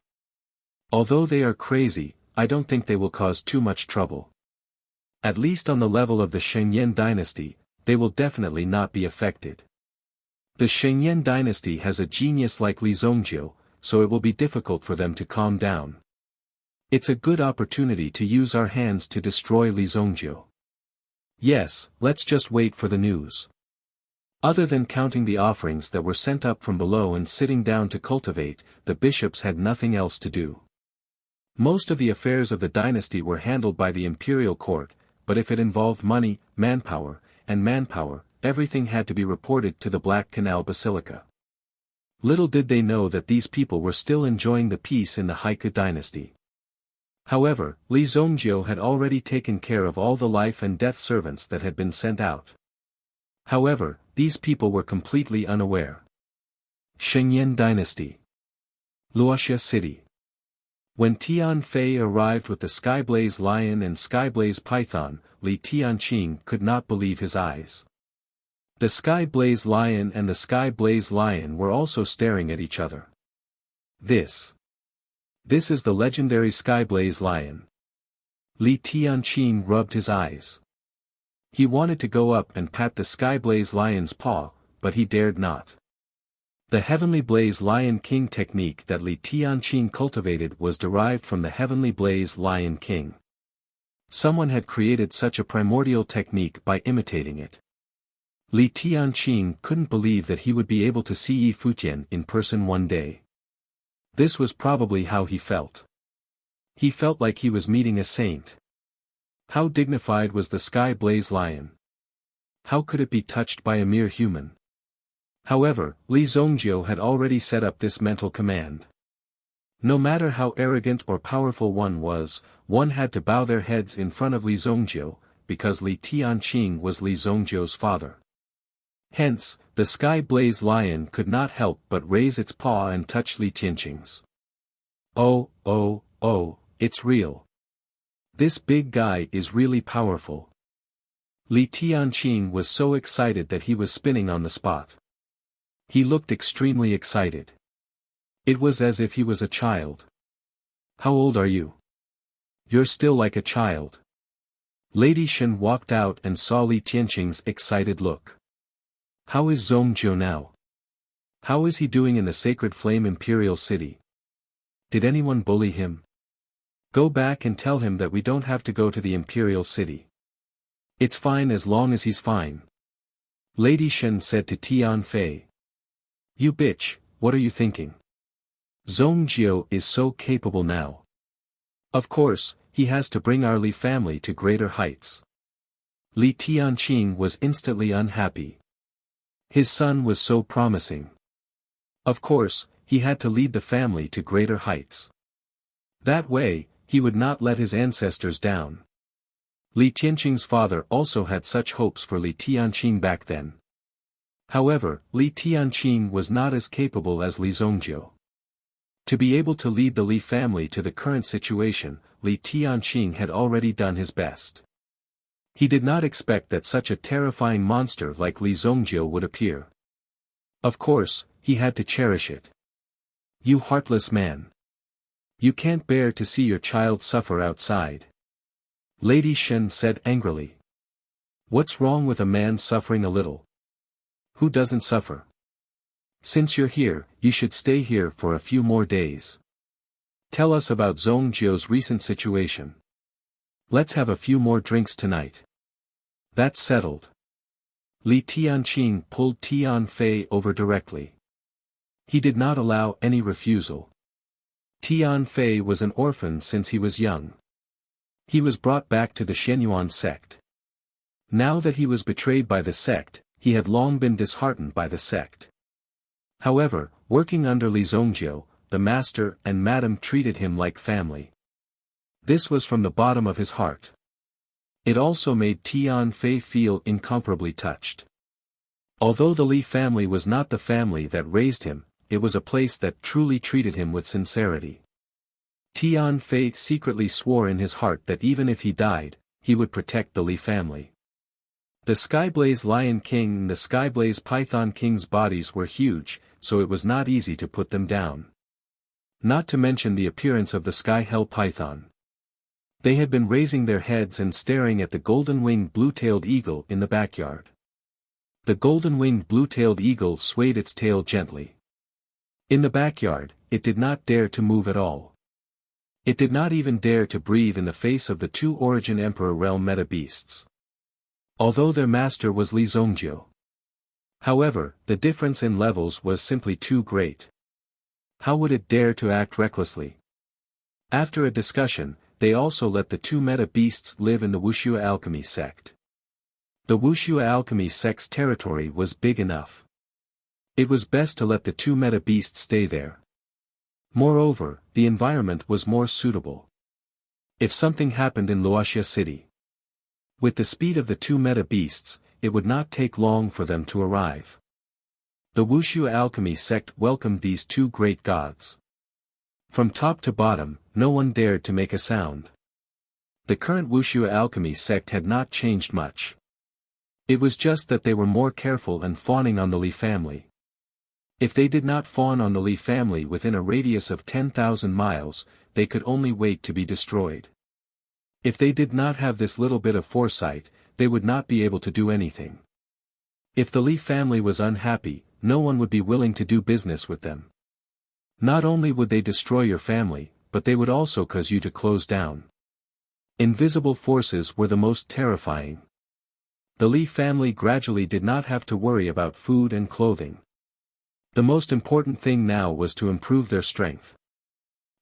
Although they are crazy, I don't think they will cause too much trouble. At least on the level of the Shengyan dynasty, they will definitely not be affected. The Shengyan dynasty has a genius like Li Zongjiu, so it will be difficult for them to calm down. It's a good opportunity to use our hands to destroy Li Zongjiu. Yes, let's just wait for the news. Other than counting the offerings that were sent up from below and sitting down to cultivate, the bishops had nothing else to do. Most of the affairs of the dynasty were handled by the imperial court, but if it involved money, manpower, everything had to be reported to the Black Canal Basilica. Little did they know that these people were still enjoying the peace in the Haiku dynasty. However, Li Zongjiu had already taken care of all the life and death servants that had been sent out. However, these people were completely unaware. Shengyan dynasty. Luoxia city. When Tianfei arrived with the Skyblaze Lion and Skyblaze Python, Li Tianqing could not believe his eyes. The Skyblaze Lion and the Skyblaze Lion were also staring at each other. This is the legendary Skyblaze Lion. Li Tianqing rubbed his eyes. He wanted to go up and pat the Skyblaze Lion's paw, but he dared not. The Heavenly Blaze Lion King technique that Li Tianqing cultivated was derived from the Heavenly Blaze Lion King. Someone had created such a primordial technique by imitating it. Li Tianqing couldn't believe that he would be able to see Yi Futian in person one day. This was probably how he felt. He felt like he was meeting a saint. How dignified was the Skyblaze Lion? How could it be touched by a mere human? However, Li Zongjiu had already set up this mental command. No matter how arrogant or powerful one was, one had to bow their heads in front of Li Zongjiu, because Li Tianqing was Li Zongjiu's father. Hence, the Skyblaze Lion could not help but raise its paw and touch Li Tianqing's. Oh, it's real. This big guy is really powerful. Li Tianqing was so excited that he was spinning on the spot. He looked extremely excited. It was as if he was a child. How old are you? You're still like a child. Lady Shen walked out and saw Li Tianqing's excited look. How is Zongjiu now? How is he doing in the Sacred Flame Imperial City? Did anyone bully him? Go back and tell him that we don't have to go to the Imperial City. It's fine as long as he's fine. Lady Shen said to Tianfei. You bitch, what are you thinking? Zongjiu is so capable now. Of course, he has to bring our Li family to greater heights. Li Tianqing was instantly unhappy. His son was so promising. Of course, he had to lead the family to greater heights. That way, he would not let his ancestors down. Li Tianqing's father also had such hopes for Li Tianqing back then. However, Li Tianqing was not as capable as Li Zongjiu. To be able to lead the Li family to the current situation, Li Tianqing had already done his best. He did not expect that such a terrifying monster like Li Zongjiu would appear. Of course, he had to cherish it. You heartless man. You can't bear to see your child suffer outside. Lady Shen said angrily. What's wrong with a man suffering a little? Who doesn't suffer? Since you're here, you should stay here for a few more days. Tell us about Zongjiu's recent situation. Let's have a few more drinks tonight. That's settled. Li Tianqing pulled Tianfei over directly. He did not allow any refusal. Tianfei was an orphan since he was young. He was brought back to the Shenyuan sect. Now that he was betrayed by the sect, he had long been disheartened by the sect. However, working under Li Zongjiu, the master and madam treated him like family. This was from the bottom of his heart. It also made Tianfei feel incomparably touched. Although the Li family was not the family that raised him, it was a place that truly treated him with sincerity. Tianfei secretly swore in his heart that even if he died, he would protect the Li family. The Skyblaze Lion King and the Skyblaze Python King's bodies were huge, so it was not easy to put them down. Not to mention the appearance of the Sky Hell Python. They had been raising their heads and staring at the golden-winged blue-tailed eagle in the backyard. The golden-winged blue-tailed eagle swayed its tail gently. In the backyard, it did not dare to move at all. It did not even dare to breathe in the face of the two Origin Emperor realm meta beasts. Although their master was Li Zongjiu. However, the difference in levels was simply too great. How would it dare to act recklessly? After a discussion, they also let the two meta beasts live in the Wuxia alchemy sect. The Wuxia alchemy sect's territory was big enough. It was best to let the two meta beasts stay there. Moreover, the environment was more suitable. If something happened in Luoxia City, with the speed of the two meta beasts, it would not take long for them to arrive. The Wuxia alchemy sect welcomed these two great gods. From top to bottom, no one dared to make a sound. The current Wuxia alchemy sect had not changed much. It was just that they were more careful and fawning on the Li family. If they did not fawn on the Li family within a radius of 10,000 miles, they could only wait to be destroyed. If they did not have this little bit of foresight, they would not be able to do anything. If the Li family was unhappy, no one would be willing to do business with them. Not only would they destroy your family, but they would also cause you to close down. Invisible forces were the most terrifying. The Li family gradually did not have to worry about food and clothing. The most important thing now was to improve their strength.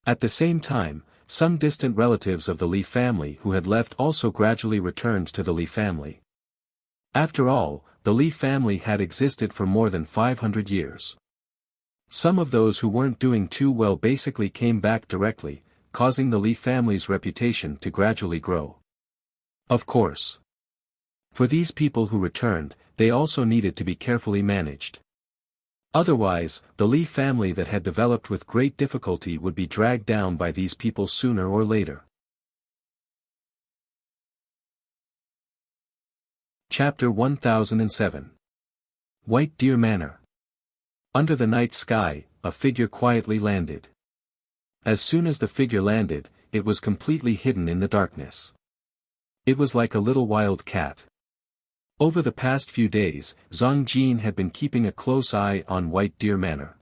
At the same time, some distant relatives of the Li family who had left also gradually returned to the Li family. After all, the Li family had existed for more than 500 years. Some of those who weren't doing too well basically came back directly, causing the Li family's reputation to gradually grow. Of course. For these people who returned, they also needed to be carefully managed. Otherwise, the Li family that had developed with great difficulty would be dragged down by these people sooner or later. Chapter 1007. White Deer Manor. Under the night sky, a figure quietly landed. As soon as the figure landed, it was completely hidden in the darkness. It was like a little wild cat. Over the past few days, Zhang Jin had been keeping a close eye on White Deer Manor.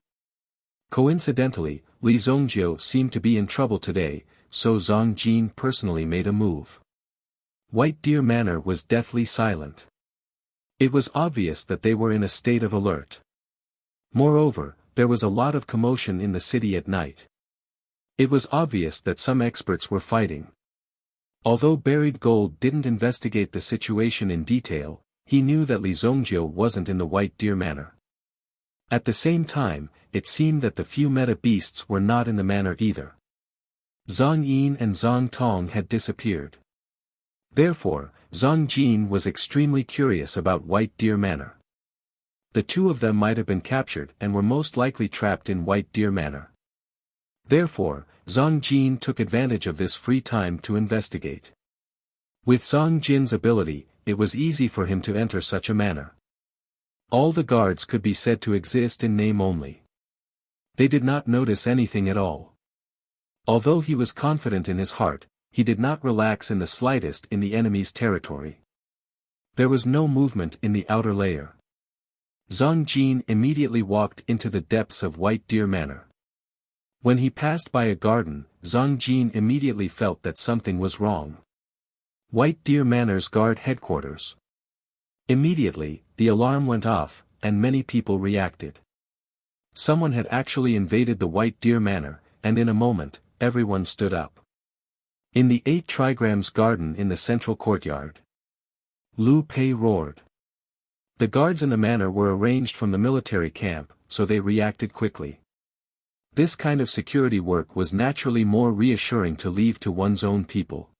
Coincidentally, Li Zhongjiu seemed to be in trouble today, so Zhang Jin personally made a move. White Deer Manor was deathly silent. It was obvious that they were in a state of alert. Moreover, there was a lot of commotion in the city at night. It was obvious that some experts were fighting. Although Buried Gold didn't investigate the situation in detail, he knew that Li Zhongjiu wasn't in the White Deer Manor. At the same time, it seemed that the few meta beasts were not in the manor either. Zhang Yin and Zhang Tong had disappeared. Therefore, Zhang Jin was extremely curious about White Deer Manor. The two of them might have been captured and were most likely trapped in White Deer Manor. Therefore, Zhang Jin took advantage of this free time to investigate. With Zhang Jin's ability, it was easy for him to enter such a manor. All the guards could be said to exist in name only. They did not notice anything at all. Although he was confident in his heart, he did not relax in the slightest in the enemy's territory. There was no movement in the outer layer. Zhang Jin immediately walked into the depths of White Deer Manor. When he passed by a garden, Zhang Jin immediately felt that something was wrong. White Deer Manor's guard headquarters. Immediately, the alarm went off, and many people reacted. Someone had actually invaded the White Deer Manor, and in a moment, everyone stood up. In the 8 trigrams garden in the central courtyard, Lu Pei roared. The guards in the manor were arranged from the military camp, so they reacted quickly. This kind of security work was naturally more reassuring to leave to one's own people.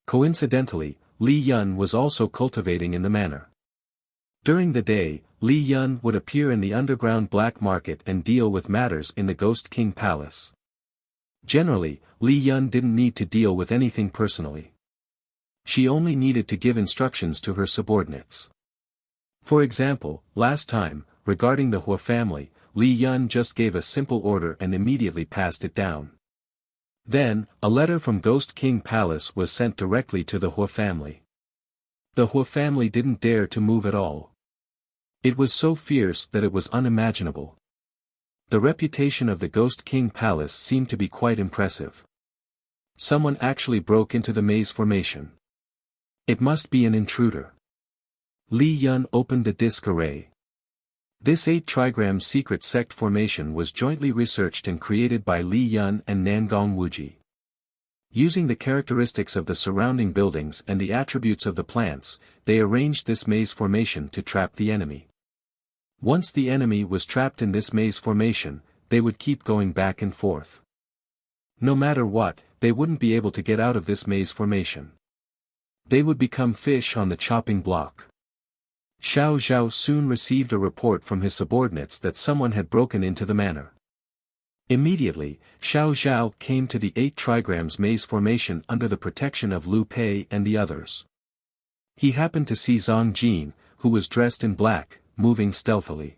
Coincidentally, Li Yun was also cultivating in the manor. During the day, Li Yun would appear in the underground black market and deal with matters in the Ghost King Palace. Generally, Li Yun didn't need to deal with anything personally. She only needed to give instructions to her subordinates. For example, last time, regarding the Hua family, Li Yun just gave a simple order and immediately passed it down. Then, a letter from Ghost King Palace was sent directly to the Hua family. The Hua family didn't dare to move at all. It was so fierce that it was unimaginable. The reputation of the Ghost King Palace seemed to be quite impressive. Someone actually broke into the maze formation. It must be an intruder. Li Yun opened the disk array. This 8 trigram secret sect formation was jointly researched and created by Li Yun and Nangong Wuji. Using the characteristics of the surrounding buildings and the attributes of the plants, they arranged this maze formation to trap the enemy. Once the enemy was trapped in this maze formation, they would keep going back and forth. No matter what, they wouldn't be able to get out of this maze formation. They would become fish on the chopping block. Xiao Zhao soon received a report from his subordinates that someone had broken into the manor. Immediately, Xiao Zhao came to the 8 trigrams maze formation under the protection of Liu Pei and the others. He happened to see Zhang Jin, who was dressed in black, moving stealthily.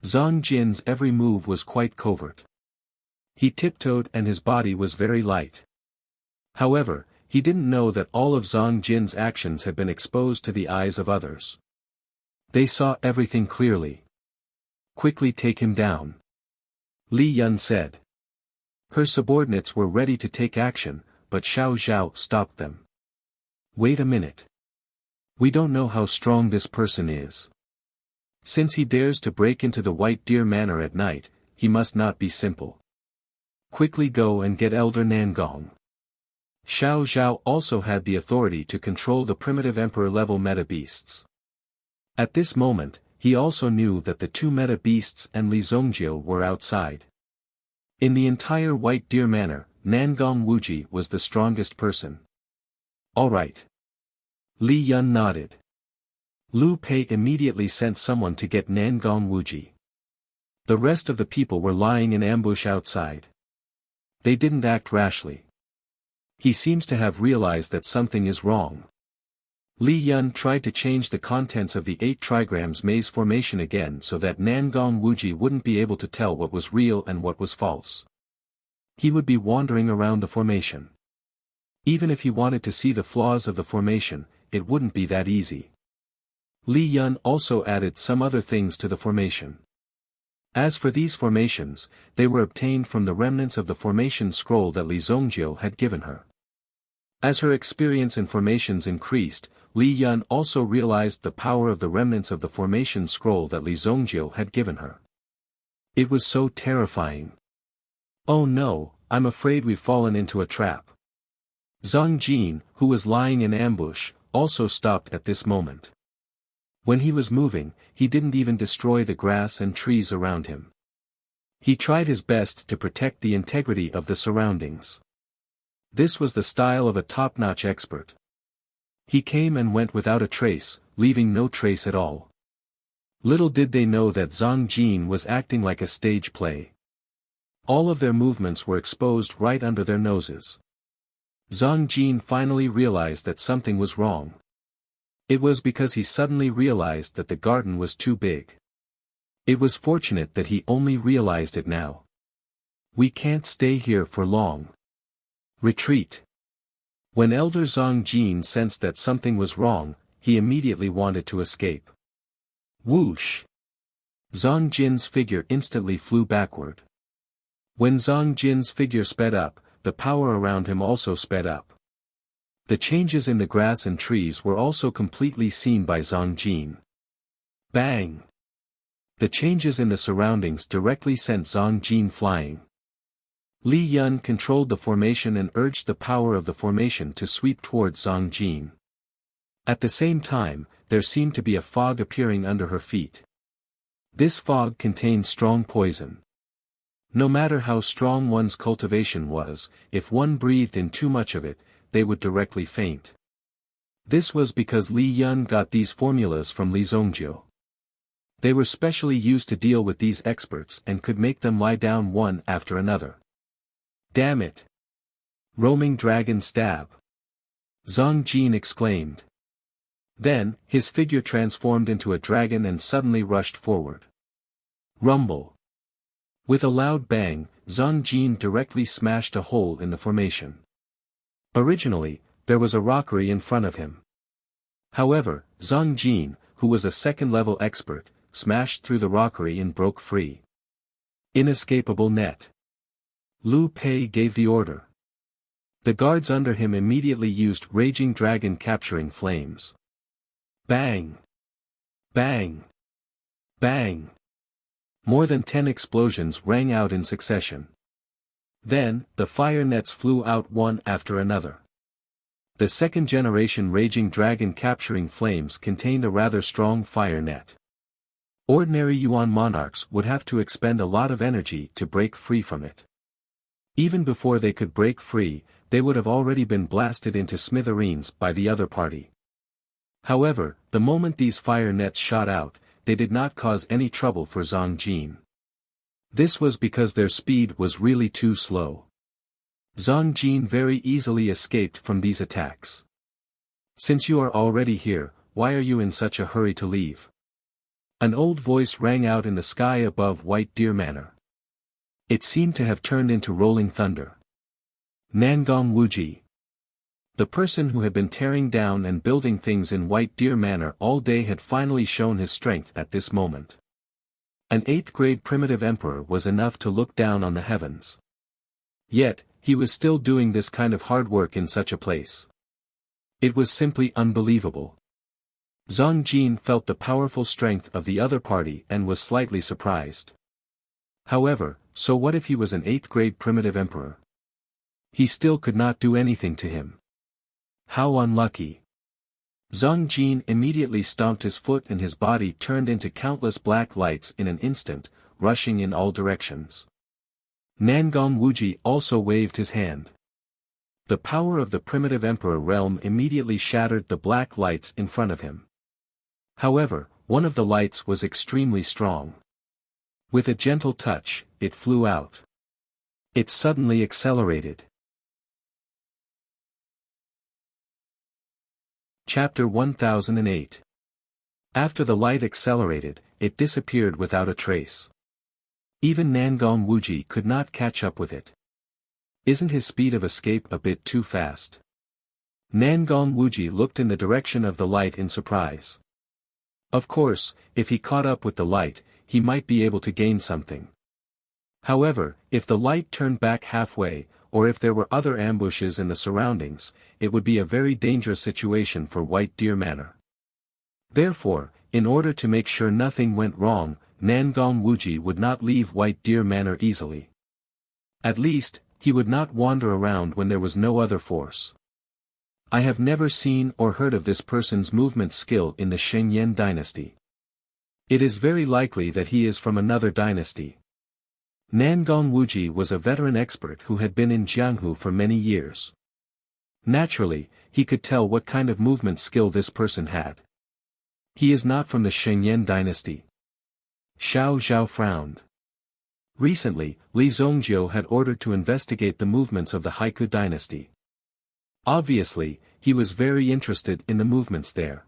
Zhang Jin's every move was quite covert. He tiptoed and his body was very light. However, he didn't know that all of Zhang Jin's actions had been exposed to the eyes of others. They saw everything clearly. "Quickly take him down," Li Yun said. Her subordinates were ready to take action, but Xiao Zhao stopped them. "Wait a minute. We don't know how strong this person is. Since he dares to break into the White Deer Manor at night, he must not be simple. Quickly go and get Elder Nangong." Xiao Zhao also had the authority to control the primitive emperor-level meta-beasts. At this moment, he also knew that the 2 meta-beasts and Li Zongjio were outside. In the entire White Deer Manor, Nangong Wuji was the strongest person. "All right." Li Yun nodded. Liu Pei immediately sent someone to get Nangong Wuji. The rest of the people were lying in ambush outside. They didn't act rashly. He seems to have realized that something is wrong. Li Yun tried to change the contents of the 8 trigrams maze formation again so that Nangong Wuji wouldn't be able to tell what was real and what was false. He would be wandering around the formation. Even if he wanted to see the flaws of the formation, it wouldn't be that easy. Li Yun also added some other things to the formation. As for these formations, they were obtained from the remnants of the formation scroll that Li Zongjio had given her. As her experience in formations increased, Li Yun also realized the power of the remnants of the formation scroll that Li Zongjio had given her. It was so terrifying. "Oh no, I'm afraid we've fallen into a trap." Zhang Jin, who was lying in ambush, also stopped at this moment. When he was moving, he didn't even destroy the grass and trees around him. He tried his best to protect the integrity of the surroundings. This was the style of a top-notch expert. He came and went without a trace, leaving no trace at all. Little did they know that Zhang Jin was acting like a stage play. All of their movements were exposed right under their noses. Zhang Jin finally realized that something was wrong. It was because he suddenly realized that the garden was too big. It was fortunate that he only realized it now. "We can't stay here for long. Retreat." When Elder Zhang Jin sensed that something was wrong, he immediately wanted to escape. Whoosh! Zhang Jin's figure instantly flew backward. When Zhang Jin's figure sped up, the power around him also sped up. The changes in the grass and trees were also completely seen by Zhang Jin. Bang! The changes in the surroundings directly sent Zhang Jin flying. Li Yun controlled the formation and urged the power of the formation to sweep towards Zhang Jin. At the same time, there seemed to be a fog appearing under her feet. This fog contained strong poison. No matter how strong one's cultivation was, if one breathed in too much of it, they would directly faint. This was because Li Yun got these formulas from Li Zongjio. They were specially used to deal with these experts and could make them lie down one after another. Damn it! Roaming dragon stab! Zhang Jin exclaimed. Then, his figure transformed into a dragon and suddenly rushed forward. Rumble! With a loud bang, Zhang Jin directly smashed a hole in the formation. Originally, there was a rockery in front of him. However, Zhang Jin, who was a second-level expert, smashed through the rockery and broke free. Inescapable net. Liu Pei gave the order. The guards under him immediately used Raging Dragon capturing flames. Bang! Bang! Bang! More than 10 explosions rang out in succession. Then, the fire nets flew out one after another. The second-generation Raging Dragon capturing flames contained a rather strong fire net. Ordinary Yuan monarchs would have to expend a lot of energy to break free from it. Even before they could break free, they would have already been blasted into smithereens by the other party. However, the moment these fire nets shot out, they did not cause any trouble for Zhang Jin. This was because their speed was really too slow. Zhang Jin very easily escaped from these attacks. Since you are already here, why are you in such a hurry to leave? An old voice rang out in the sky above White Deer Manor. It seemed to have turned into rolling thunder. Nangong Wuji. The person who had been tearing down and building things in White Deer Manor all day had finally shown his strength at this moment. An 8th-grade primitive emperor was enough to look down on the heavens. Yet, he was still doing this kind of hard work in such a place. It was simply unbelievable. Zhang Jin felt the powerful strength of the other party and was slightly surprised. However, so what if he was an 8th-grade primitive emperor? He still could not do anything to him. How unlucky. Zhang Jin immediately stomped his foot and his body turned into countless black lights in an instant, rushing in all directions. Nangong Wuji also waved his hand. The power of the primitive emperor realm immediately shattered the black lights in front of him. However, one of the lights was extremely strong. With a gentle touch, it flew out. It suddenly accelerated. Chapter 1008. After the light accelerated, it disappeared without a trace. Even Nangong Wuji could not catch up with it. Isn't his speed of escape a bit too fast? Nangong Wuji looked in the direction of the light in surprise. Of course, if he caught up with the light, he might be able to gain something. However, if the light turned back halfway, or if there were other ambushes in the surroundings, it would be a very dangerous situation for White Deer Manor. Therefore, in order to make sure nothing went wrong, Nangong Wuji would not leave White Deer Manor easily. At least, he would not wander around when there was no other force. I have never seen or heard of this person's movement skill in the Shengyan dynasty. It is very likely that he is from another dynasty. Nangong Wuji was a veteran expert who had been in Jianghu for many years. Naturally, he could tell what kind of movement skill this person had. He is not from the Shengyan dynasty. Xiao Zhao frowned. Recently, Li Zongjiu had ordered to investigate the movements of the Haiku dynasty. Obviously, he was very interested in the movements there.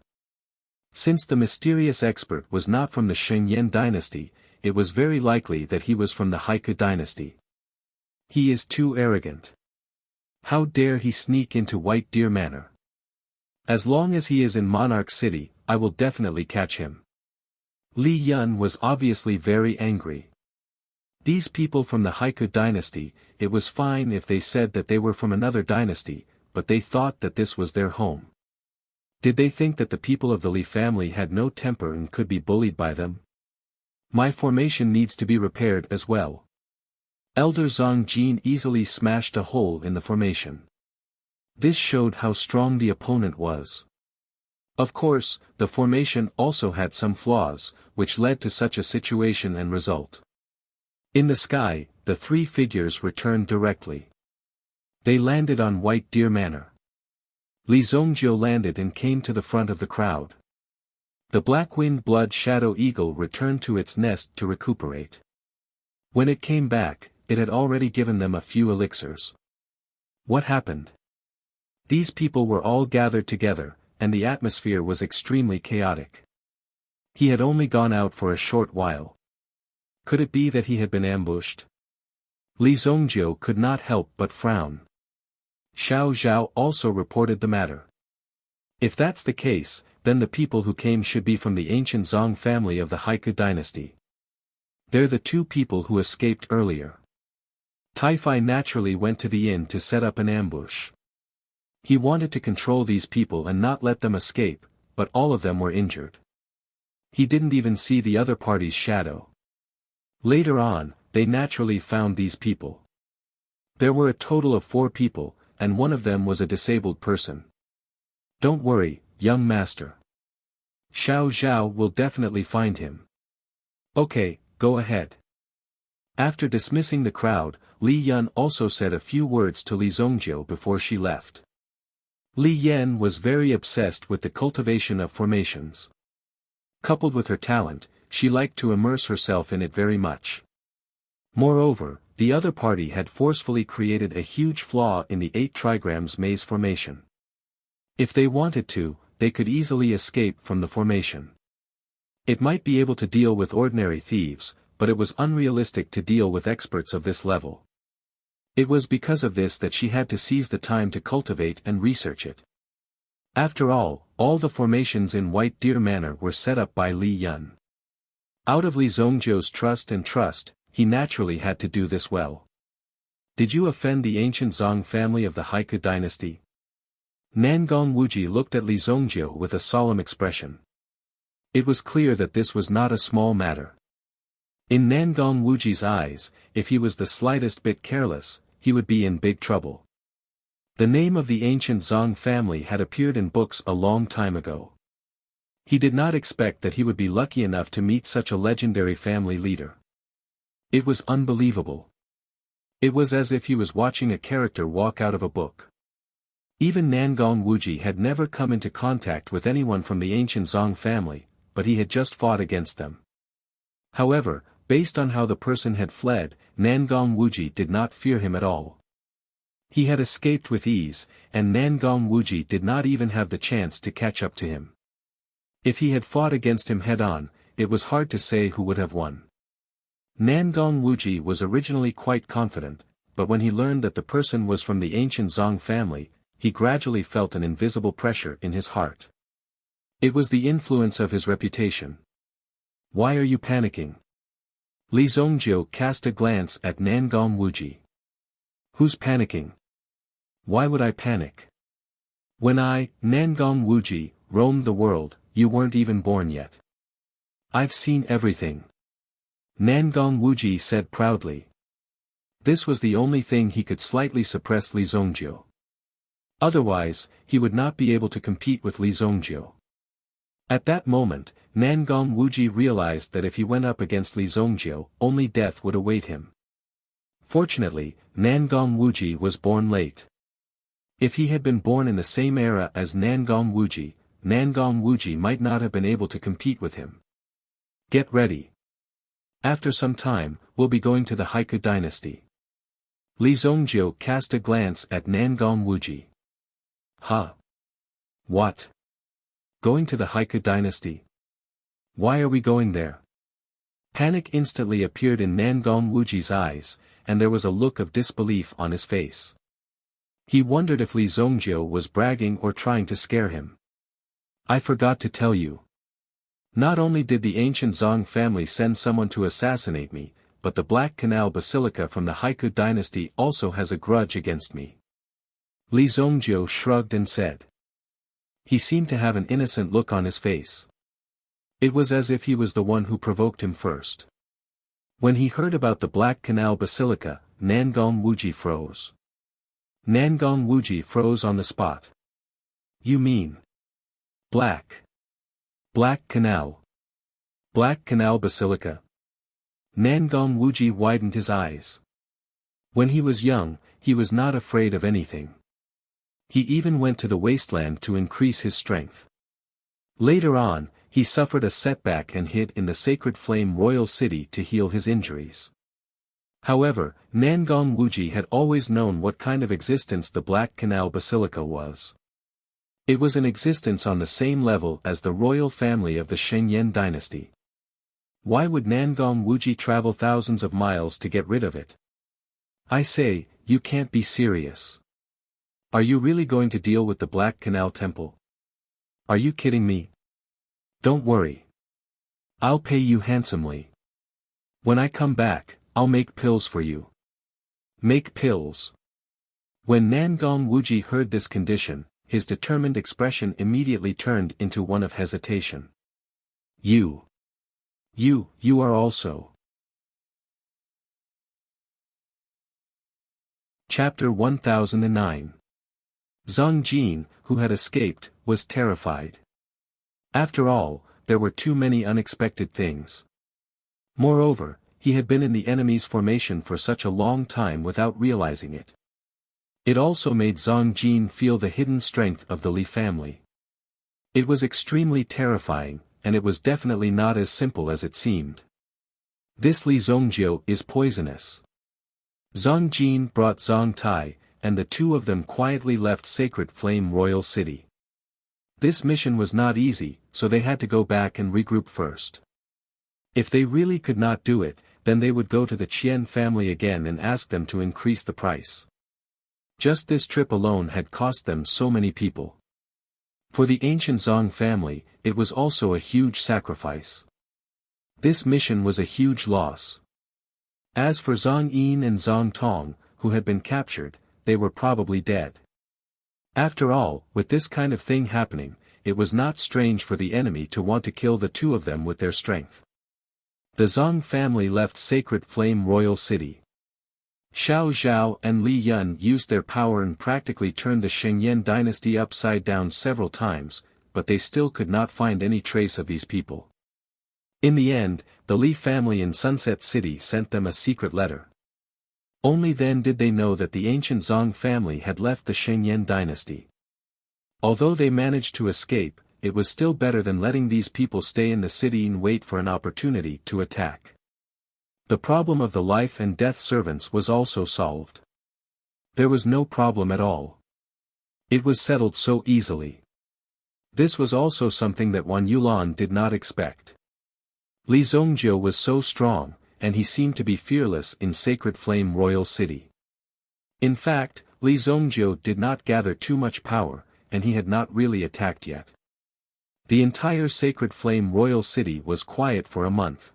Since the mysterious expert was not from the Shengyan dynasty, it was very likely that he was from the Haiku dynasty. He is too arrogant. How dare he sneak into White Deer Manor? As long as he is in Monarch City, I will definitely catch him. Li Yun was obviously very angry. These people from the Haiku dynasty, it was fine if they said that they were from another dynasty, but they thought that this was their home. Did they think that the people of the Li family had no temper and could be bullied by them? My formation needs to be repaired as well. Elder Zhang Jin easily smashed a hole in the formation. This showed how strong the opponent was. Of course, the formation also had some flaws, which led to such a situation and result. In the sky, the three figures returned directly. They landed on White Deer Manor. Li Zongjiu landed and came to the front of the crowd. The black-winged blood shadow eagle returned to its nest to recuperate. When it came back, it had already given them a few elixirs. What happened? These people were all gathered together, and the atmosphere was extremely chaotic. He had only gone out for a short while. Could it be that he had been ambushed? Li Zongjiu could not help but frown. Xiao Zhao also reported the matter. If that's the case, then the people who came should be from the ancient Zong family of the Haiku dynasty. They're the two people who escaped earlier. Taifai naturally went to the inn to set up an ambush. He wanted to control these people and not let them escape, but all of them were injured. He didn't even see the other party's shadow. Later on, they naturally found these people. There were a total of 4 people, and one of them was a disabled person. Don't worry, young master. Xiao Zhao will definitely find him. Okay, go ahead. After dismissing the crowd, Li Yun also said a few words to Li Zongjiu before she left. Li Yan was very obsessed with the cultivation of formations. Coupled with her talent, she liked to immerse herself in it very much. Moreover, the other party had forcefully created a huge flaw in the 8 trigrams maze formation. If they wanted to, they could easily escape from the formation. It might be able to deal with ordinary thieves, but it was unrealistic to deal with experts of this level. It was because of this that she had to seize the time to cultivate and research it. After all the formations in White Deer Manor were set up by Li Yun. Out of Li Zhongjiu's trust, he naturally had to do this well. Did you offend the ancient Zong family of the Haiku dynasty? Nangong Wuji looked at Li Zhongjiu with a solemn expression. It was clear that this was not a small matter. In Nangong Wuji's eyes, if he was the slightest bit careless, he would be in big trouble. The name of the ancient Zong family had appeared in books a long time ago. He did not expect that he would be lucky enough to meet such a legendary family leader. It was unbelievable. It was as if he was watching a character walk out of a book. Even Nangong Wuji had never come into contact with anyone from the ancient Zong family, but he had just fought against them. However, based on how the person had fled, Nangong Wuji did not fear him at all. He had escaped with ease, and Nangong Wuji did not even have the chance to catch up to him. If he had fought against him head-on, it was hard to say who would have won. Nangong Wuji was originally quite confident, but when he learned that the person was from the ancient Zong family, he gradually felt an invisible pressure in his heart. It was the influence of his reputation. Why are you panicking? Li Zhongjiu cast a glance at Nangong Wuji. Who's panicking? Why would I panic? When I, Nangong Wuji, roamed the world, you weren't even born yet. I've seen everything. Nangong Wuji said proudly. This was the only thing he could slightly suppress Li Zhongjiu. Otherwise, he would not be able to compete with Li Zhongjiu. At that moment, Nangong Wuji realized that if he went up against Li Zhongjiu, only death would await him. Fortunately, Nangong Wuji was born late. If he had been born in the same era as Nangong Wuji might not have been able to compete with him. Get ready. After some time, we'll be going to the Haiku dynasty. Li Zhongjiu cast a glance at Nangong Wuji. Huh? What? Going to the Haiku dynasty? Why are we going there? Panic instantly appeared in Nangong Wuji's eyes, and there was a look of disbelief on his face. He wondered if Li Zhongjiu was bragging or trying to scare him. I forgot to tell you. Not only did the ancient Zong family send someone to assassinate me, but the Black Canal Basilica from the Haiku dynasty also has a grudge against me. Li Zhongjiu shrugged and said. He seemed to have an innocent look on his face. It was as if he was the one who provoked him first. When he heard about the Black Canal Basilica, Nangong Wuji froze. Nangong Wuji froze on the spot. You mean? Black Canal Basilica. Nangong Wuji widened his eyes. When he was young, he was not afraid of anything. He even went to the wasteland to increase his strength. Later on, he suffered a setback and hid in the Sacred Flame Royal City to heal his injuries. However, Nangong Wuji had always known what kind of existence the Black Canal Basilica was. It was an existence on the same level as the royal family of the Shengyan dynasty. Why would Nangong Wuji travel thousands of miles to get rid of it? I say, you can't be serious. Are you really going to deal with the Black Canal Temple? Are you kidding me? Don't worry. I'll pay you handsomely. When I come back, I'll make pills for you. Make pills. When Nangong Wuji heard this condition, his determined expression immediately turned into one of hesitation. You are also. Chapter 1009. Zhang Jin, who had escaped, was terrified. After all, there were too many unexpected things. Moreover, he had been in the enemy's formation for such a long time without realizing it. It also made Zhang Jin feel the hidden strength of the Li family. It was extremely terrifying, and it was definitely not as simple as it seemed. This Li Zongjiu is poisonous. Zhang Jin brought Zhang Tai, and the two of them quietly left Sacred Flame Royal City. This mission was not easy, so they had to go back and regroup first. If they really could not do it, then they would go to the Qian family again and ask them to increase the price. Just this trip alone had cost them so many people. For the ancient Zhang family, it was also a huge sacrifice. This mission was a huge loss. As for Zhang Yin and Zhang Tong, who had been captured, they were probably dead. After all, with this kind of thing happening, it was not strange for the enemy to want to kill the two of them with their strength. The Zhang family left Sacred Flame Royal City. Xiao Zhao and Li Yun used their power and practically turned the Shengyan dynasty upside down several times, but they still could not find any trace of these people. In the end, the Li family in Sunset City sent them a secret letter. Only then did they know that the ancient Zhang family had left the Shengyan dynasty. Although they managed to escape, it was still better than letting these people stay in the city and wait for an opportunity to attack. The problem of the life and death servants was also solved. There was no problem at all. It was settled so easily. This was also something that Wan Yulan did not expect. Li Zongjiu was so strong, and he seemed to be fearless in Sacred Flame Royal City. In fact, Li Zongjiu did not gather too much power, and he had not really attacked yet. The entire Sacred Flame Royal City was quiet for a month.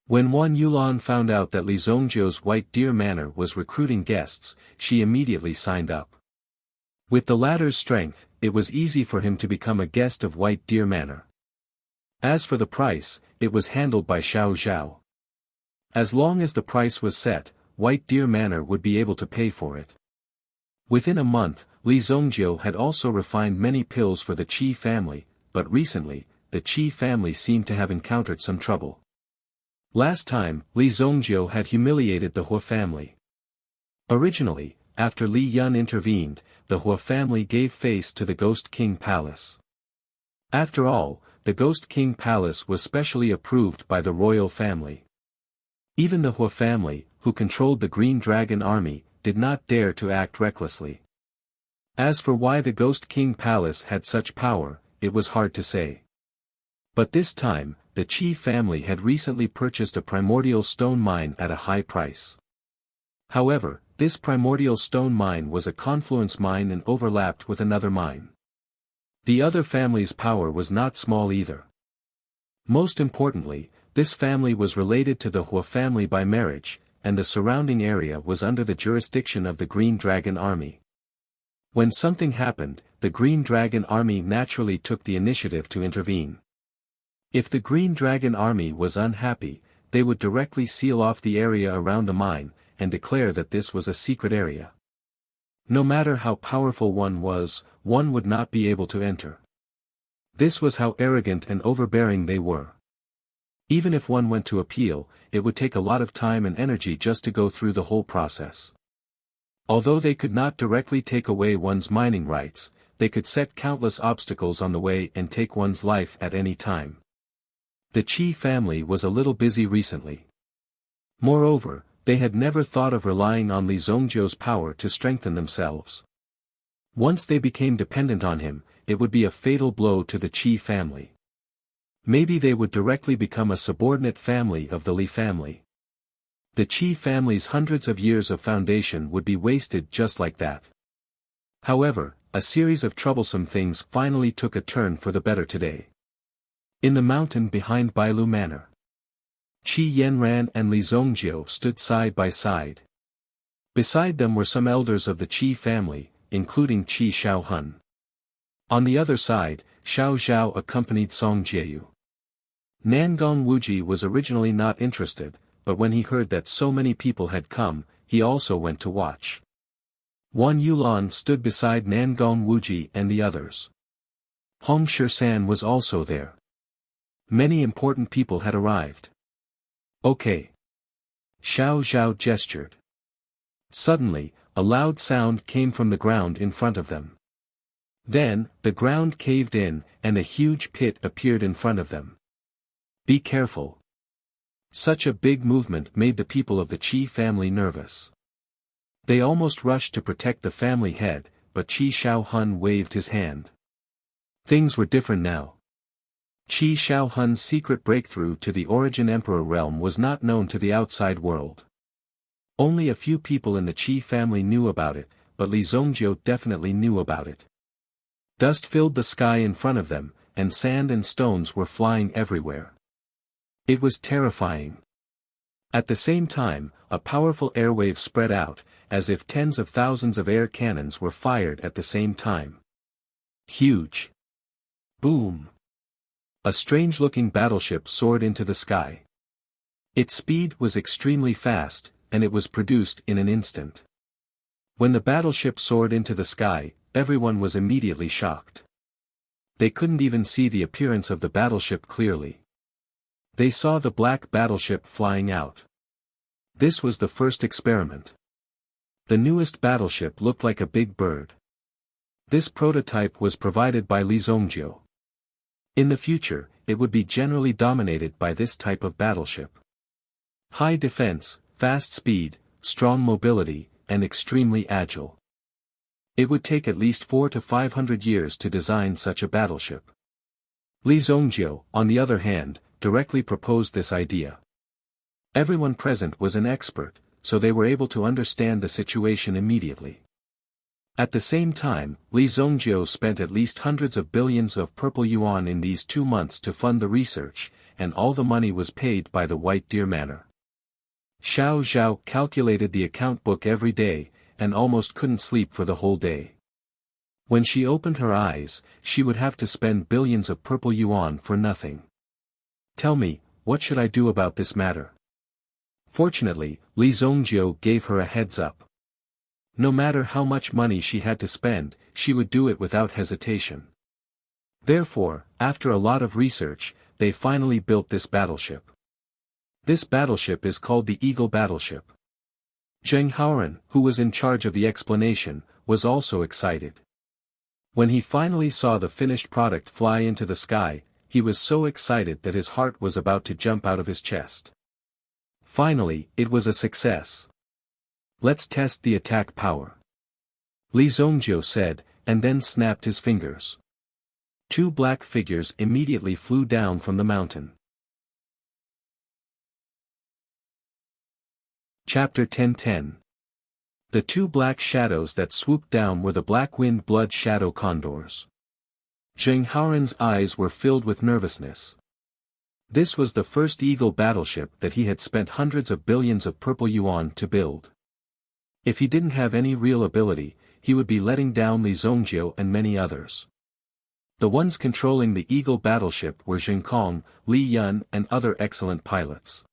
When Wan Yulan found out that Li Zongjiu's White Deer Manor was recruiting guests, she immediately signed up. With the latter's strength, it was easy for him to become a guest of White Deer Manor. As for the price, it was handled by Xiao Zhao. As long as the price was set, White Deer Manor would be able to pay for it. Within a month, Li Zongjiu had also refined many pills for the Qi family, but recently, the Qi family seemed to have encountered some trouble. Last time, Li Zongjiu had humiliated the Hua family. Originally, after Li Yun intervened, the Hua family gave face to the Ghost King Palace. After all, the Ghost King Palace was specially approved by the royal family. Even the Hua family, who controlled the Green Dragon army, did not dare to act recklessly. As for why the Ghost King Palace had such power, it was hard to say. But this time, the Qi family had recently purchased a primordial stone mine at a high price. However, this primordial stone mine was a confluence mine and overlapped with another mine. The other family's power was not small either. Most importantly, this family was related to the Hua family by marriage, and the surrounding area was under the jurisdiction of the Green Dragon army. When something happened, the Green Dragon army naturally took the initiative to intervene. If the Green Dragon army was unhappy, they would directly seal off the area around the mine, and declare that this was a secret area. No matter how powerful one was, one would not be able to enter. This was how arrogant and overbearing they were. Even if one went to appeal, it would take a lot of time and energy just to go through the whole process. Although they could not directly take away one's mining rights, they could set countless obstacles on the way and take one's life at any time. The Qi family was a little busy recently. Moreover, they had never thought of relying on Li Zongjiu's power to strengthen themselves. Once they became dependent on him, it would be a fatal blow to the Qi family. Maybe they would directly become a subordinate family of the Li family. The Qi family's hundreds of years of foundation would be wasted just like that. However, a series of troublesome things finally took a turn for the better today. In the mountain behind Bailu Manor, Qi Yanran and Li Zongjiu stood side by side. Beside them were some elders of the Qi family, including Qi Shaohun. On the other side, Xiao Zhao accompanied Song Jieyu. Nangong Wuji was originally not interested, but when he heard that so many people had come, he also went to watch. Wan Yulan stood beside Nangong Wuji and the others. Hong Shisan was also there. Many important people had arrived. Okay. Xiao Zhao gestured. Suddenly, a loud sound came from the ground in front of them. Then, the ground caved in, and a huge pit appeared in front of them. Be careful. Such a big movement made the people of the Qi family nervous. They almost rushed to protect the family head, but Qi Shaohun waved his hand. Things were different now. Qi Shaohun's secret breakthrough to the Origin Emperor realm was not known to the outside world. Only a few people in the Qi family knew about it, but Li Zongjiu definitely knew about it. Dust filled the sky in front of them, and sand and stones were flying everywhere. It was terrifying. At the same time, a powerful airwave spread out, as if tens of thousands of air cannons were fired at the same time. Huge. Boom. A strange-looking battleship soared into the sky. Its speed was extremely fast, and it was produced in an instant. When the battleship soared into the sky, everyone was immediately shocked. They couldn't even see the appearance of the battleship clearly. They saw the black battleship flying out. This was the first experiment. The newest battleship looked like a big bird. This prototype was provided by Li Zongjiu. In the future, it would be generally dominated by this type of battleship. High defense, fast speed, strong mobility, and extremely agile. It would take at least 400 to 500 years to design such a battleship. Li Zongjiu, on the other hand, directly proposed this idea. Everyone present was an expert, so they were able to understand the situation immediately. At the same time, Li Zongjiu spent at least hundreds of billions of purple yuan in these 2 months to fund the research, and all the money was paid by the White Deer Manor. Xiao Zhao calculated the account book every day, and almost couldn't sleep for the whole day. When she opened her eyes, she would have to spend billions of purple yuan for nothing. Tell me, what should I do about this matter? Fortunately, Li Zongjiu gave her a heads up. No matter how much money she had to spend, she would do it without hesitation. Therefore, after a lot of research, they finally built this battleship. This battleship is called the Eagle Battleship. Zheng Haoran, who was in charge of the explanation, was also excited. When he finally saw the finished product fly into the sky, he was so excited that his heart was about to jump out of his chest. Finally, it was a success. Let's test the attack power. Li Zongjiu said, and then snapped his fingers. 2 black figures immediately flew down from the mountain. Chapter 10:10. The 2 black shadows that swooped down were the black-winged blood shadow condors. Zheng Haoran's eyes were filled with nervousness. This was the first Eagle battleship that he had spent hundreds of billions of purple yuan to build. If he didn't have any real ability, he would be letting down Li Zongjiu and many others. The ones controlling the Eagle battleship were Zheng Kong, Li Yun and other excellent pilots.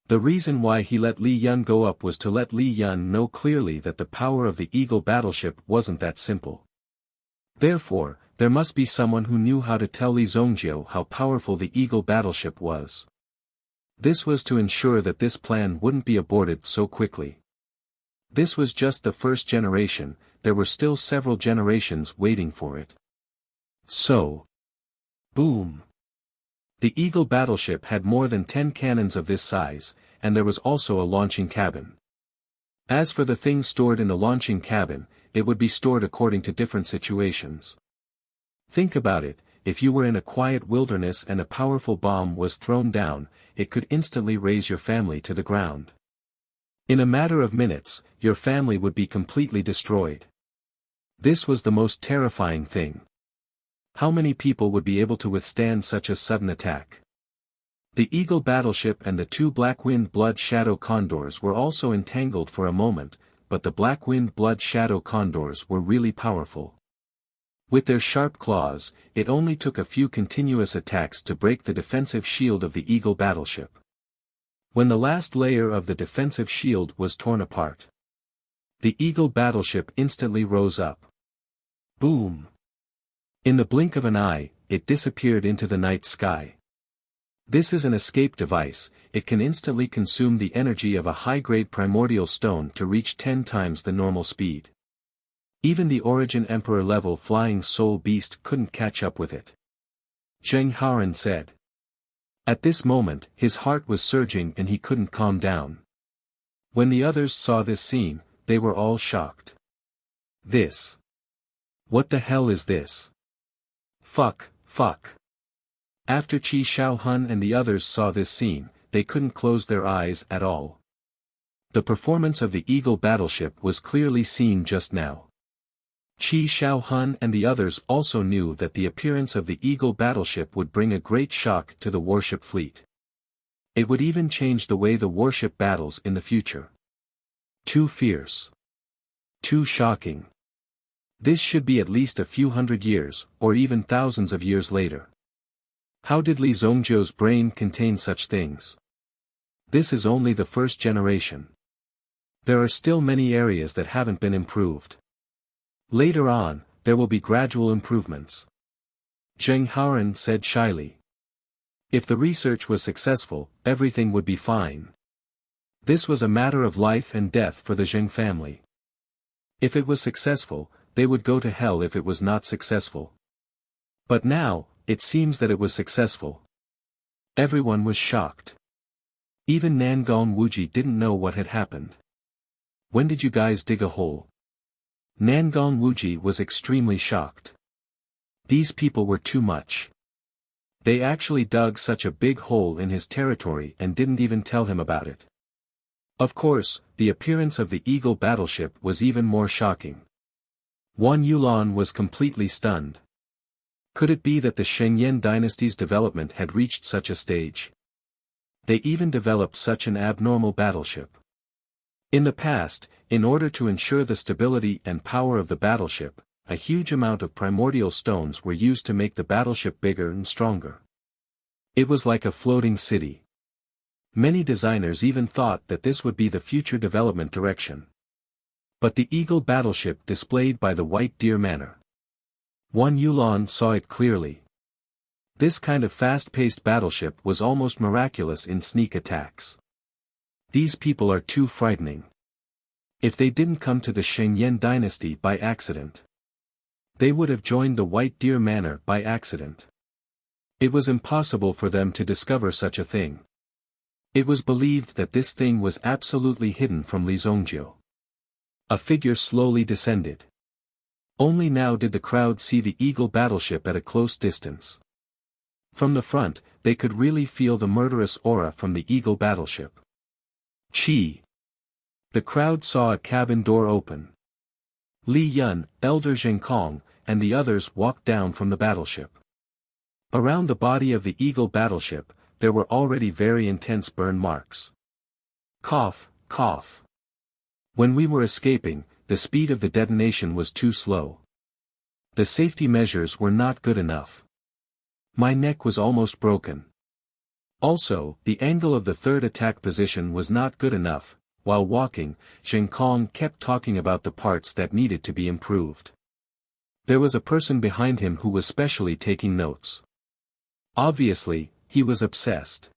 The reason why he let Li Yun go up was to let Li Yun know clearly that the power of the Eagle battleship wasn't that simple. Therefore, there must be someone who knew how to tell Li Zongjiu how powerful the Eagle battleship was. This was to ensure that this plan wouldn't be aborted so quickly. This was just the first generation, there were still several generations waiting for it. So. Boom! The Eagle battleship had more than 10 cannons of this size, and there was also a launching cabin. As for the things stored in the launching cabin, it would be stored according to different situations. Think about it, if you were in a quiet wilderness and a powerful bomb was thrown down, it could instantly raise your family to the ground. In a matter of minutes, your family would be completely destroyed. This was the most terrifying thing. How many people would be able to withstand such a sudden attack? The Eagle battleship and the 2 black-winged blood shadow condors were also entangled for a moment, but the black-winged blood shadow condors were really powerful. With their sharp claws, it only took a few continuous attacks to break the defensive shield of the Eagle battleship. When the last layer of the defensive shield was torn apart, the Eagle battleship instantly rose up. Boom! In the blink of an eye, it disappeared into the night sky. This is an escape device, it can instantly consume the energy of a high-grade primordial stone to reach 10 times the normal speed. Even the Origin Emperor level flying soul beast couldn't catch up with it. Zheng Haoran said. At this moment, his heart was surging and he couldn't calm down. When the others saw this scene, they were all shocked. This. What the hell is this? Fuck. After Qi Shaohun and the others saw this scene, they couldn't close their eyes at all. The performance of the Eagle battleship was clearly seen just now. Qi Shaohun and the others also knew that the appearance of the Eagle battleship would bring a great shock to the warship fleet. It would even change the way the warship battles in the future. Too fierce. Too shocking. This should be at least a few hundred years, or even thousands of years later. How did Li Zongjiu's brain contain such things? This is only the first generation. There are still many areas that haven't been improved. Later on, there will be gradual improvements. Zheng Haoran said shyly. If the research was successful, everything would be fine. This was a matter of life and death for the Zheng family. If it was successful, they would go to hell if it was not successful. But now, it seems that it was successful. Everyone was shocked. Even Nangong Wuji didn't know what had happened. When did you guys dig a hole? Nangong Wuji was extremely shocked. These people were too much. They actually dug such a big hole in his territory and didn't even tell him about it. Of course, the appearance of the Eagle battleship was even more shocking. Wan Yulan was completely stunned. Could it be that the Shengyan dynasty's development had reached such a stage? They even developed such an abnormal battleship. In the past, in order to ensure the stability and power of the battleship, a huge amount of primordial stones were used to make the battleship bigger and stronger. It was like a floating city. Many designers even thought that this would be the future development direction. But the Eagle battleship displayed by the White Deer Manor. Wan Yulan saw it clearly. This kind of fast-paced battleship was almost miraculous in sneak attacks. These people are too frightening. If they didn't come to the Shengyan dynasty by accident, they would have joined the White Deer Manor by accident. It was impossible for them to discover such a thing. It was believed that this thing was absolutely hidden from Li Zongjiu. A figure slowly descended. Only now did the crowd see the Eagle battleship at a close distance. From the front, they could really feel the murderous aura from the Eagle battleship. Qi. The crowd saw a cabin door open. Li Yun, Elder Zhengkong, and the others walked down from the battleship. Around the body of the Eagle battleship, there were already very intense burn marks. Cough. When we were escaping, the speed of the detonation was too slow. The safety measures were not good enough. My neck was almost broken. Also, the angle of the third attack position was not good enough. While walking, Zhengkong kept talking about the parts that needed to be improved. There was a person behind him who was specially taking notes. Obviously, he was obsessed.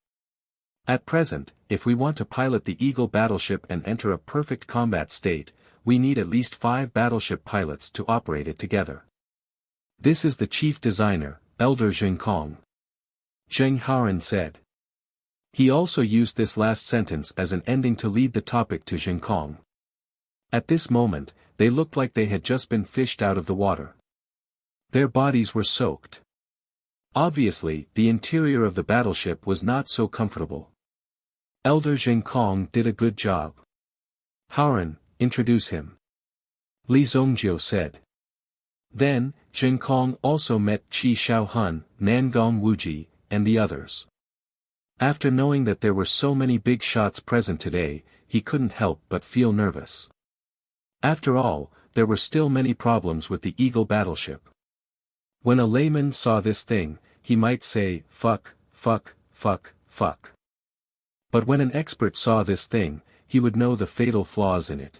At present, if we want to pilot the Eagle battleship and enter a perfect combat state, we need at least 5 battleship pilots to operate it together. This is the chief designer, Elder Zhengkong. Zheng Haoran said. He also used this last sentence as an ending to lead the topic to Zhengkong. At this moment, they looked like they had just been fished out of the water. Their bodies were soaked. Obviously, the interior of the battleship was not so comfortable. Elder Zhengkong did a good job. Haoran, introduce him. Li Zongjiu said. Then, Zhengkong also met Qi Shaohun, Nangong Wuji, and the others. After knowing that there were so many big shots present today, he couldn't help but feel nervous. After all, there were still many problems with the Eagle battleship. When a layman saw this thing, he might say, fuck. But when an expert saw this thing, he would know the fatal flaws in it.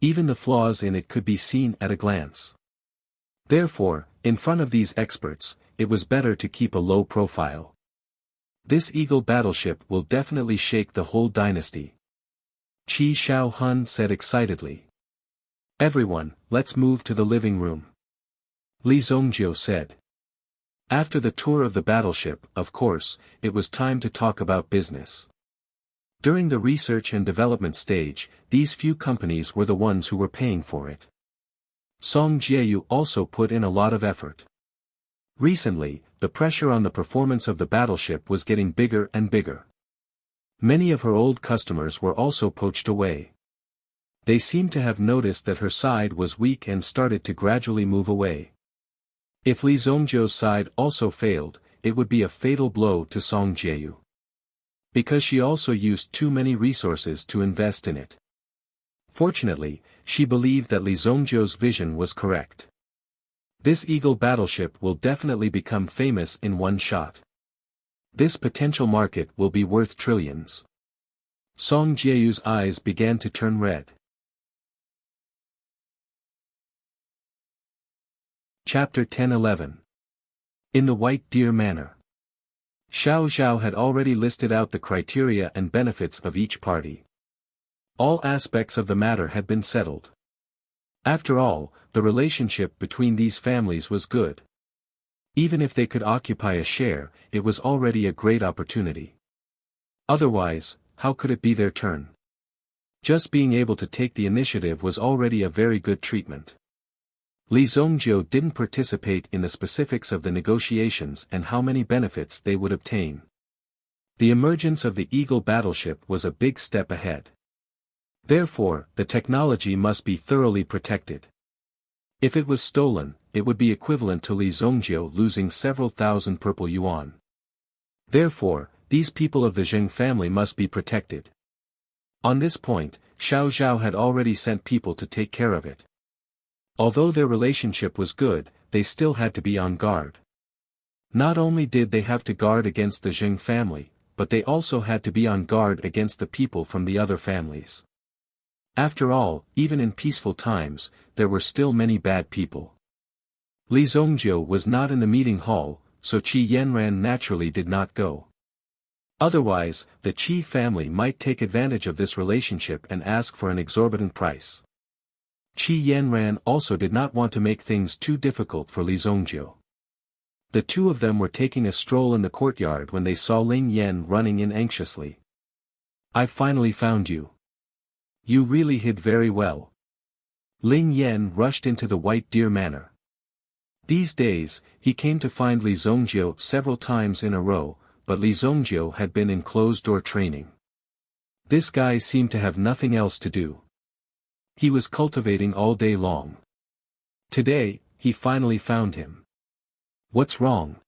Even the flaws in it could be seen at a glance. Therefore, in front of these experts, it was better to keep a low profile. This Eagle battleship will definitely shake the whole dynasty. Qi Shaohun said excitedly. Everyone, let's move to the living room. Li Zongjiu said. After the tour of the battleship, of course, it was time to talk about business. During the research and development stage, these few companies were the ones who were paying for it. Song Jieyu also put in a lot of effort. Recently, the pressure on the performance of the battleship was getting bigger and bigger. Many of her old customers were also poached away. They seemed to have noticed that her side was weak and started to gradually move away. If Li Zongjiu's side also failed, it would be a fatal blow to Song Jieyu. Because she also used too many resources to invest in it. Fortunately, she believed that Li Zongjiu's vision was correct. This Eagle battleship will definitely become famous in one shot. This potential market will be worth trillions. Song Jieyu's eyes began to turn red. Chapter 10-11. In the White Deer Manor. Xiao Zhao had already listed out the criteria and benefits of each party. All aspects of the matter had been settled. After all, the relationship between these families was good. Even if they could occupy a share, it was already a great opportunity. Otherwise, how could it be their turn? Just being able to take the initiative was already a very good treatment. Li Zongjiu didn't participate in the specifics of the negotiations and how many benefits they would obtain. The emergence of the Eagle battleship was a big step ahead. Therefore, the technology must be thoroughly protected. If it was stolen, it would be equivalent to Li Zongjiu losing several thousand purple yuan. Therefore, these people of the Zheng family must be protected. On this point, Xiao Zhao had already sent people to take care of it. Although their relationship was good, they still had to be on guard. Not only did they have to guard against the Zheng family, but they also had to be on guard against the people from the other families. After all, even in peaceful times, there were still many bad people. Li Zongjiu was not in the meeting hall, so Qi Yanran naturally did not go. Otherwise, the Qi family might take advantage of this relationship and ask for an exorbitant price. Qi Yanran also did not want to make things too difficult for Li Zongjiu. The two of them were taking a stroll in the courtyard when they saw Ling Yan running in anxiously. "I finally found you. You really hid very well." Ling Yan rushed into the White Deer Manor. These days, he came to find Li Zongjiu several times in a row, but Li Zongjiu had been in closed-door training. This guy seemed to have nothing else to do. He was cultivating all day long. Today, he finally found him. "What's wrong?"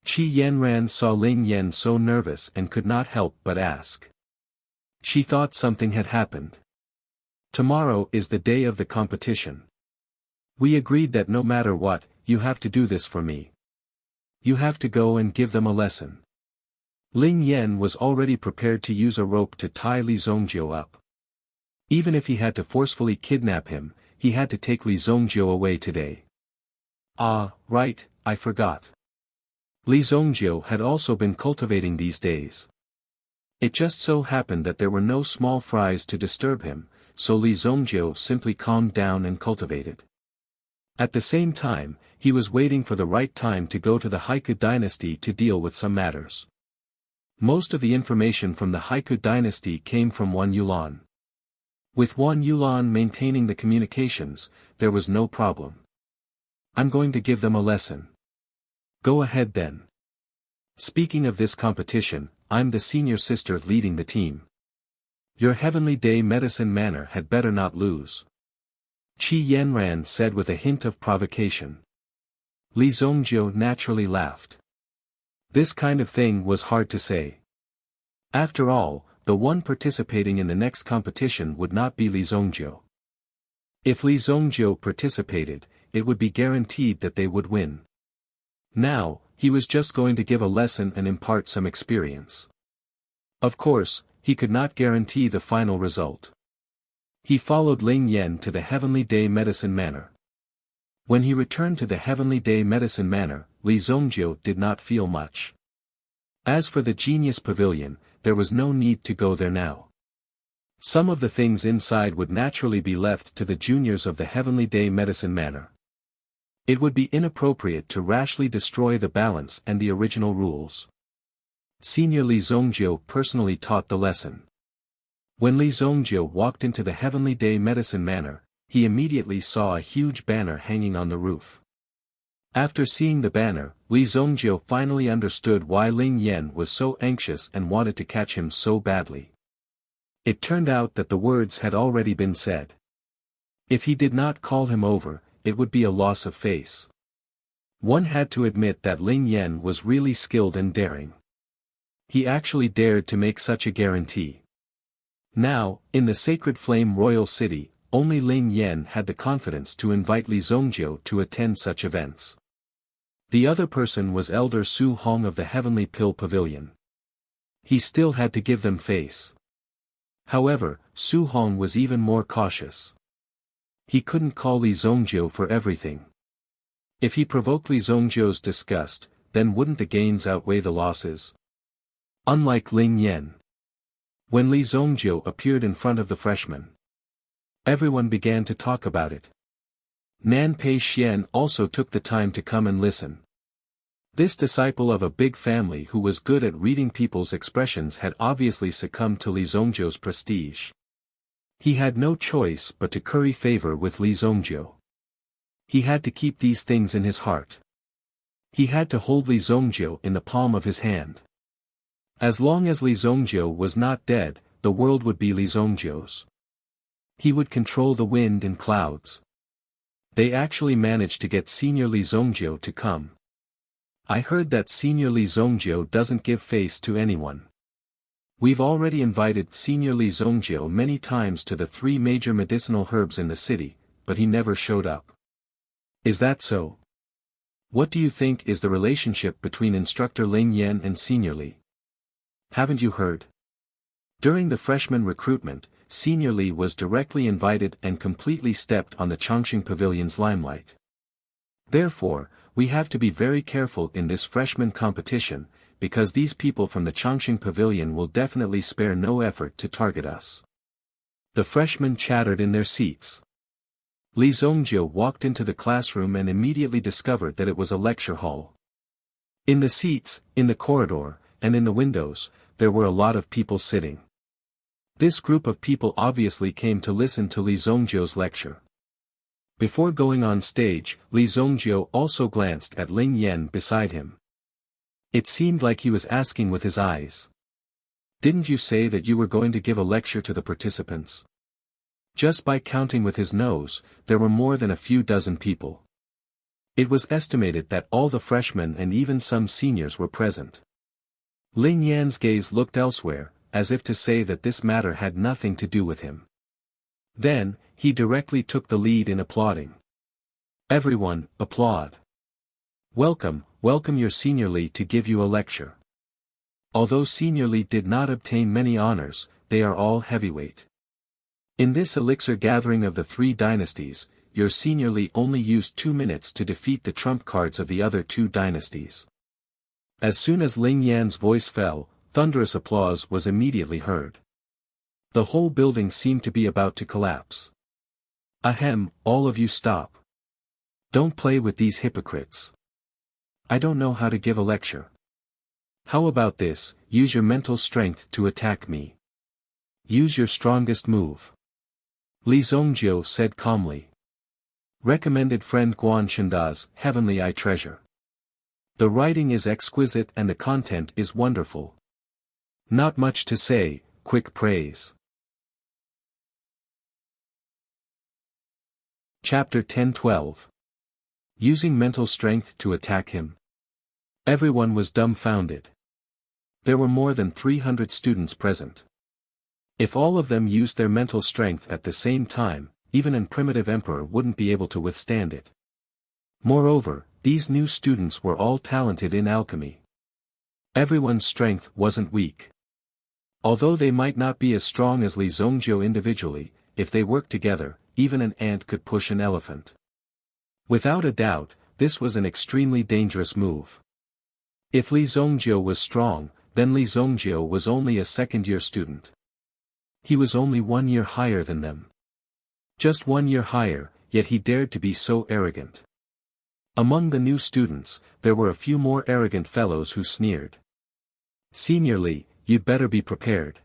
Qi Yanran saw Ling Yan so nervous and could not help but ask. She thought something had happened. "Tomorrow is the day of the competition. We agreed that no matter what, you have to do this for me. You have to go and give them a lesson." Ling Yan was already prepared to use a rope to tie Li Zongjiu up. Even if he had to forcefully kidnap him, he had to take Li Zongjiu away today. "Ah, right, I forgot." Li Zongjiu had also been cultivating these days. It just so happened that there were no small fries to disturb him, so Li Zongjiu simply calmed down and cultivated. At the same time, he was waiting for the right time to go to the Haiku dynasty to deal with some matters. Most of the information from the Haiku dynasty came from Wan Yulan. With Wan Yulan maintaining the communications, there was no problem. "I'm going to give them a lesson." "Go ahead then." "Speaking of this competition, I'm the senior sister leading the team. Your Heavenly Day Medicine Manor had better not lose." Qi Yanran said with a hint of provocation. Li Zongjiu naturally laughed. This kind of thing was hard to say. After all, the one participating in the next competition would not be Li Zongjiu. If Li Zongjiu participated, it would be guaranteed that they would win. Now, he was just going to give a lesson and impart some experience. Of course, he could not guarantee the final result. He followed Ling Yan to the Heavenly Day Medicine Manor. When he returned to the Heavenly Day Medicine Manor, Li Zongjiu did not feel much. As for the Genius Pavilion, there was no need to go there now. Some of the things inside would naturally be left to the juniors of the Heavenly Day Medicine Manor. It would be inappropriate to rashly destroy the balance and the original rules. Senior Li Zongjiu personally taught the lesson. When Li Zongjiu walked into the Heavenly Day Medicine Manor, he immediately saw a huge banner hanging on the roof. After seeing the banner, Li Zongjiu finally understood why Ling Yan was so anxious and wanted to catch him so badly. It turned out that the words had already been said. If he did not call him over, it would be a loss of face. One had to admit that Ling Yan was really skilled and daring. He actually dared to make such a guarantee. Now, in the Sacred Flame Royal City, only Ling Yan had the confidence to invite Li Zongjiu to attend such events. The other person was Elder Su Hong of the Heavenly Pill Pavilion. He still had to give them face. However, Su Hong was even more cautious. He couldn't call Li Zongjiu for everything. If he provoked Li Zongjiu's disgust, then wouldn't the gains outweigh the losses? Unlike Ling Yan. When Li Zongjiu appeared in front of the freshmen, everyone began to talk about it. Nan Pei Xian also took the time to come and listen. This disciple of a big family who was good at reading people's expressions had obviously succumbed to Li Zongjiu's prestige. He had no choice but to curry favor with Li Zongjiu. He had to keep these things in his heart. He had to hold Li Zongjiu in the palm of his hand. As long as Li Zongjiu was not dead, the world would be Li Zongjiu's. He would control the wind and clouds. They actually managed to get Senior Li Zongjiu to come. I heard that Senior Li Zongjiu doesn't give face to anyone. We've already invited Senior Li Zongjiu many times to the 3 major medicinal herbs in the city, but he never showed up. Is that so? What do you think is the relationship between Instructor Ling Yan and Senior Li? Haven't you heard? During the freshman recruitment, Senior Li was directly invited and completely stepped on the Chongqing Pavilion's limelight. Therefore, we have to be very careful in this freshman competition, because these people from the Chongqing Pavilion will definitely spare no effort to target us. The freshmen chattered in their seats. Li Zongjiu walked into the classroom and immediately discovered that it was a lecture hall. In the seats, in the corridor, and in the windows, there were a lot of people sitting. This group of people obviously came to listen to Li Zongjiu's lecture. Before going on stage, Li Zongjiu also glanced at Ling Yan beside him. It seemed like he was asking with his eyes. Didn't you say that you were going to give a lecture to the participants? Just by counting with his nose, there were more than a few dozen people. It was estimated that all the freshmen and even some seniors were present. Ling Yan's gaze looked elsewhere, as if to say that this matter had nothing to do with him. Then, he directly took the lead in applauding. Everyone, applaud. Welcome, welcome your Senior Li to give you a lecture. Although Senior Li did not obtain many honors, they are all heavyweight. In this elixir gathering of the 3 dynasties, your Senior Li only used 2 minutes to defeat the trump cards of the other 2 dynasties. As soon as Ling Yan's voice fell, thunderous applause was immediately heard. The whole building seemed to be about to collapse. Ahem, all of you stop. Don't play with these hypocrites. I don't know how to give a lecture. How about this, use your mental strength to attack me. Use your strongest move. Li Zongjiu said calmly. Recommended friend Guan Shenda's Heavenly Eye Treasure. The writing is exquisite and the content is wonderful. Not much to say, quick praise. Chapter 10-12. Using mental strength to attack him. Everyone was dumbfounded. There were more than 300 students present. If all of them used their mental strength at the same time, even an primitive emperor wouldn't be able to withstand it. Moreover, these new students were all talented in alchemy. Everyone's strength wasn't weak. Although they might not be as strong as Li Zongjiu individually, if they worked together, even an ant could push an elephant. Without a doubt, this was an extremely dangerous move. If Li Zongjiu was strong, then Li Zongjiu was only a second-year student. He was only 1 year higher than them. Just 1 year higher, yet he dared to be so arrogant. Among the new students, there were a few more arrogant fellows who sneered. "Senior Li, you'd better be prepared."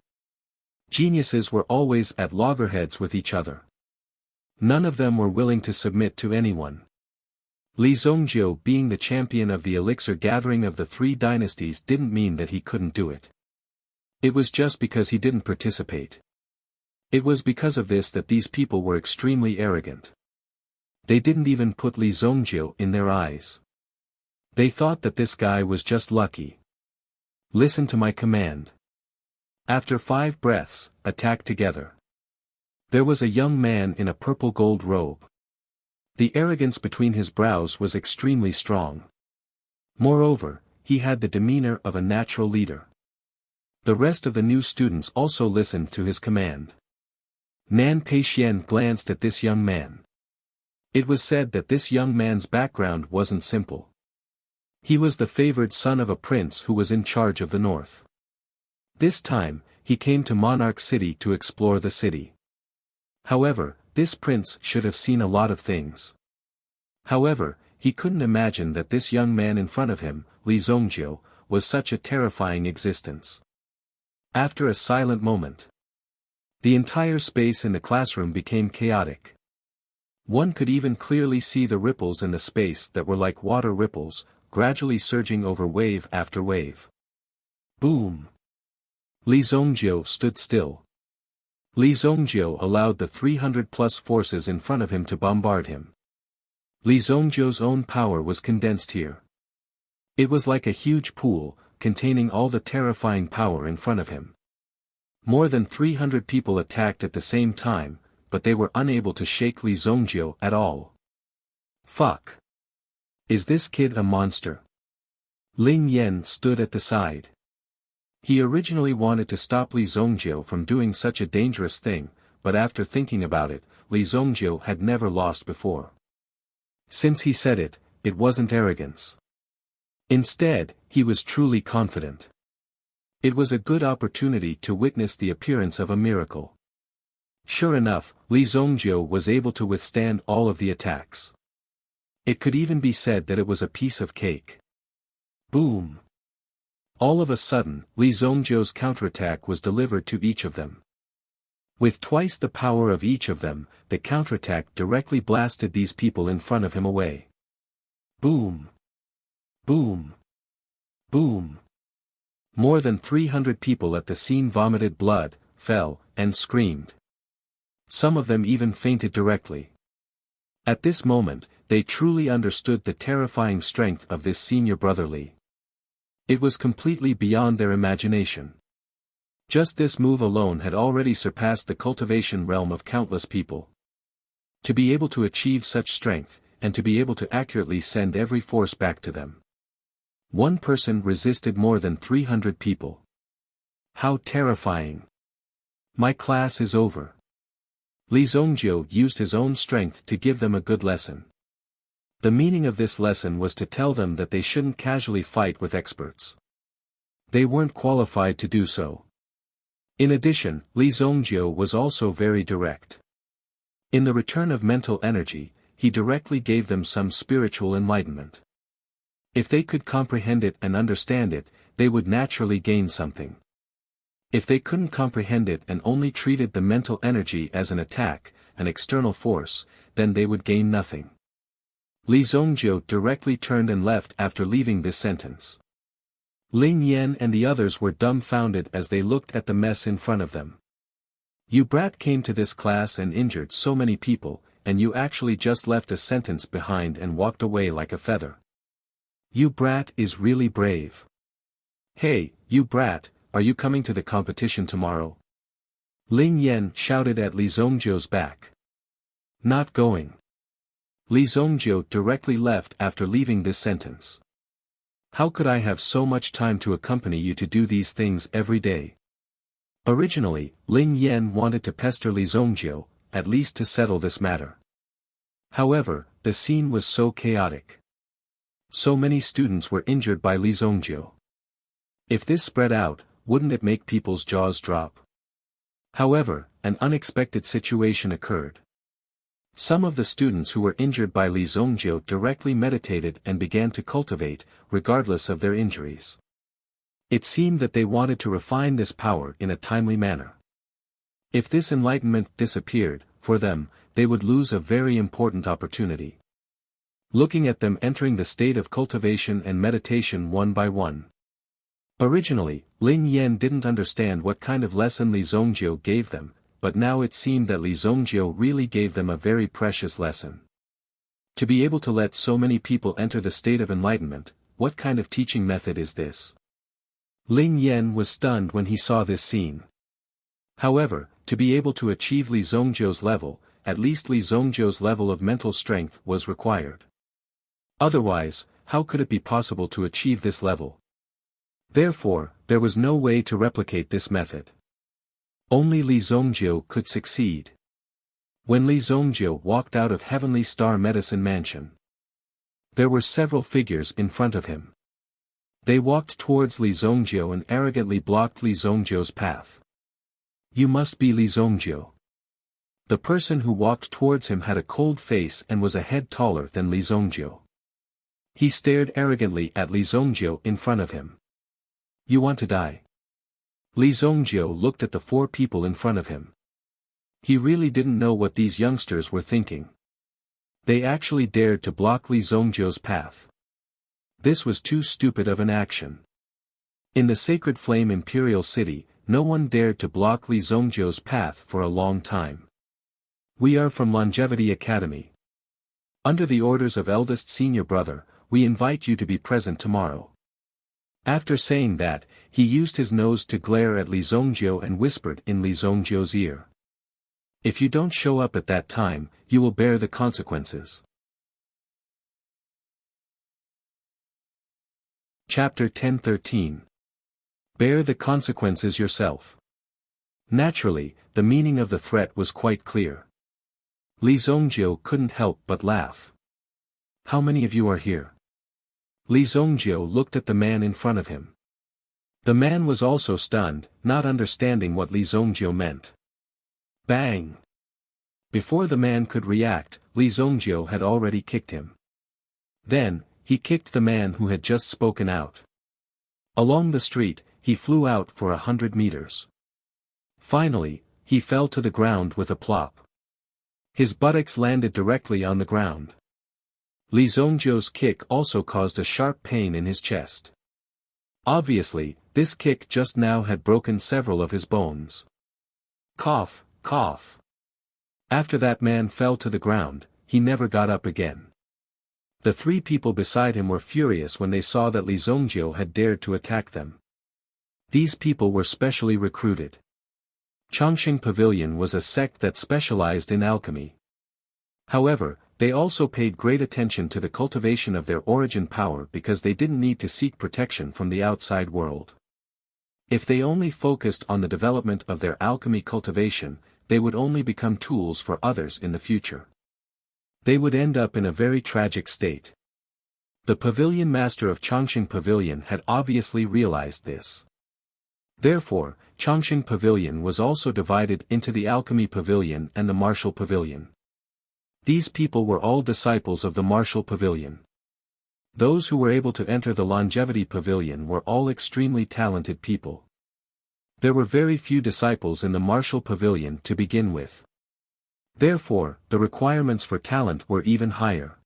Geniuses were always at loggerheads with each other. None of them were willing to submit to anyone. Li Zhongjiu being the champion of the elixir gathering of the three dynasties didn't mean that he couldn't do it. It was just because he didn't participate. It was because of this that these people were extremely arrogant. They didn't even put Li Zhongjiu in their eyes. They thought that this guy was just lucky. "Listen to my command." After 5 breaths, attack together. There was a young man in a purple gold robe. The arrogance between his brows was extremely strong. Moreover, he had the demeanor of a natural leader. The rest of the new students also listened to his command. Nan Peixian glanced at this young man. It was said that this young man's background wasn't simple. He was the favored son of a prince who was in charge of the north. This time, he came to Monarch City to explore the city. However, this prince should have seen a lot of things. However, he couldn't imagine that this young man in front of him, Li Zhongjiu, was such a terrifying existence. After a silent moment, the entire space in the classroom became chaotic. One could even clearly see the ripples in the space that were like water ripples, gradually surging over wave after wave. Boom! Li Zhongjiu stood still. Li Zhongjiu allowed the 300-plus forces in front of him to bombard him. Li Zhongjiu's own power was condensed here. It was like a huge pool, containing all the terrifying power in front of him. More than 300 people attacked at the same time, but they were unable to shake Li Zhongjiu at all. Fuck! Is this kid a monster? Ling Yan stood at the side. He originally wanted to stop Li Zhongjiu from doing such a dangerous thing, but after thinking about it, Li Zhongjiu had never lost before. Since he said it, it wasn't arrogance. Instead, he was truly confident. It was a good opportunity to witness the appearance of a miracle. Sure enough, Li Zhongjiu was able to withstand all of the attacks. It could even be said that it was a piece of cake. Boom! All of a sudden, Li Zhongjiu's counterattack was delivered to each of them. With twice the power of each of them, the counterattack directly blasted these people in front of him away. Boom! Boom! Boom! More than 300 people at the scene vomited blood, fell, and screamed. Some of them even fainted directly. At this moment, they truly understood the terrifying strength of this senior brother Li. It was completely beyond their imagination. Just this move alone had already surpassed the cultivation realm of countless people. To be able to achieve such strength, and to be able to accurately send every force back to them. One person resisted more than 300 people. How terrifying! My class is over. Li Zhongjiu used his own strength to give them a good lesson. The meaning of this lesson was to tell them that they shouldn't casually fight with experts. They weren't qualified to do so. In addition, Li Zhongjiu was also very direct. In the return of mental energy, he directly gave them some spiritual enlightenment. If they could comprehend it and understand it, they would naturally gain something. If they couldn't comprehend it and only treated the mental energy as an attack, an external force, then they would gain nothing. Li Zhongjiu directly turned and left after leaving this sentence. Ling Yan and the others were dumbfounded as they looked at the mess in front of them. You brat came to this class and injured so many people, and you actually just left a sentence behind and walked away like a feather. You brat is really brave. Hey, you brat, are you coming to the competition tomorrow? Ling Yan shouted at Li Zhongjiu's back. Not going. Li Zhongjiu directly left after leaving this sentence. How could I have so much time to accompany you to do these things every day? Originally, Ling Yan wanted to pester Li Zhongjiu, at least to settle this matter. However, the scene was so chaotic. So many students were injured by Li Zhongjiu. If this spread out, wouldn't it make people's jaws drop? However, an unexpected situation occurred. Some of the students who were injured by Li Zongjiu directly meditated and began to cultivate, regardless of their injuries. It seemed that they wanted to refine this power in a timely manner. If this enlightenment disappeared, for them, they would lose a very important opportunity. Looking at them entering the state of cultivation and meditation one by one. Originally, Lin Yan didn't understand what kind of lesson Li Zongjiu gave them, but now it seemed that Li Zongjiu really gave them a very precious lesson. To be able to let so many people enter the state of enlightenment, what kind of teaching method is this? Lin Yan was stunned when he saw this scene. However, to be able to achieve Li Zongjiu's level, at least Li Zongjiu's level of mental strength was required. Otherwise, how could it be possible to achieve this level? Therefore, there was no way to replicate this method. Only Li Zongjiu could succeed. When Li Zongjiu walked out of Heavenly Star Medicine Mansion, there were several figures in front of him. They walked towards Li Zongjiu and arrogantly blocked Li Zongjiu's path. You must be Li Zongjiu. The person who walked towards him had a cold face and was a head taller than Li Zongjiu. He stared arrogantly at Li Zongjiu in front of him. You want to die? Li Zongjiu looked at the four people in front of him. He really didn't know what these youngsters were thinking. They actually dared to block Li Zongjiu's path. This was too stupid of an action. In the Sacred Flame Imperial City, no one dared to block Li Zongjiu's path for a long time. We are from Longevity Academy. Under the orders of eldest senior brother, we invite you to be present tomorrow. After saying that, he used his nose to glare at Li Zongjiu and whispered in Li Zongjiu's ear. If you don't show up at that time, you will bear the consequences. Chapter 10-13. Bear the consequences yourself. Naturally, the meaning of the threat was quite clear. Li Zongjiu couldn't help but laugh. How many of you are here? Li Zongjiu looked at the man in front of him. The man was also stunned, not understanding what Li Zongjiu meant. Bang! Before the man could react, Li Zongjiu had already kicked him. Then, he kicked the man who had just spoken out. Along the street, he flew out for 100 meters. Finally, he fell to the ground with a plop. His buttocks landed directly on the ground. Li Zongjiu's kick also caused a sharp pain in his chest. Obviously, this kick just now had broken several of his bones. Cough, cough. After that man fell to the ground, he never got up again. The three people beside him were furious when they saw that Li Zongjiu had dared to attack them. These people were specially recruited. Chongqing Pavilion was a sect that specialized in alchemy. However, they also paid great attention to the cultivation of their origin power because they didn't need to seek protection from the outside world. If they only focused on the development of their alchemy cultivation, they would only become tools for others in the future. They would end up in a very tragic state. The pavilion master of Chongqing Pavilion had obviously realized this. Therefore, Chongqing Pavilion was also divided into the Alchemy Pavilion and the Martial Pavilion. These people were all disciples of the Martial Pavilion. Those who were able to enter the Longevity Pavilion were all extremely talented people. There were very few disciples in the Martial Pavilion to begin with. Therefore, the requirements for talent were even higher.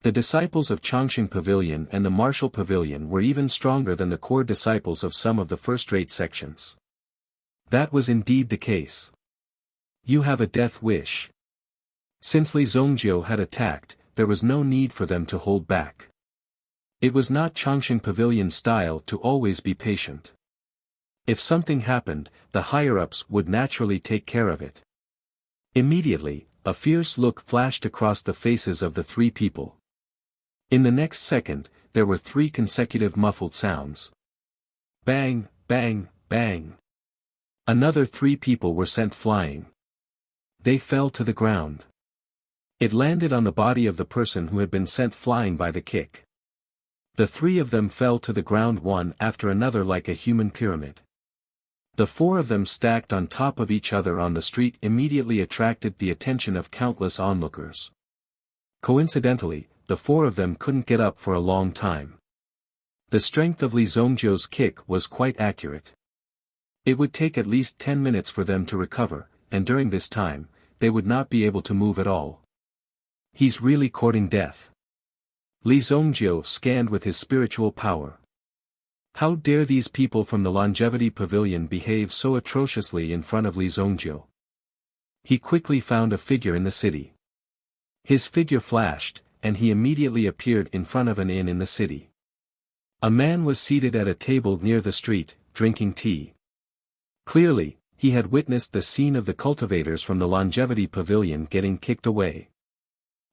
The disciples of Chongqing Pavilion and the Martial Pavilion were even stronger than the core disciples of some of the first-rate sections. That was indeed the case. You have a death wish. Since Li Zongjiu had attacked, there was no need for them to hold back. It was not Chongqing Pavilion's style to always be patient. If something happened, the higher-ups would naturally take care of it. Immediately, a fierce look flashed across the faces of the three people. In the next second, there were three consecutive muffled sounds. Bang, bang, bang. Another three people were sent flying. They fell to the ground. It landed on the body of the person who had been sent flying by the kick. The three of them fell to the ground one after another like a human pyramid. The four of them stacked on top of each other on the street immediately attracted the attention of countless onlookers. Coincidentally, the four of them couldn't get up for a long time. The strength of Li Zongjiu's kick was quite accurate. It would take at least 10 minutes for them to recover, and during this time, they would not be able to move at all. He's really courting death. Li Zongjiu scanned with his spiritual power. How dare these people from the Longevity Pavilion behave so atrociously in front of Li Zongjiu? He quickly found a figure in the city. His figure flashed, and he immediately appeared in front of an inn in the city. A man was seated at a table near the street, drinking tea. Clearly, he had witnessed the scene of the cultivators from the Longevity Pavilion getting kicked away.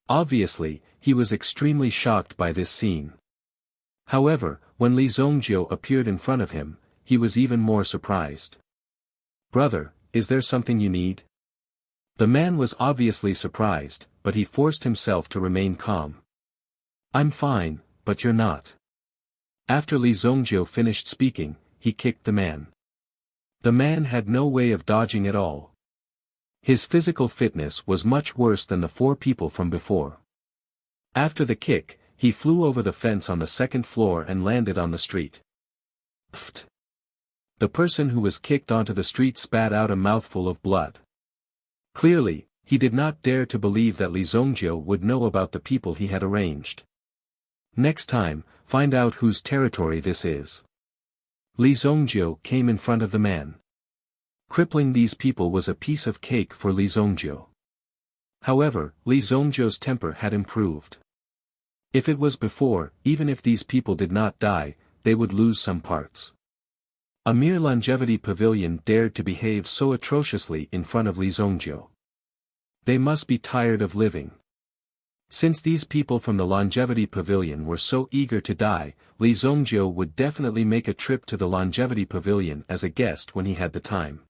Obviously, he was extremely shocked by this scene. However, when Li Zongjiu appeared in front of him, he was even more surprised. "Brother, is there something you need?" The man was obviously surprised, but he forced himself to remain calm. "I'm fine, but you're not." After Li Zongjiu finished speaking, he kicked the man. The man had no way of dodging at all. His physical fitness was much worse than the four people from before. After the kick, he flew over the fence on the second floor and landed on the street. Pfft! The person who was kicked onto the street spat out a mouthful of blood. Clearly, he did not dare to believe that Li Zongjiu would know about the people he had arranged. Next time, find out whose territory this is. Li Zongjiu came in front of the man. Crippling these people was a piece of cake for Li Zongjiu. However, Li Zongjiu's temper had improved. If it was before, even if these people did not die, they would lose some parts. A mere Longevity Pavilion dared to behave so atrociously in front of Li Zongjiu. They must be tired of living. Since these people from the Longevity Pavilion were so eager to die, Li Zongjiu would definitely make a trip to the Longevity Pavilion as a guest when he had the time.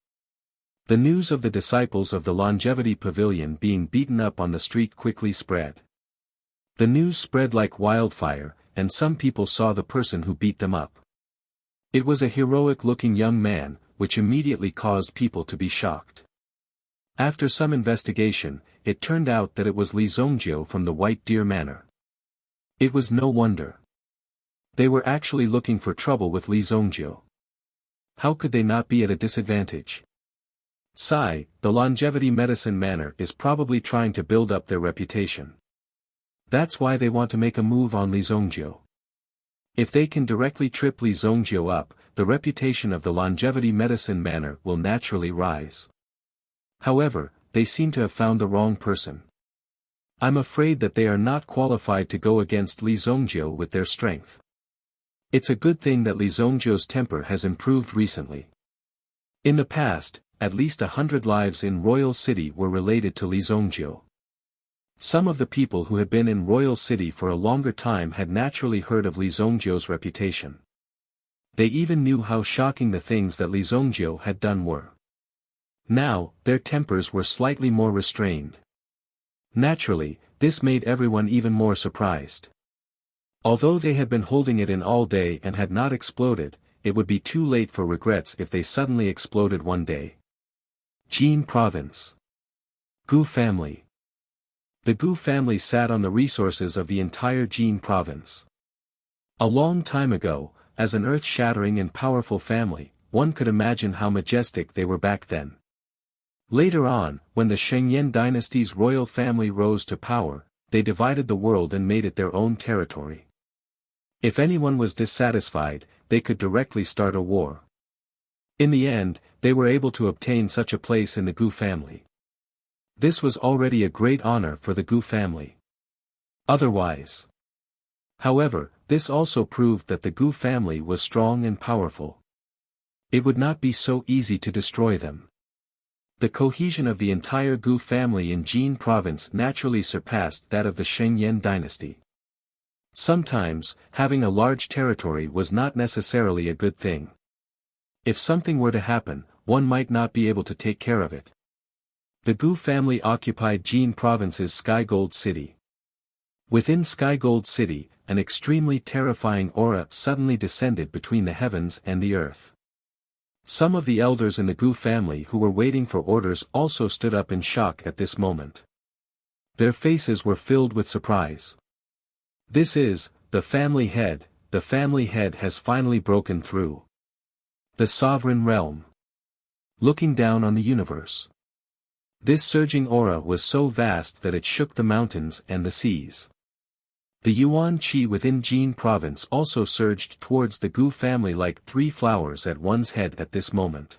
The news of the disciples of the Longevity Pavilion being beaten up on the street quickly spread. The news spread like wildfire, and some people saw the person who beat them up. It was a heroic-looking young man, which immediately caused people to be shocked. After some investigation, it turned out that it was Li Zongjiu from the White Deer Manor. It was no wonder. They were actually looking for trouble with Li Zongjiu. How could they not be at a disadvantage? The Longevity Medicine Manor is probably trying to build up their reputation. That's why they want to make a move on Li Zongjiu. If they can directly trip Li Zongjiu up, the reputation of the Longevity Medicine Manor will naturally rise. However, they seem to have found the wrong person. I'm afraid that they are not qualified to go against Li Zongjiu with their strength. It's a good thing that Li Zongjiu's temper has improved recently. In the past, at least 100 lives in Royal City were related to Li Zongjiu. Some of the people who had been in Royal City for a longer time had naturally heard of Li Zongjiu's reputation. They even knew how shocking the things that Li Zongjiu had done were. Now, their tempers were slightly more restrained. Naturally, this made everyone even more surprised. Although they had been holding it in all day and had not exploded, it would be too late for regrets if they suddenly exploded one day. Jin Province. Gu family. The Gu family sat on the resources of the entire Jin province. A long time ago, as an earth-shattering and powerful family, one could imagine how majestic they were back then. Later on, when the Shengyan dynasty's royal family rose to power, they divided the world and made it their own territory. If anyone was dissatisfied, they could directly start a war. In the end, they were able to obtain such a place in the Gu family. This was already a great honor for the Gu family. Otherwise. However, this also proved that the Gu family was strong and powerful. It would not be so easy to destroy them. The cohesion of the entire Gu family in Jin province naturally surpassed that of the Shengyan dynasty. Sometimes, having a large territory was not necessarily a good thing. If something were to happen, one might not be able to take care of it. The Gu family occupied Jin province's Skygold City. Within Skygold City, an extremely terrifying aura suddenly descended between the heavens and the earth. Some of the elders in the Gu family who were waiting for orders also stood up in shock at this moment. Their faces were filled with surprise. This is, the family head has finally broken through. The sovereign realm. Looking down on the universe. This surging aura was so vast that it shook the mountains and the seas. The Yuan Qi within Jin province also surged towards the Gu family like 3 flowers at one's head at this moment.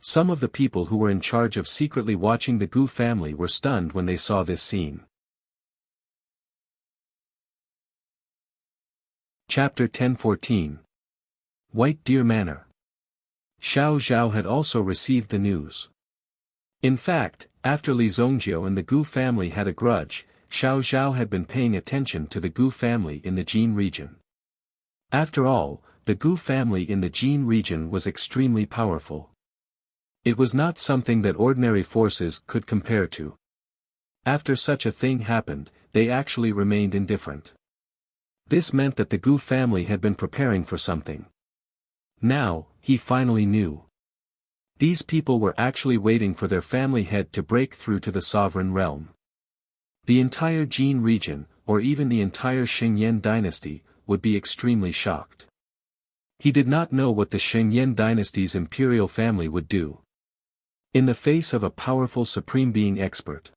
Some of the people who were in charge of secretly watching the Gu family were stunned when they saw this scene. Chapter 10:14. White Deer Manor. Xiao Zhao had also received the news. In fact, after Li Zongjiu and the Gu family had a grudge, Xiao Zhao had been paying attention to the Gu family in the Jin region. After all, the Gu family in the Jin region was extremely powerful. It was not something that ordinary forces could compare to. After such a thing happened, they actually remained indifferent. This meant that the Gu family had been preparing for something. Now, he finally knew. These people were actually waiting for their family head to break through to the sovereign realm. The entire Jin region, or even the entire Shengyan dynasty, would be extremely shocked. He did not know what the Shengyan dynasty's imperial family would do in the face of a powerful supreme being expert.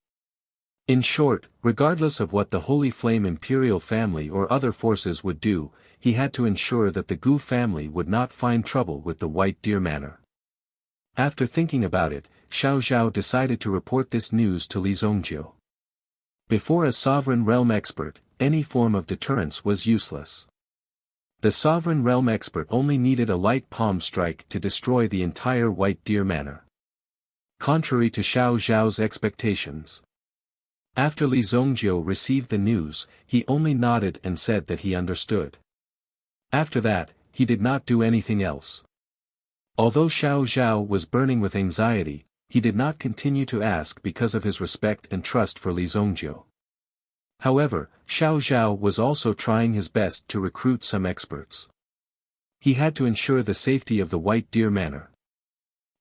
In short, regardless of what the Holy Flame imperial family or other forces would do, he had to ensure that the Gu family would not find trouble with the White Deer Manor. After thinking about it, Xiao Zhao decided to report this news to Li Zongjiu. Before a sovereign realm expert, any form of deterrence was useless. The sovereign realm expert only needed a light palm strike to destroy the entire White Deer Manor. Contrary to Xiao Zhao's expectations. After Li Zongjiu received the news, he only nodded and said that he understood. After that, he did not do anything else. Although Xiao Zhao was burning with anxiety, he did not continue to ask because of his respect and trust for Li Zongjiu. However, Xiao Zhao was also trying his best to recruit some experts. He had to ensure the safety of the White Deer Manor.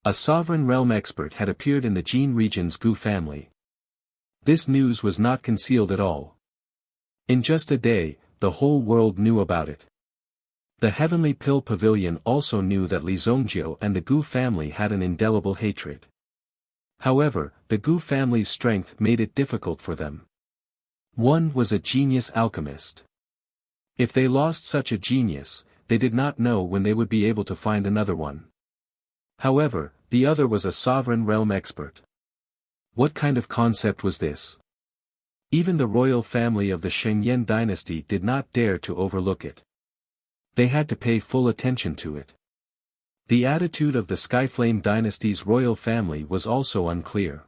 A sovereign realm expert had appeared in the Jin region's Gu family. This news was not concealed at all. In just a day, the whole world knew about it. The Heavenly Pill Pavilion also knew that Li Zongjiu and the Gu family had an indelible hatred. However, the Gu family's strength made it difficult for them. One was a genius alchemist. If they lost such a genius, they did not know when they would be able to find another one. However, the other was a sovereign realm expert. What kind of concept was this? Even the royal family of the Shengyan dynasty did not dare to overlook it. They had to pay full attention to it. The attitude of the Skyflame dynasty's royal family was also unclear.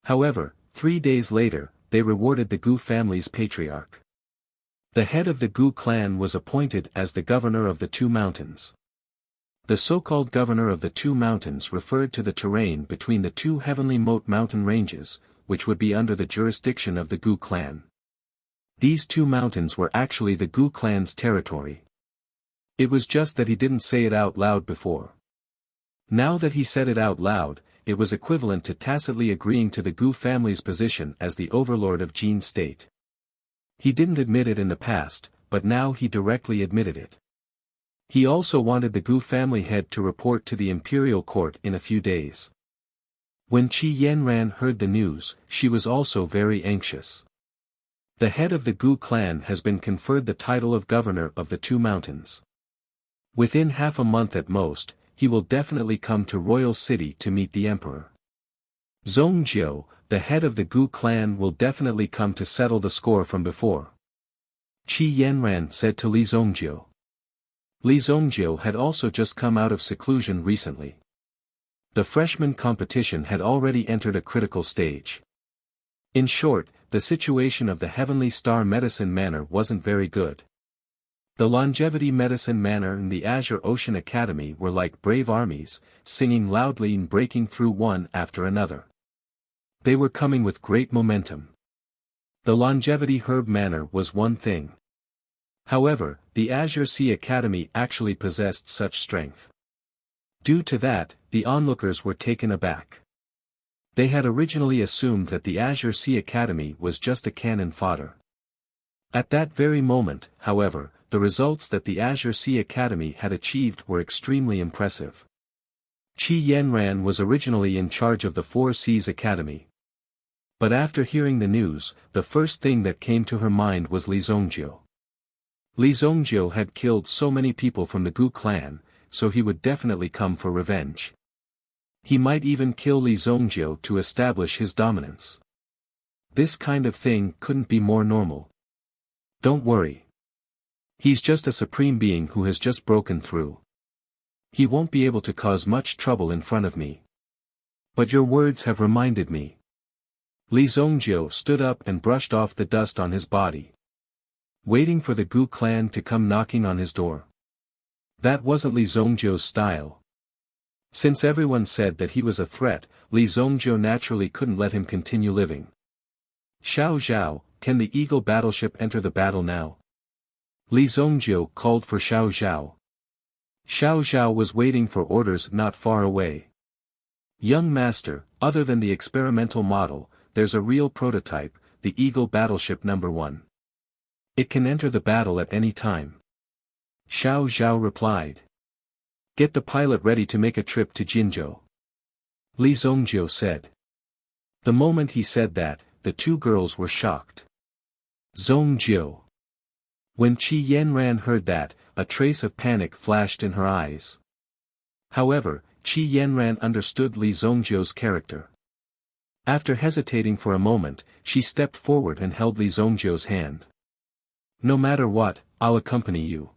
However, 3 days later, they rewarded the Gu family's patriarch. The head of the Gu clan was appointed as the governor of the Two Mountains. The so-called governor of the Two Mountains referred to the terrain between the two heavenly moat mountain ranges, which would be under the jurisdiction of the Gu clan. These two mountains were actually the Gu clan's territory. It was just that he didn't say it out loud before. Now that he said it out loud, it was equivalent to tacitly agreeing to the Gu family's position as the overlord of Jin state. He didn't admit it in the past, but now he directly admitted it. He also wanted the Gu family head to report to the imperial court in a few days. When Qi Yanran heard the news, she was also very anxious. The head of the Gu clan has been conferred the title of governor of the Two Mountains. Within half a month at most, he will definitely come to Royal City to meet the emperor. Zongjiu, the head of the Gu clan, will definitely come to settle the score from before. Qi Yanran said to Li Zongjiu. Li Zongjiu had also just come out of seclusion recently. The freshman competition had already entered a critical stage. In short, the situation of the Heavenly Star Medicine Manor wasn't very good. The Longevity Medicine Manor and the Azure Ocean Academy were like brave armies, singing loudly and breaking through one after another. They were coming with great momentum. The Longevity Herb Manor was one thing. However, the Azure Sea Academy actually possessed such strength. Due to that, the onlookers were taken aback. They had originally assumed that the Azure Sea Academy was just a cannon fodder. At that very moment, however, the results that the Azure Sea Academy had achieved were extremely impressive. Qi Yanran was originally in charge of the Four Seas Academy. But after hearing the news, the first thing that came to her mind was Li Zongjiu. Li Zongjiu had killed so many people from the Gu clan, so he would definitely come for revenge. He might even kill Li Zongjiu to establish his dominance. This kind of thing couldn't be more normal. Don't worry. He's just a supreme being who has just broken through. He won't be able to cause much trouble in front of me. But your words have reminded me. Li Zongjiu stood up and brushed off the dust on his body. Waiting for the Gu clan to come knocking on his door. That wasn't Li Zongjiu's style. Since everyone said that he was a threat, Li Zongjiu naturally couldn't let him continue living. Xiao Zhao, can the Eagle battleship enter the battle now? Li Zongjiu called for Xiao Zhao. Xiao Zhao was waiting for orders not far away. Young master, other than the experimental model, there's a real prototype, the Eagle battleship No. 1. It can enter the battle at any time. Xiao Zhao replied. Get the pilot ready to make a trip to Jinzhou. Li Zongjiu said. The moment he said that, the two girls were shocked. Zongjiu. When Qi Yanran heard that, a trace of panic flashed in her eyes. However, Qi Yanran understood Li Zongjiu's character. After hesitating for a moment, she stepped forward and held Li Zongjiu's hand. No matter what, I'll accompany you.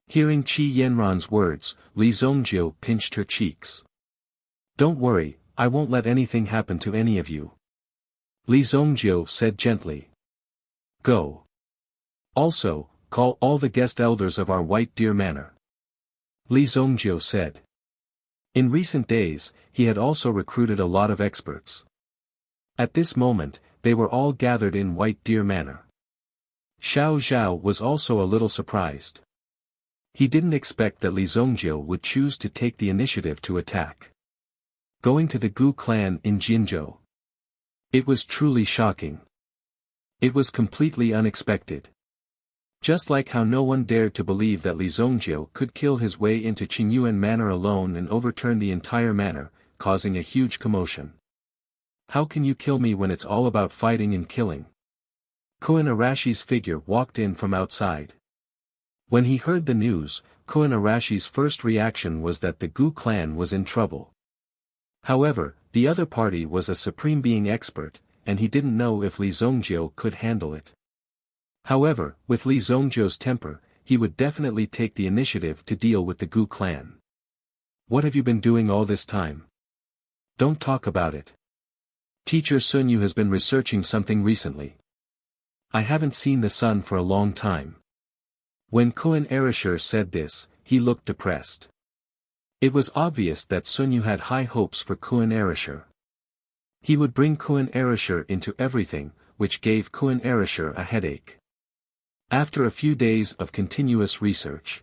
Hearing Qi Yanran's words, Li Zongjiu pinched her cheeks. Don't worry, I won't let anything happen to any of you. Li Zongjiu said gently. Go. Also, call all the guest elders of our White Deer Manor. Li Zongjiu said. In recent days, he had also recruited a lot of experts. At this moment, they were all gathered in White Deer Manor. Xiao Zhao was also a little surprised. He didn't expect that Li Zongjiu would choose to take the initiative to attack. Going to the Gu clan in Jinzhou. It was truly shocking. It was completely unexpected. Just like how no one dared to believe that Li Zongjiu could kill his way into Qingyuan Manor alone and overturn the entire manor, causing a huge commotion. How can you kill me when it's all about fighting and killing? Koen Arashi's figure walked in from outside. When he heard the news, Koen Arashi's first reaction was that the Gu clan was in trouble. However, the other party was a supreme being expert, and he didn't know if Li Zongjiu could handle it. However, with Li Zongjiu's temper, he would definitely take the initiative to deal with the Gu clan. What have you been doing all this time? Don't talk about it. Teacher Sun Yu has been researching something recently. I haven't seen the sun for a long time. When Koen Arashir said this, he looked depressed. It was obvious that Sun Yu had high hopes for Koen Arashir. He would bring Koen Arashir into everything, which gave Koen Arashir a headache. After a few days of continuous research,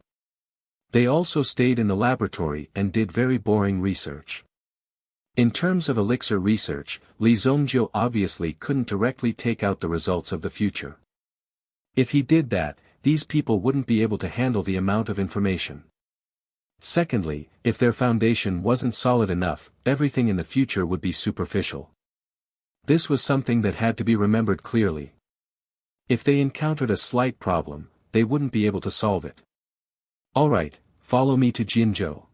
they also stayed in the laboratory and did very boring research. In terms of elixir research, Li Zongjiu obviously couldn't directly take out the results of the future. If he did that, these people wouldn't be able to handle the amount of information. Secondly, if their foundation wasn't solid enough, everything in the future would be superficial. This was something that had to be remembered clearly. If they encountered a slight problem, they wouldn't be able to solve it. Alright, follow me to Jinzhou.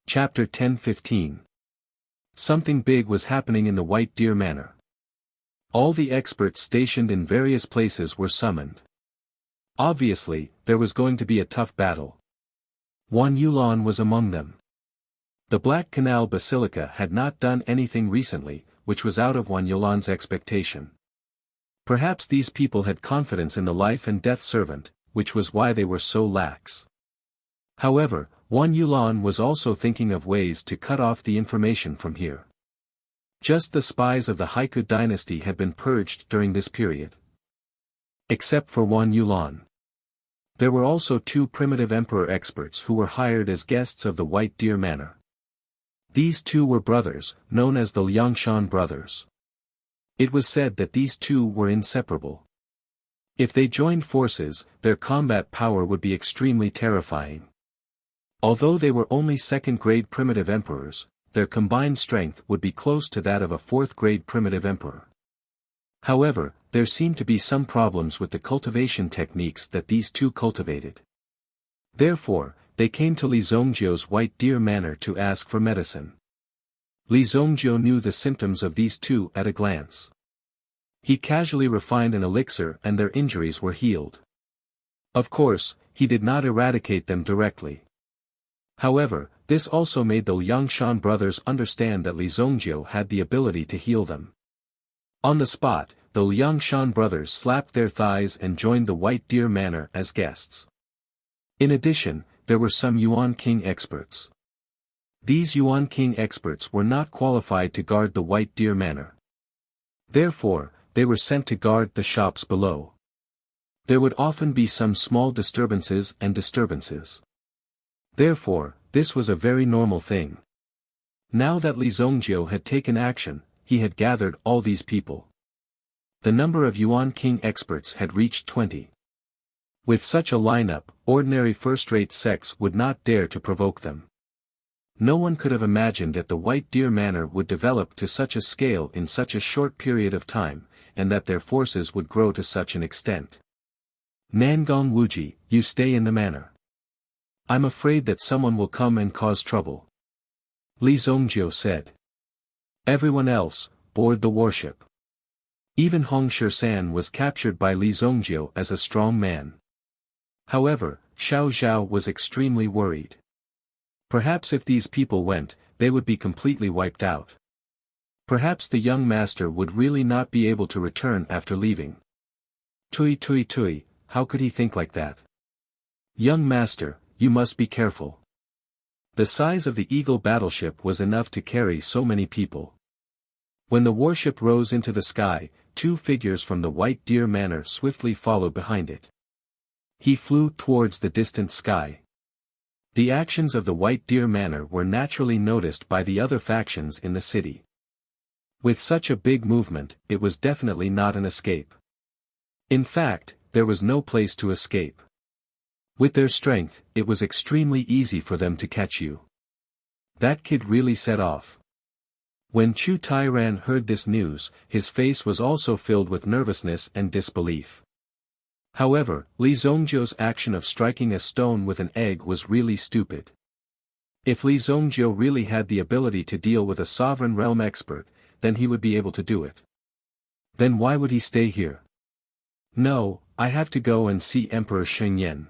Chapter 10-15. Something big was happening in the White Deer Manor. All the experts stationed in various places were summoned. Obviously, there was going to be a tough battle. Wan Yulan was among them. The Black Canal Basilica had not done anything recently, which was out of Wan Yulan's expectation. Perhaps these people had confidence in the life and death servant, which was why they were so lax. However, Wan Yulan was also thinking of ways to cut off the information from here. Just the spies of the Haiku dynasty had been purged during this period. Except for Wan Yulan. There were also 2 primitive emperor experts who were hired as guests of the White Deer Manor. These 2 were brothers, known as the Liangshan brothers. It was said that these 2 were inseparable. If they joined forces, their combat power would be extremely terrifying. Although they were only second-grade primitive emperors, their combined strength would be close to that of a fourth-grade primitive emperor. However, there seemed to be some problems with the cultivation techniques that these 2 cultivated. Therefore, they came to Li Zongjiu's White Deer Manor to ask for medicine. Li Zongjiu knew the symptoms of these 2 at a glance. He casually refined an elixir and their injuries were healed. Of course, he did not eradicate them directly. However, this also made the Liangshan brothers understand that Li Zongjiu had the ability to heal them. On the spot, the Liangshan brothers slapped their thighs and joined the White Deer Manor as guests. In addition, there were some Yuan King experts. These Yuan King experts were not qualified to guard the White Deer Manor. Therefore, they were sent to guard the shops below. There would often be some small disturbances. Therefore, this was a very normal thing. Now that Li Zongjiu had taken action, he had gathered all these people. The number of Yuan King experts had reached 20. With such a lineup, ordinary first-rate sects would not dare to provoke them. No one could have imagined that the White Deer Manor would develop to such a scale in such a short period of time, and that their forces would grow to such an extent. Nangong Wuji, you stay in the manor. I'm afraid that someone will come and cause trouble. Li Zongjiu said. Everyone else, board the warship. Even Hong Shisan was captured by Li Zongjiu as a strong man. However, Xiao Zhao was extremely worried. Perhaps if these people went, they would be completely wiped out. Perhaps the young master would really not be able to return after leaving. Tui, how could he think like that? Young master, you must be careful. The size of the Eagle battleship was enough to carry so many people. When the warship rose into the sky, 2 figures from the White Deer Manor swiftly followed behind it. He flew towards the distant sky. The actions of the White Deer Manor were naturally noticed by the other factions in the city. With such a big movement, it was definitely not an escape. In fact, there was no place to escape. With their strength, it was extremely easy for them to catch you. That kid really set off. When Chu Tairan heard this news, his face was also filled with nervousness and disbelief. However, Li Zongjiu's action of striking a stone with an egg was really stupid. If Li Zongjiu really had the ability to deal with a sovereign realm expert, then he would be able to do it. Then why would he stay here? No, I have to go and see Emperor Shengyan.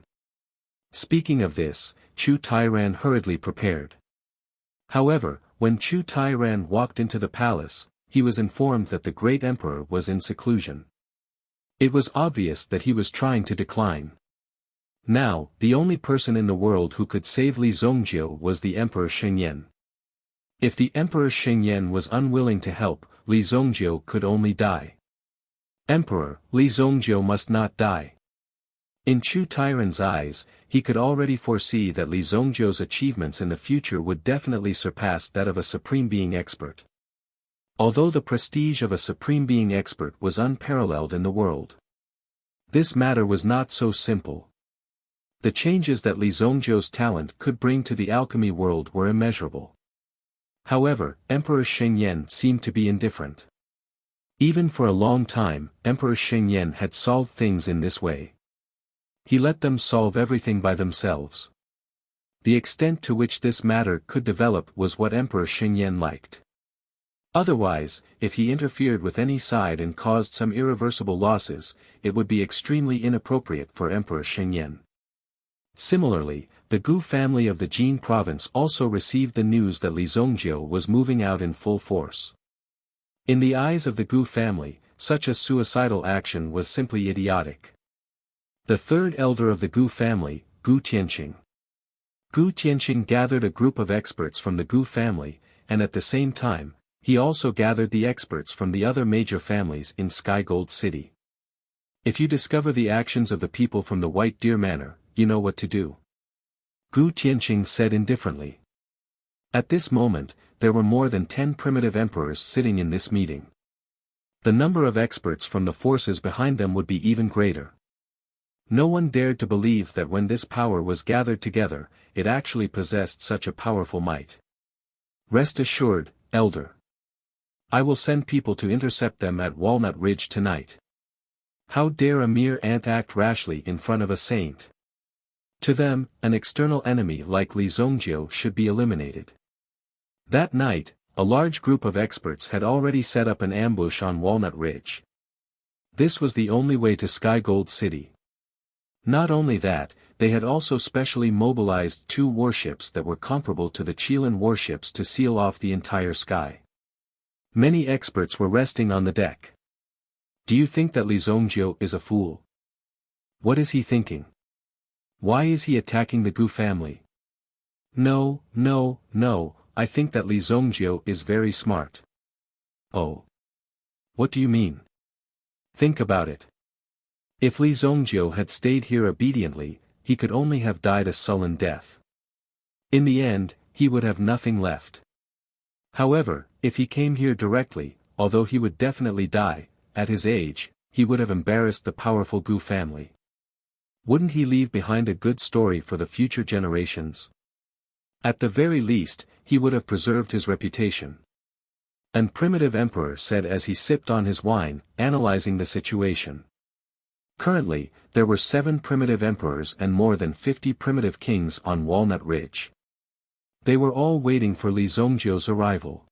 Speaking of this, Chu Tairan hurriedly prepared. However, when Chu Tairan walked into the palace, he was informed that the great emperor was in seclusion. It was obvious that he was trying to decline. Now, the only person in the world who could save Li Zongjiu was the Emperor Shengyan. If the Emperor Shengyan was unwilling to help, Li Zongjiu could only die. Emperor, Li Zongjiu must not die. In Chu Tairan's eyes, he could already foresee that Li Zongjiu's achievements in the future would definitely surpass that of a Supreme Being expert. Although the prestige of a Supreme Being expert was unparalleled in the world. This matter was not so simple. The changes that Li Zongjiu's talent could bring to the alchemy world were immeasurable. However, Emperor Shengyan seemed to be indifferent. Even for a long time, Emperor Shengyan had solved things in this way. He let them solve everything by themselves. The extent to which this matter could develop was what Emperor Shengyan liked. Otherwise, if he interfered with any side and caused some irreversible losses, it would be extremely inappropriate for Emperor Shengyan. Similarly, the Gu family of the Jin province also received the news that Li Zongjiu was moving out in full force. In the eyes of the Gu family, such a suicidal action was simply idiotic. The third elder of the Gu family, Gu Tianqing. Gu Tianqing gathered a group of experts from the Gu family, and at the same time, he also gathered the experts from the other major families in Sky Gold City. If you discover the actions of the people from the White Deer Manor, you know what to do. Gu Tianqing said indifferently. At this moment, there were more than 10 primitive emperors sitting in this meeting. The number of experts from the forces behind them would be even greater. No one dared to believe that when this power was gathered together, it actually possessed such a powerful might. Rest assured, Elder. I will send people to intercept them at Walnut Ridge tonight. How dare a mere ant act rashly in front of a saint? To them, an external enemy like Li Zongjiu should be eliminated. That night, a large group of experts had already set up an ambush on Walnut Ridge. This was the only way to Sky Gold City. Not only that, they had also specially mobilized 2 warships that were comparable to the Qilin warships to seal off the entire sky. Many experts were resting on the deck. Do you think that Li Zongjiu is a fool? What is he thinking? Why is he attacking the Gu family? No, I think that Li Zongjiu is very smart. Oh. What do you mean? Think about it. If Li Zongjiu had stayed here obediently, he could only have died a sullen death. In the end, he would have nothing left. However, if he came here directly, although he would definitely die, at his age, he would have embarrassed the powerful Gu family. Wouldn't he leave behind a good story for the future generations? At the very least, he would have preserved his reputation. An primitive emperor said as he sipped on his wine, analyzing the situation. Currently, there were 7 primitive emperors and more than 50 primitive kings on Walnut Ridge. They were all waiting for Li Zongjiu's arrival.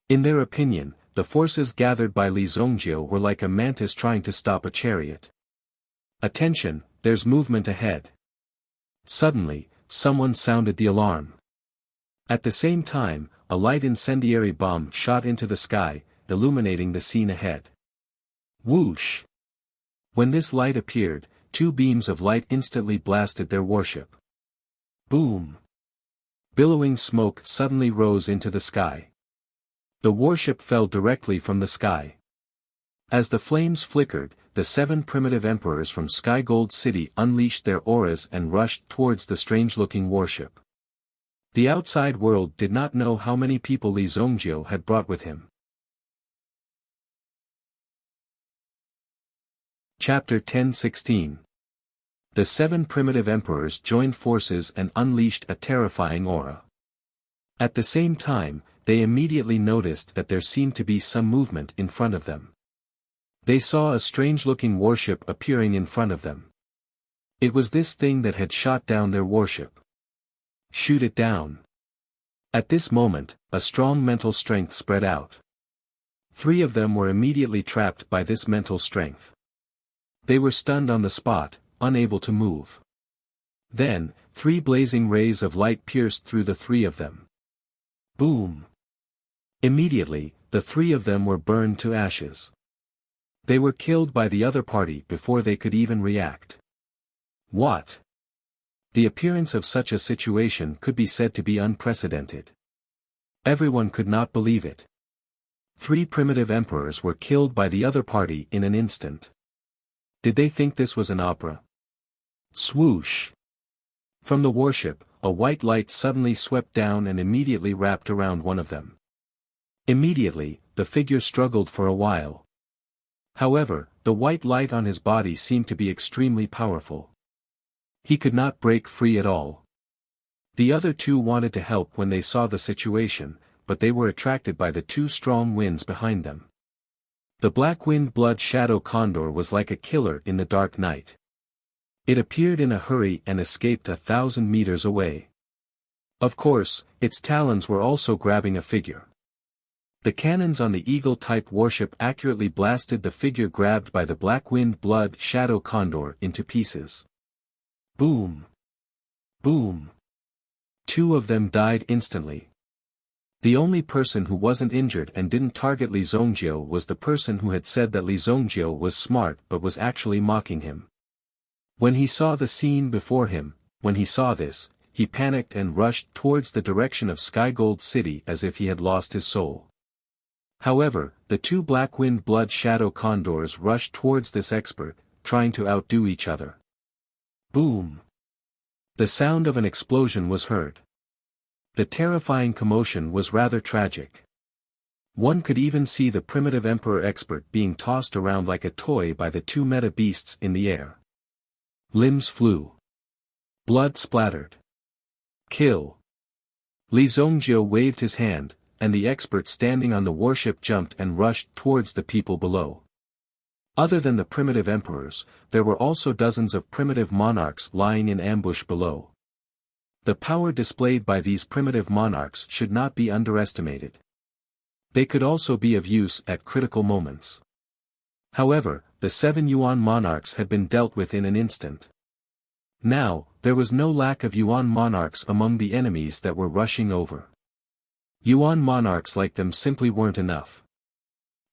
In their opinion, the forces gathered by Li Zongjiu were like a mantis trying to stop a chariot. Attention, there's movement ahead. Suddenly, someone sounded the alarm. At the same time, a light incendiary bomb shot into the sky, illuminating the scene ahead. Whoosh! When this light appeared, 2 beams of light instantly blasted their warship. Boom! Billowing smoke suddenly rose into the sky. The warship fell directly from the sky. As the flames flickered, the 7 primitive emperors from Sky Gold City unleashed their auras and rushed towards the strange-looking warship. The outside world did not know how many people Li Zongjiu had brought with him. Chapter 10:16. The 7 primitive emperors joined forces and unleashed a terrifying aura. At the same time, they immediately noticed that there seemed to be some movement in front of them. They saw a strange-looking warship appearing in front of them. It was this thing that had shot down their warship. Shoot it down. At this moment, a strong mental strength spread out. 3 of them were immediately trapped by this mental strength. They were stunned on the spot, unable to move. Then, 3 blazing rays of light pierced through the 3 of them. Boom! Immediately, the 3 of them were burned to ashes. They were killed by the other party before they could even react. What? The appearance of such a situation could be said to be unprecedented. Everyone could not believe it. 3 primitive emperors were killed by the other party in an instant. Did they think this was an opera? Swoosh! From the warship, a white light suddenly swept down and immediately wrapped around one of them. Immediately, the figure struggled for a while. However, the white light on his body seemed to be extremely powerful. He could not break free at all. The other 2 wanted to help when they saw the situation, but they were attracted by the 2 strong winds behind them. The black-winged blood shadow condor was like a killer in the dark night. It appeared in a hurry and escaped 1,000 meters away. Of course, its talons were also grabbing a figure. The cannons on the Eagle-type warship accurately blasted the figure grabbed by the black-winged blood shadow condor into pieces. Boom! Boom! 2 of them died instantly. The only person who wasn't injured and didn't target Li Zongjiu was the person who had said that Li Zongjiu was smart but was actually mocking him. When he saw the scene before him, when he saw this, he panicked and rushed towards the direction of Sky Gold City as if he had lost his soul. However, the 2 black-winged blood shadow condors rushed towards this expert, trying to outdo each other. Boom! The sound of an explosion was heard. The terrifying commotion was rather tragic. One could even see the primitive emperor expert being tossed around like a toy by the two meta beasts in the air. Limbs flew. Blood splattered. Kill. Li Zongjio waved his hand, and the expert standing on the warship jumped and rushed towards the people below. Other than the primitive emperors, there were also dozens of primitive monarchs lying in ambush below. The power displayed by these primitive monarchs should not be underestimated. They could also be of use at critical moments. However, the 7 Yuan monarchs had been dealt with in an instant. Now, there was no lack of Yuan monarchs among the enemies that were rushing over. Yuan monarchs like them simply weren't enough.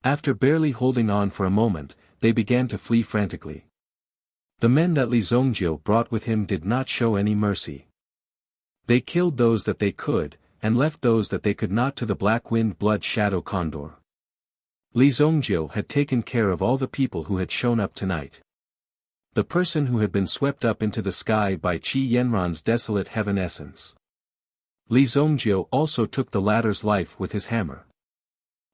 After barely holding on for a moment, they began to flee frantically. The men that Li Zongjio brought with him did not show any mercy. They killed those that they could, and left those that they could not to the black-winged blood shadow condor. Li Zongjio had taken care of all the people who had shown up tonight. The person who had been swept up into the sky by Qi Yanran's desolate heaven essence. Li Zongjio also took the latter's life with his hammer.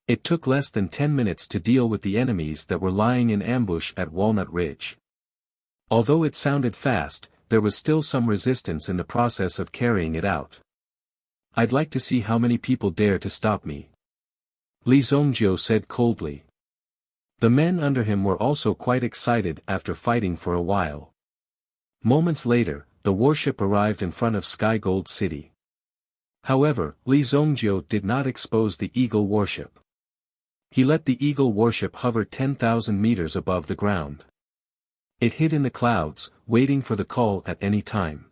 It took less than 10 minutes to deal with the enemies that were lying in ambush at Walnut Ridge. Although it sounded fast, there was still some resistance in the process of carrying it out. I'd like to see how many people dare to stop me. Li Zongjio said coldly. The men under him were also quite excited after fighting for a while. Moments later, the warship arrived in front of Sky Gold City. However, Li Zongjio did not expose the Eagle warship. He let the Eagle warship hover 10,000 meters above the ground. It hid in the clouds, waiting for the call at any time.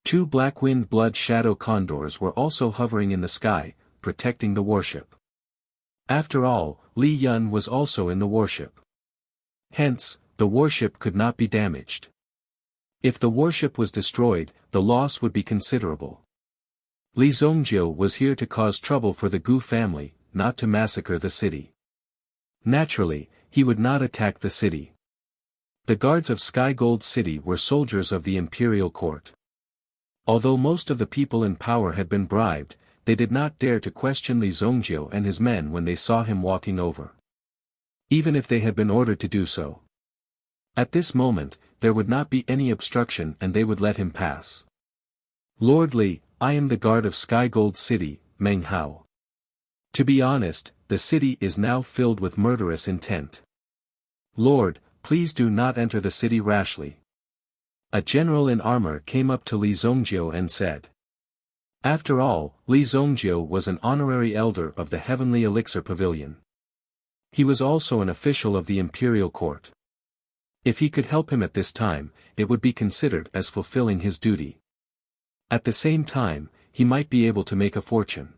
2 black-winged blood shadow condors were also hovering in the sky, protecting the warship. After all, Li Yun was also in the warship. Hence, the warship could not be damaged. If the warship was destroyed, the loss would be considerable. Li Zongjio was here to cause trouble for the Gu family, not to massacre the city. Naturally, he would not attack the city. The guards of Sky Gold City were soldiers of the imperial court. Although most of the people in power had been bribed, they did not dare to question Li Zongjio and his men when they saw him walking over. Even if they had been ordered to do so. At this moment, there would not be any obstruction and they would let him pass. Lord Li, I am the guard of Sky Gold City, Meng Hao. To be honest, the city is now filled with murderous intent. Lord, please do not enter the city rashly. A general in armor came up to Li Zongjio and said. After all, Li Zongjio was an honorary elder of the Heavenly Elixir Pavilion. He was also an official of the imperial court. If he could help him at this time, it would be considered as fulfilling his duty. At the same time, he might be able to make a fortune.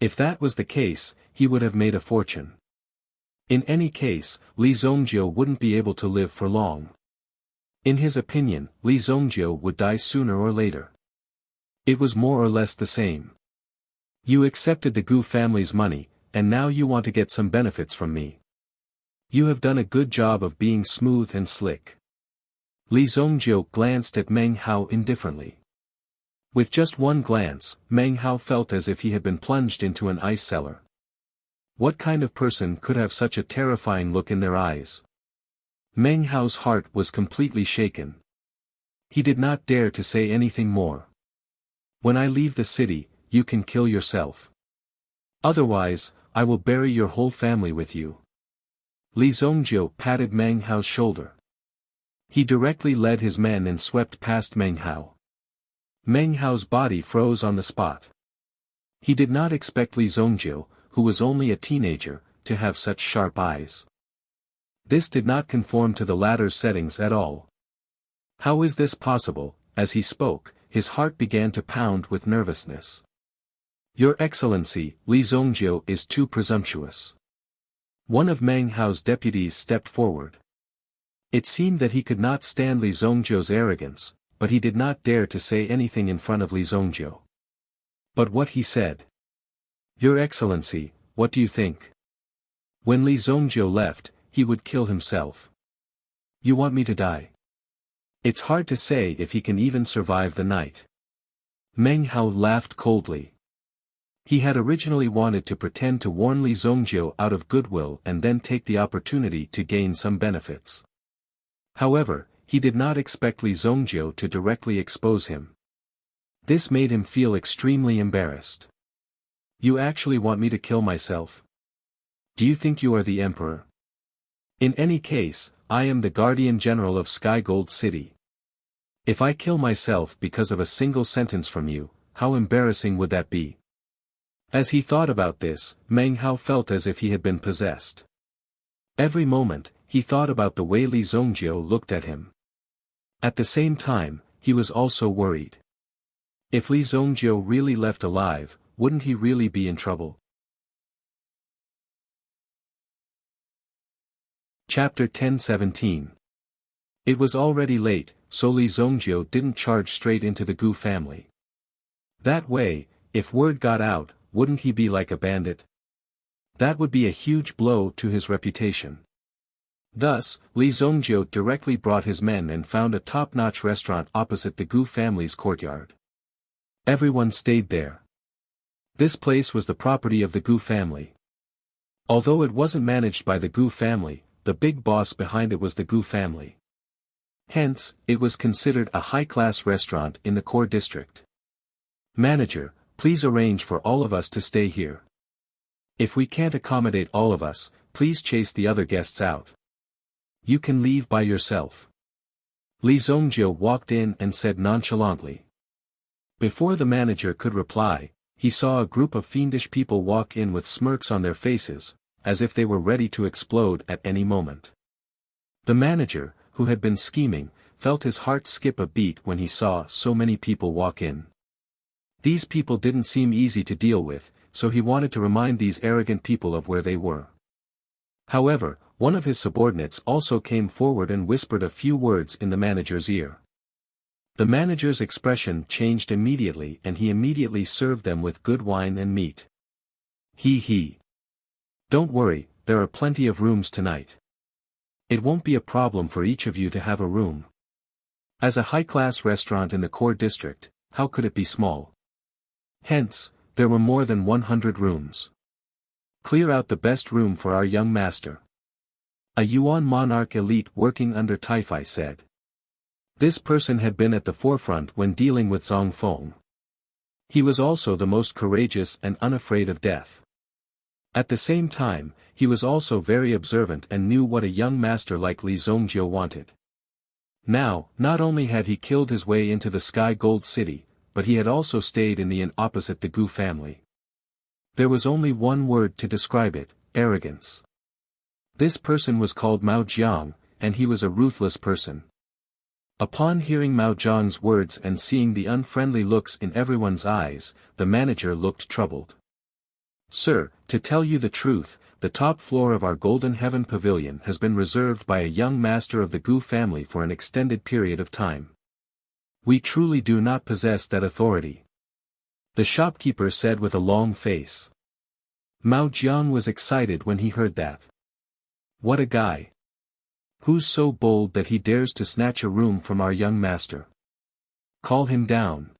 If that was the case, he would have made a fortune. In any case, Li Zongjio wouldn't be able to live for long. In his opinion, Li Zongjio would die sooner or later. It was more or less the same. You accepted the Gu family's money, and now you want to get some benefits from me. You have done a good job of being smooth and slick. Li Zongjio glanced at Meng Hao indifferently. With just one glance, Meng Hao felt as if he had been plunged into an ice cellar. What kind of person could have such a terrifying look in their eyes? Meng Hao's heart was completely shaken. He did not dare to say anything more. When I leave the city, you can kill yourself. Otherwise, I will bury your whole family with you. Li Zongjio patted Meng Hao's shoulder. He directly led his men and swept past Meng Hao. Meng Hao's body froze on the spot. He did not expect Li Zongjio, who was only a teenager, to have such sharp eyes. This did not conform to the latter's settings at all. How is this possible? As he spoke, his heart began to pound with nervousness. Your Excellency, Li Zongjio is too presumptuous. One of Meng Hao's deputies stepped forward. It seemed that he could not stand Li Zongjio's arrogance, but he did not dare to say anything in front of Li Zongjio. But what he said? Your Excellency, what do you think? When Li Zongjio left, he would kill himself. You want me to die? It's hard to say if he can even survive the night. Meng Hao laughed coldly. He had originally wanted to pretend to warn Li Zongjiu out of goodwill and then take the opportunity to gain some benefits. However, he did not expect Li Zongjiu to directly expose him. This made him feel extremely embarrassed. You actually want me to kill myself? Do you think you are the emperor? In any case, I am the guardian general of Sky Gold City. If I kill myself because of a single sentence from you, how embarrassing would that be? As he thought about this, Meng Hao felt as if he had been possessed. Every moment, he thought about the way Li Zongjiu looked at him. At the same time, he was also worried. If Li Zongjiu really left alive, wouldn't he really be in trouble? Chapter 10:17. It was already late, so Li Zongjiu didn't charge straight into the Gu family. That way, if word got out, wouldn't he be like a bandit? That would be a huge blow to his reputation. Thus, Li Zongjiu directly brought his men and found a top-notch restaurant opposite the Gu family's courtyard. Everyone stayed there. This place was the property of the Gu family. Although it wasn't managed by the Gu family, the big boss behind it was the Gu family. Hence, it was considered a high-class restaurant in the core district. Manager, please arrange for all of us to stay here. If we can't accommodate all of us, please chase the other guests out. You can leave by yourself. Li Zongjiu walked in and said nonchalantly. Before the manager could reply, he saw a group of fiendish people walk in with smirks on their faces, as if they were ready to explode at any moment. The manager, who had been scheming, felt his heart skip a beat when he saw so many people walk in. These people didn't seem easy to deal with, so he wanted to remind these arrogant people of where they were. However, one of his subordinates also came forward and whispered a few words in the manager's ear. The manager's expression changed immediately and he immediately served them with good wine and meat. He. Don't worry, there are plenty of rooms tonight. It won't be a problem for each of you to have a room. As a high-class restaurant in the core district, how could it be small? Hence, there were more than 100 rooms. Clear out the best room for our young master. A Yuan monarch elite working under Taifai said. This person had been at the forefront when dealing with Zhang Feng. He was also the most courageous and unafraid of death. At the same time, he was also very observant and knew what a young master like Li Zongjiu wanted. Now, not only had he killed his way into the Sky Gold City, but he had also stayed in the inn opposite the Gu family. There was only one word to describe it: arrogance. This person was called Mao Jiang, and he was a ruthless person. Upon hearing Mao Jiang's words and seeing the unfriendly looks in everyone's eyes, the manager looked troubled. Sir, to tell you the truth, the top floor of our Golden Heaven Pavilion has been reserved by a young master of the Gu family for an extended period of time. We truly do not possess that authority. The shopkeeper said with a long face. Mao Jiang was excited when he heard that. What a guy! Who's so bold that he dares to snatch a room from our young master? Call him down.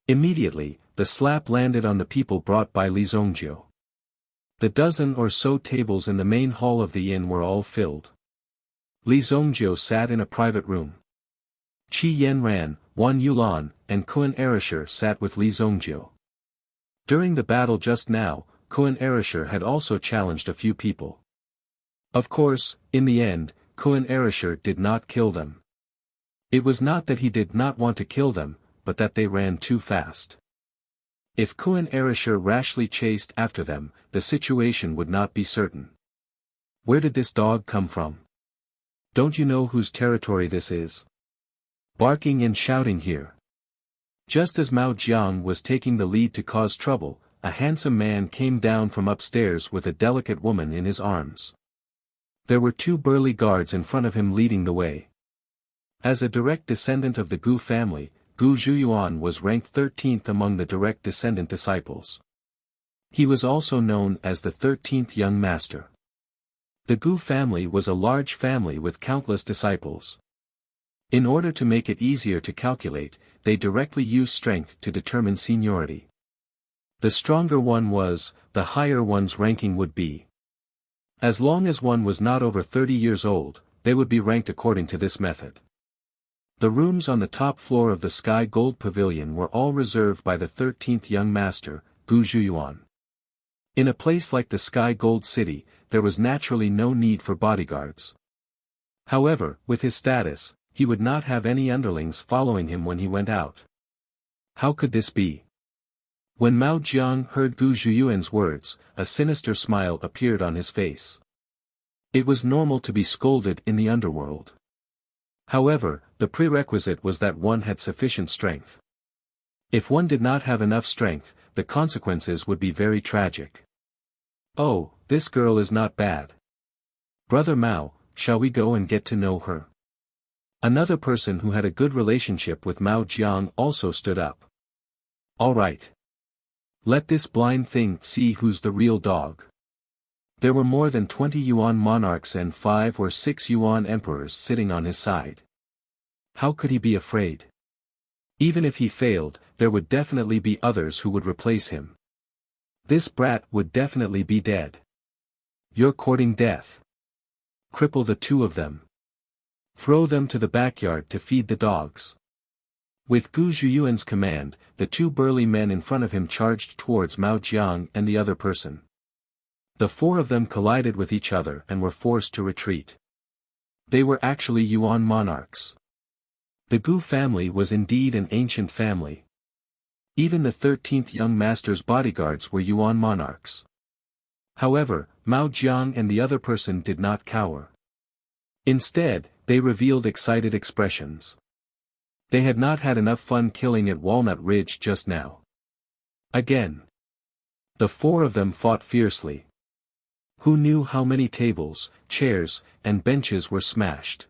Immediately, the slap landed on the people brought by Li Zongjiu. The dozen or so tables in the main hall of the inn were all filled. Li Zongjiu sat in a private room. Qi Yanran, Wan Yulan, and Kun Erisher sat with Li Zongjiu. During the battle just now, Kun Erisher had also challenged a few people. Of course, in the end, Kun Erisher did not kill them. It was not that he did not want to kill them, but that they ran too fast. If Kun Erisher rashly chased after them, the situation would not be certain. Where did this dog come from? Don't you know whose territory this is? Barking and shouting here. Just as Mao Jiang was taking the lead to cause trouble, a handsome man came down from upstairs with a delicate woman in his arms. There were two burly guards in front of him leading the way. As a direct descendant of the Gu family, Gu Zhuyuan was ranked 13th among the direct descendant disciples. He was also known as the 13th young master. The Gu family was a large family with countless disciples. In order to make it easier to calculate, they directly used strength to determine seniority. The stronger one was, the higher one's ranking would be. As long as one was not over 30 years old, they would be ranked according to this method. The rooms on the top floor of the Sky Gold Pavilion were all reserved by the 13th young master, Gu Zhuyuan. In a place like the Sky Gold City, there was naturally no need for bodyguards. However, with his status, he would not have any underlings following him when he went out. How could this be? When Mao Jiang heard Gu Zhuyuan's words, a sinister smile appeared on his face. It was normal to be scolded in the underworld. However, the prerequisite was that one had sufficient strength. If one did not have enough strength, the consequences would be very tragic. Oh, this girl is not bad. Brother Mao, shall we go and get to know her? Another person who had a good relationship with Mao Jiang also stood up. All right. Let this blind thing see who's the real dog. There were more than 20 Yuan monarchs and 5 or 6 Yuan emperors sitting on his side. How could he be afraid? Even if he failed, there would definitely be others who would replace him. This brat would definitely be dead. You're courting death. Cripple the two of them. Throw them to the backyard to feed the dogs. With Gu Zhuyuan's command, the two burly men in front of him charged towards Mao Jiang and the other person. The four of them collided with each other and were forced to retreat. They were actually Yuan monarchs. The Gu family was indeed an ancient family. Even the 13th young master's bodyguards were Yuan monarchs. However, Mao Jiang and the other person did not cower. Instead, they revealed excited expressions. They had not had enough fun killing at Walnut Ridge just now. Again. The four of them fought fiercely. Who knew how many tables, chairs, and benches were smashed?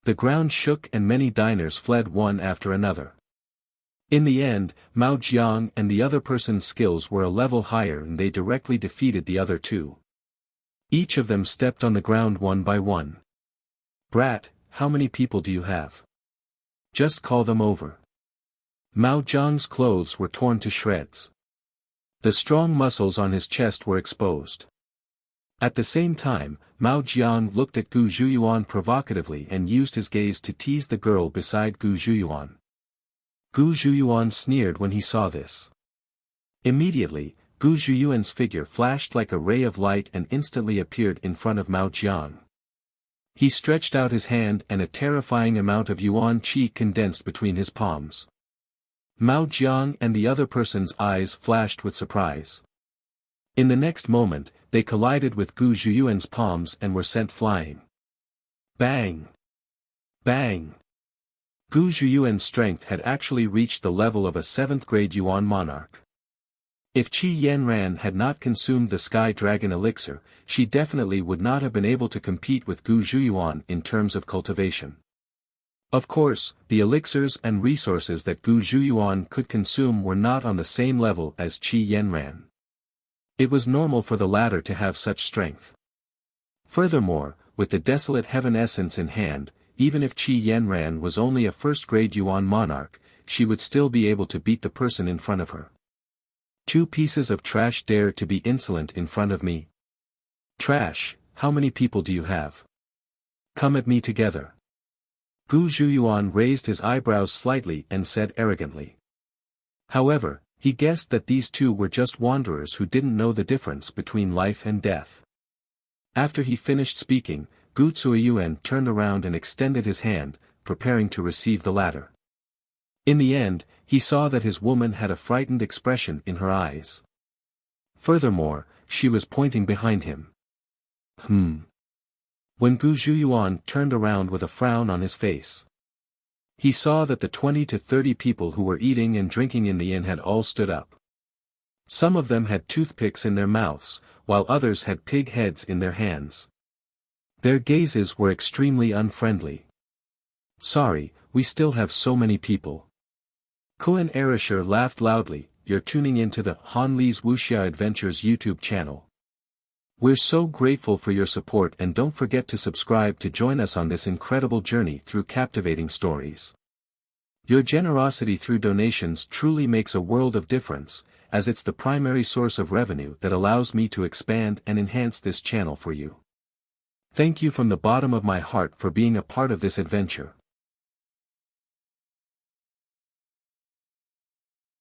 The ground shook and many diners fled one after another. In the end, Mao Jiang and the other person's skills were a level higher and they directly defeated the other two. Each of them stepped on the ground one by one. Brat, how many people do you have? Just call them over. Mao Jiang's clothes were torn to shreds. The strong muscles on his chest were exposed. At the same time, Mao Jiang looked at Gu Zhuyuan provocatively and used his gaze to tease the girl beside Gu Zhuyuan. Gu Zhuyuan sneered when he saw this. Immediately, Gu Zhuyuan's figure flashed like a ray of light and instantly appeared in front of Mao Jiang. He stretched out his hand and a terrifying amount of Yuan qi condensed between his palms. Mao Jiang and the other person's eyes flashed with surprise. In the next moment, they collided with Gu Zhuyuan's palms and were sent flying. Bang! Bang! Gu Zhuyuan's strength had actually reached the level of a 7th-grade Yuan monarch. If Qi Yanran had not consumed the Sky Dragon elixir, she definitely would not have been able to compete with Gu Zhuyuan in terms of cultivation. Of course, the elixirs and resources that Gu Zhuyuan could consume were not on the same level as Qi Yanran. It was normal for the latter to have such strength. Furthermore, with the desolate heaven essence in hand, even if Qi Yanran was only a 1st-grade Yuan monarch, she would still be able to beat the person in front of her. Two pieces of trash dare to be insolent in front of me? Trash, how many people do you have? Come at me together. Gu Zhuyuan raised his eyebrows slightly and said arrogantly. However, he guessed that these two were just wanderers who didn't know the difference between life and death. After he finished speaking, Gu Zhuyuan turned around and extended his hand, preparing to receive the latter. In the end, he saw that his woman had a frightened expression in her eyes. Furthermore, she was pointing behind him. When Gu Zhuyuan turned around with a frown on his face, he saw that the 20 to 30 people who were eating and drinking in the inn had all stood up. Some of them had toothpicks in their mouths, while others had pig heads in their hands. Their gazes were extremely unfriendly. Sorry, we still have so many people. Kuan Erisher laughed loudly. You're tuning into the Han Li's Wuxia Adventures YouTube channel. We're so grateful for your support, and don't forget to subscribe to join us on this incredible journey through captivating stories. Your generosity through donations truly makes a world of difference, as it's the primary source of revenue that allows me to expand and enhance this channel for you. Thank you from the bottom of my heart for being a part of this adventure.